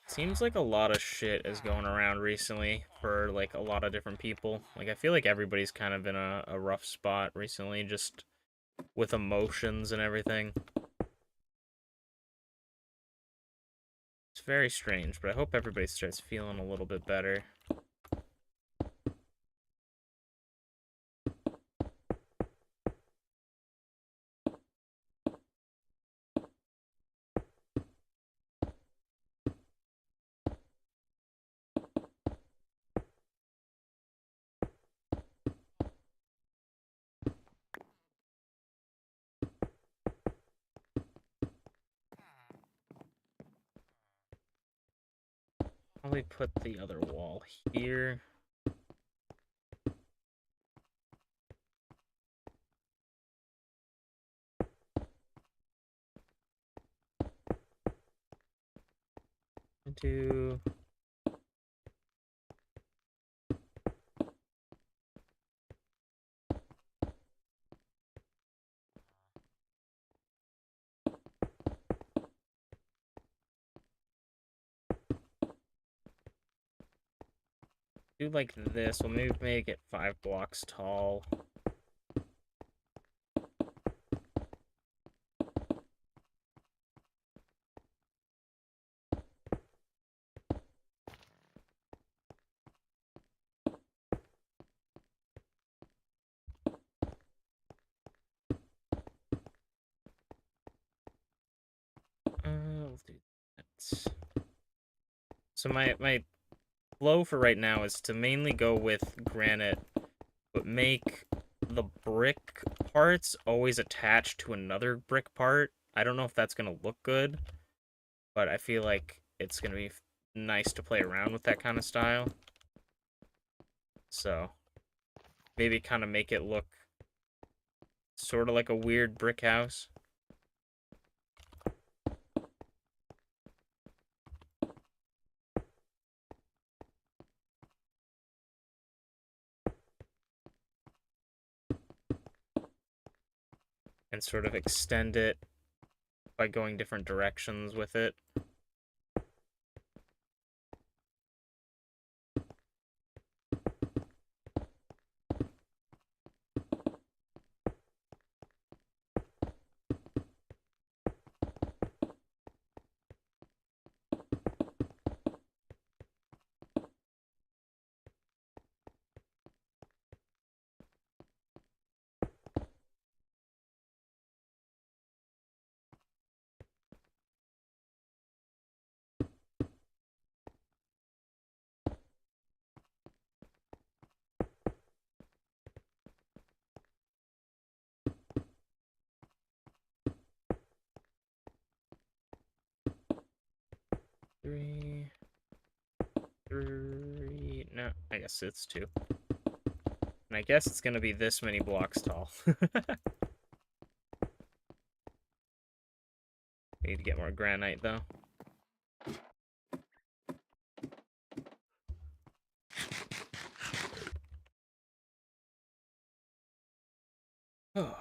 [SPEAKER 1] Seems like a lot of shit is going around recently for like a lot of different people. Like I feel like everybody's kind of in a rough spot recently, just with emotions and everything. It's very strange, but I hope everybody starts feeling a little bit better. Probably put the other wall here. Do do like this. We'll maybe make it 5 blocks tall. We'll do that. So my flow for right now is to mainly go with granite, but make the brick parts always attached to another brick part. I don't know if that's gonna look good, but I feel like it's gonna be nice to play around with that kind of style. So maybe kind of make it look sort of like a weird brick house. And sort of extend it by going different directions with it. Three, no, I guess it's 2. And I guess it's gonna be this many blocks tall. Need to get more granite, though. Oh.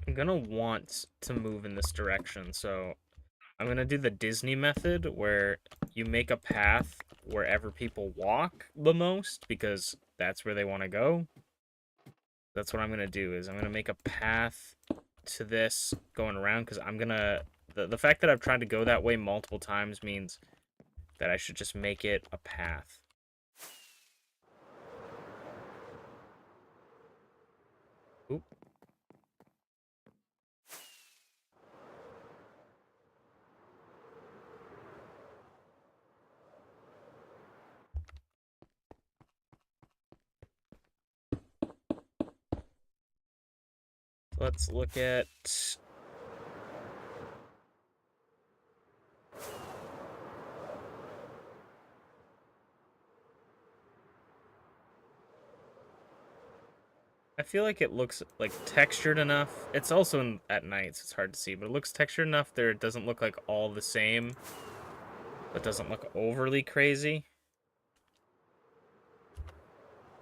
[SPEAKER 1] I'm gonna want to move in this direction, so I'm gonna do the Disney method where you make a path wherever people walk the most because that's where they want to go. That's what I'm gonna do is I'm gonna make a path to this going around because I'm gonna the fact that I've tried to go that way multiple times means that I should just make it a path. Oop. Let's look at I feel like it looks like textured enough. It's also at night, so it's hard to see, but it looks textured enough there it doesn't look like all the same, but doesn't look overly crazy.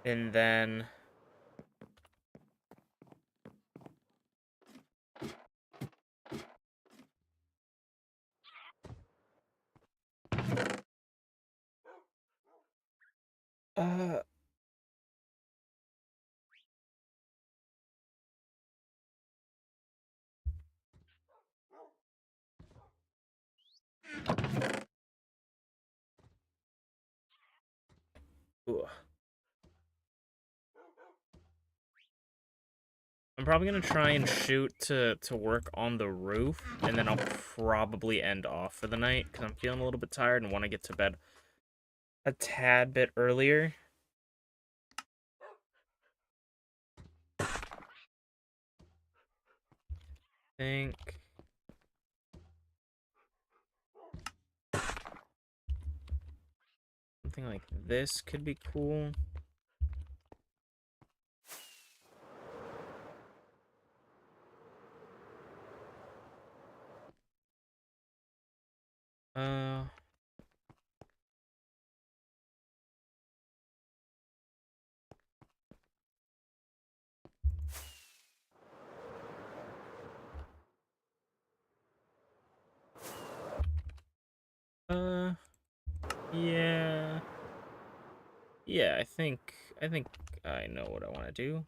[SPEAKER 1] And then uh ugh. I'm probably gonna try and shoot to work on the roof, and then I'll probably end off for the night because I'm feeling a little bit tired and want to get to bed a tad bit earlier. Think something like this could be cool. Uh, Yeah. Yeah, I think I know what I want to do.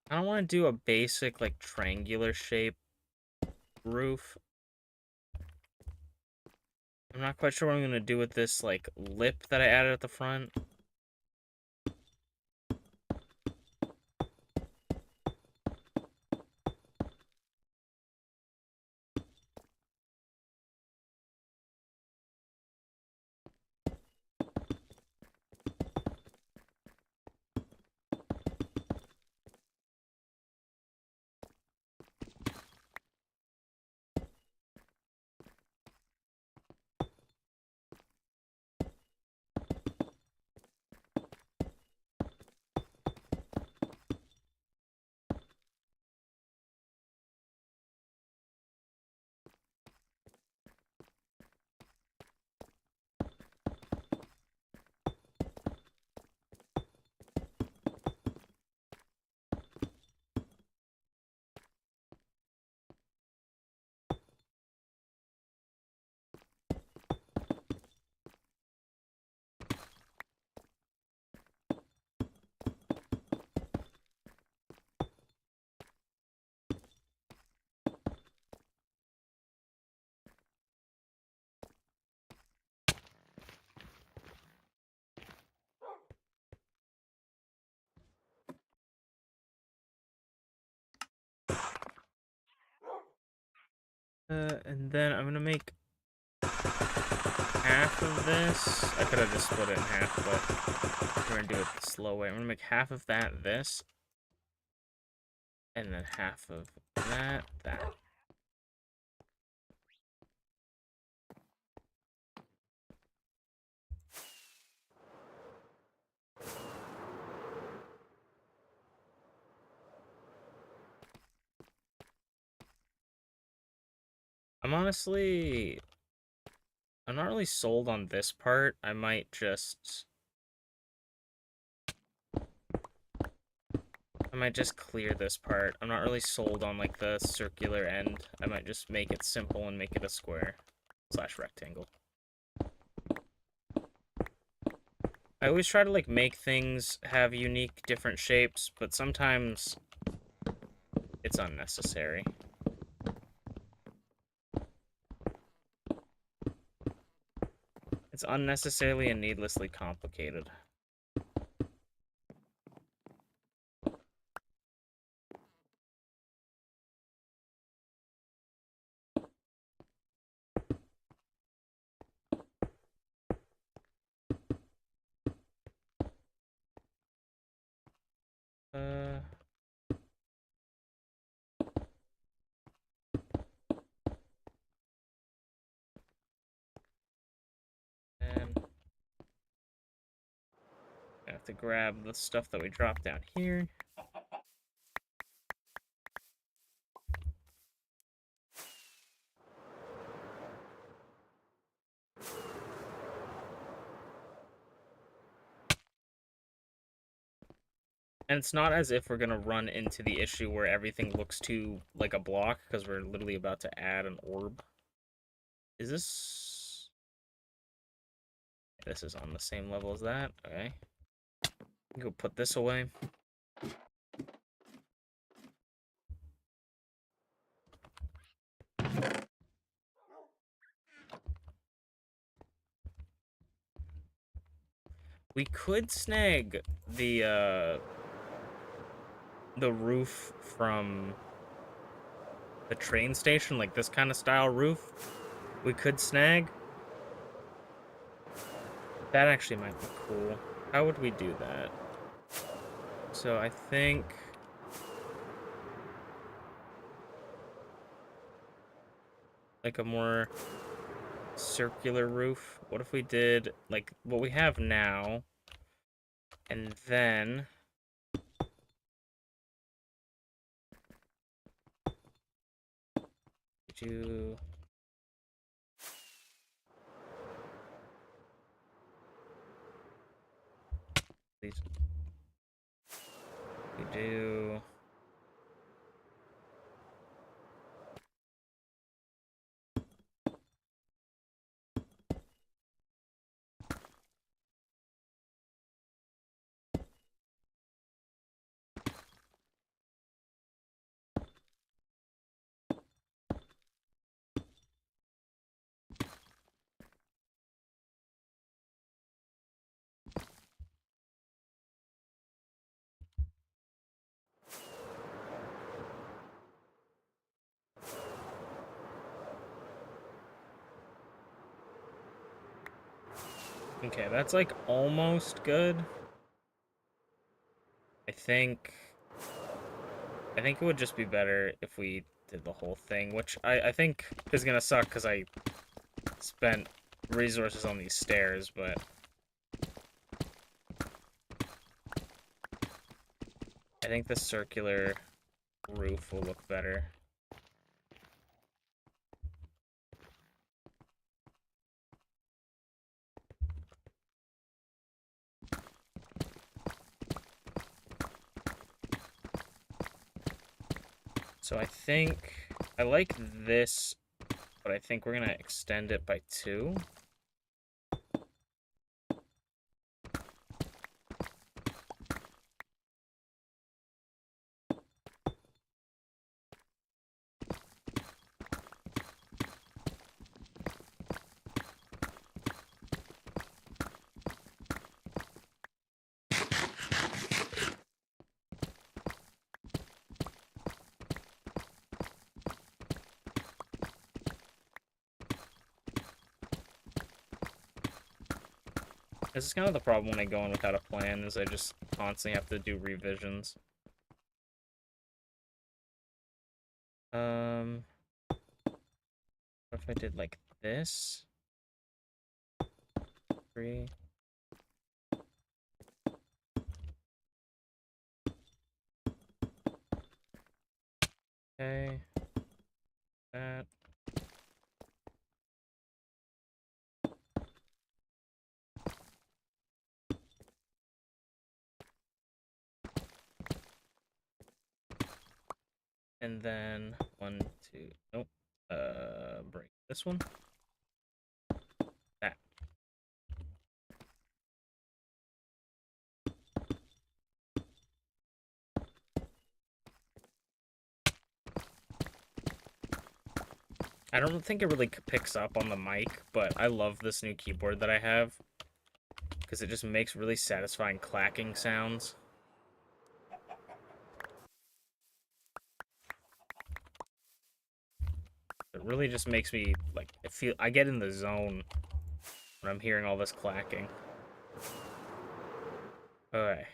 [SPEAKER 1] I don't want to do a basic, like, triangular shape roof. I'm not quite sure what I'm going to do with this, like, lip that I added at the front. And then I'm going to make half of this. I could have just split it in half, but we're going to do it the slow way. I'm going to make half of that this, and then half of that. I'm not really sold on this part. I might just clear this part. I'm not really sold on, like, the circular end. I might just make it simple and make it a square / rectangle. I always try to, like, make things have unique different shapes, but sometimes it's unnecessary. It's unnecessarily and needlessly complicated. Uh... And I have to grab the stuff that we dropped down here. And it's not as if we're going to run into the issue where everything looks too like a block, because we're literally about to add an orb. Is this... This is on the same level as that. Okay. Go put this away. We could snag the roof from the train station, like this kind of style roof. We could snag. That actually might be cool. How would we do that? So I think... like a more circular roof. What if we did, like, what we have now, and then... do... these... do... Okay, that's like almost good. I think it would just be better if we did the whole thing, which I think is gonna suck because I spent resources on these stairs, but I think the circular roof will look better. So I think I like this, but I think we're gonna extend it by 2. This is kind of the problem when I go in without a plan, is I just constantly have to do revisions. What if I did like this? 3. Okay. That. And then 1, 2, nope. Break this one. That. I don't think it really picks up on the mic, but I love this new keyboard that I have because it just makes really satisfying clacking sounds. It really just makes me, like, I get in the zone when I'm hearing all this clacking. Okay.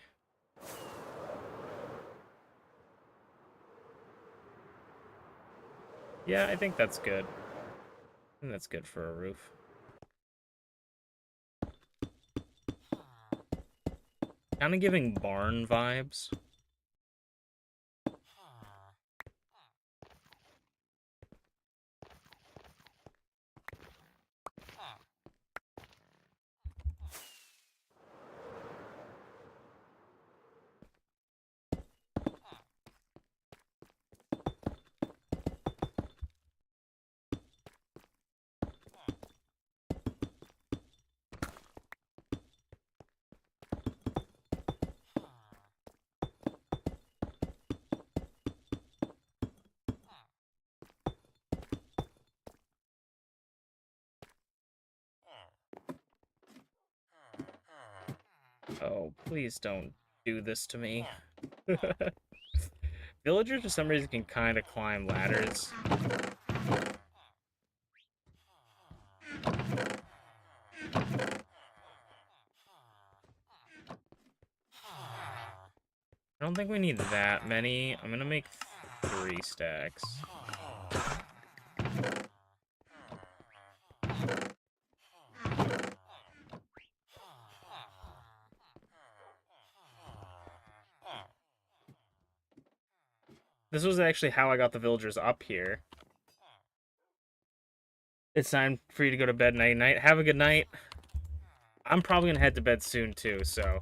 [SPEAKER 1] Yeah, I think that's good. I think that's good for a roof. Kind of giving barn vibes. Oh, please don't do this to me. Villagers, for some reason, can kind of climb ladders. I don't think we need that many. I'm gonna make 3 stacks. This was actually how I got the villagers up here. It's time for you to go to bed, night-night. Have a good night. I'm probably gonna head to bed soon, too, so...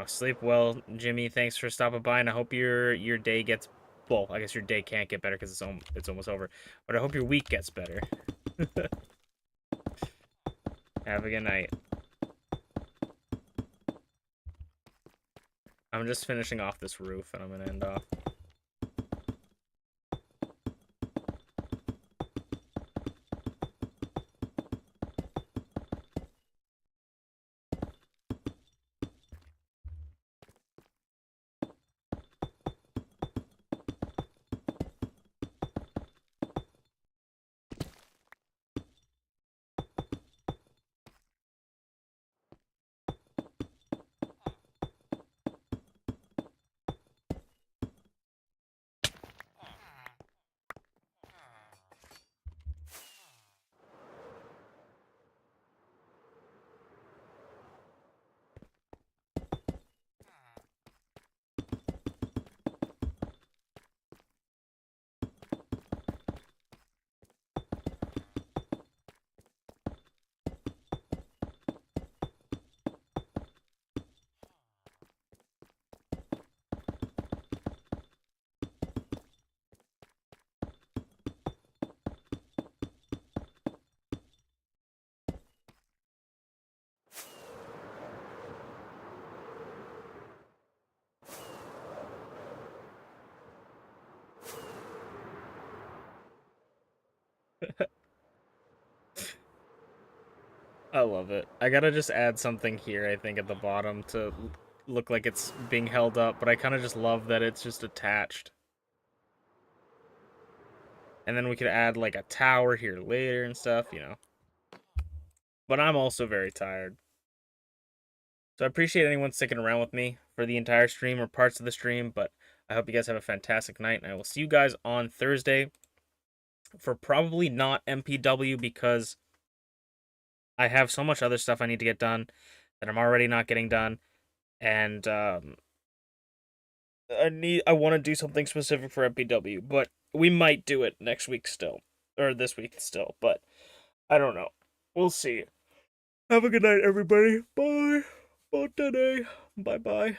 [SPEAKER 1] Sleep well, Jimmy. Thanks for stopping by, and I hope your day gets. Well, I guess your day can't get better because it's almost over, but I hope your week gets better. Have a good night. I'm just finishing off this roof, and I'm gonna end off. I love it. I gotta just add something here, I think, at the bottom to look like it's being held up, but I kind of just love that it's just attached. And then we could add, like, a tower here later and stuff. But I'm also very tired. So I appreciate anyone sticking around with me for the entire stream or parts of the stream, but I hope you guys have a fantastic night, and I will see you guys on Thursday for probably not MPW because I have so much other stuff I need to get done that I'm already not getting done, and I want to do something specific for MPW, but we might do it next week still, or this week still, but I don't know. We'll see. Have a good night, everybody. Bye. Bye today. Bye bye.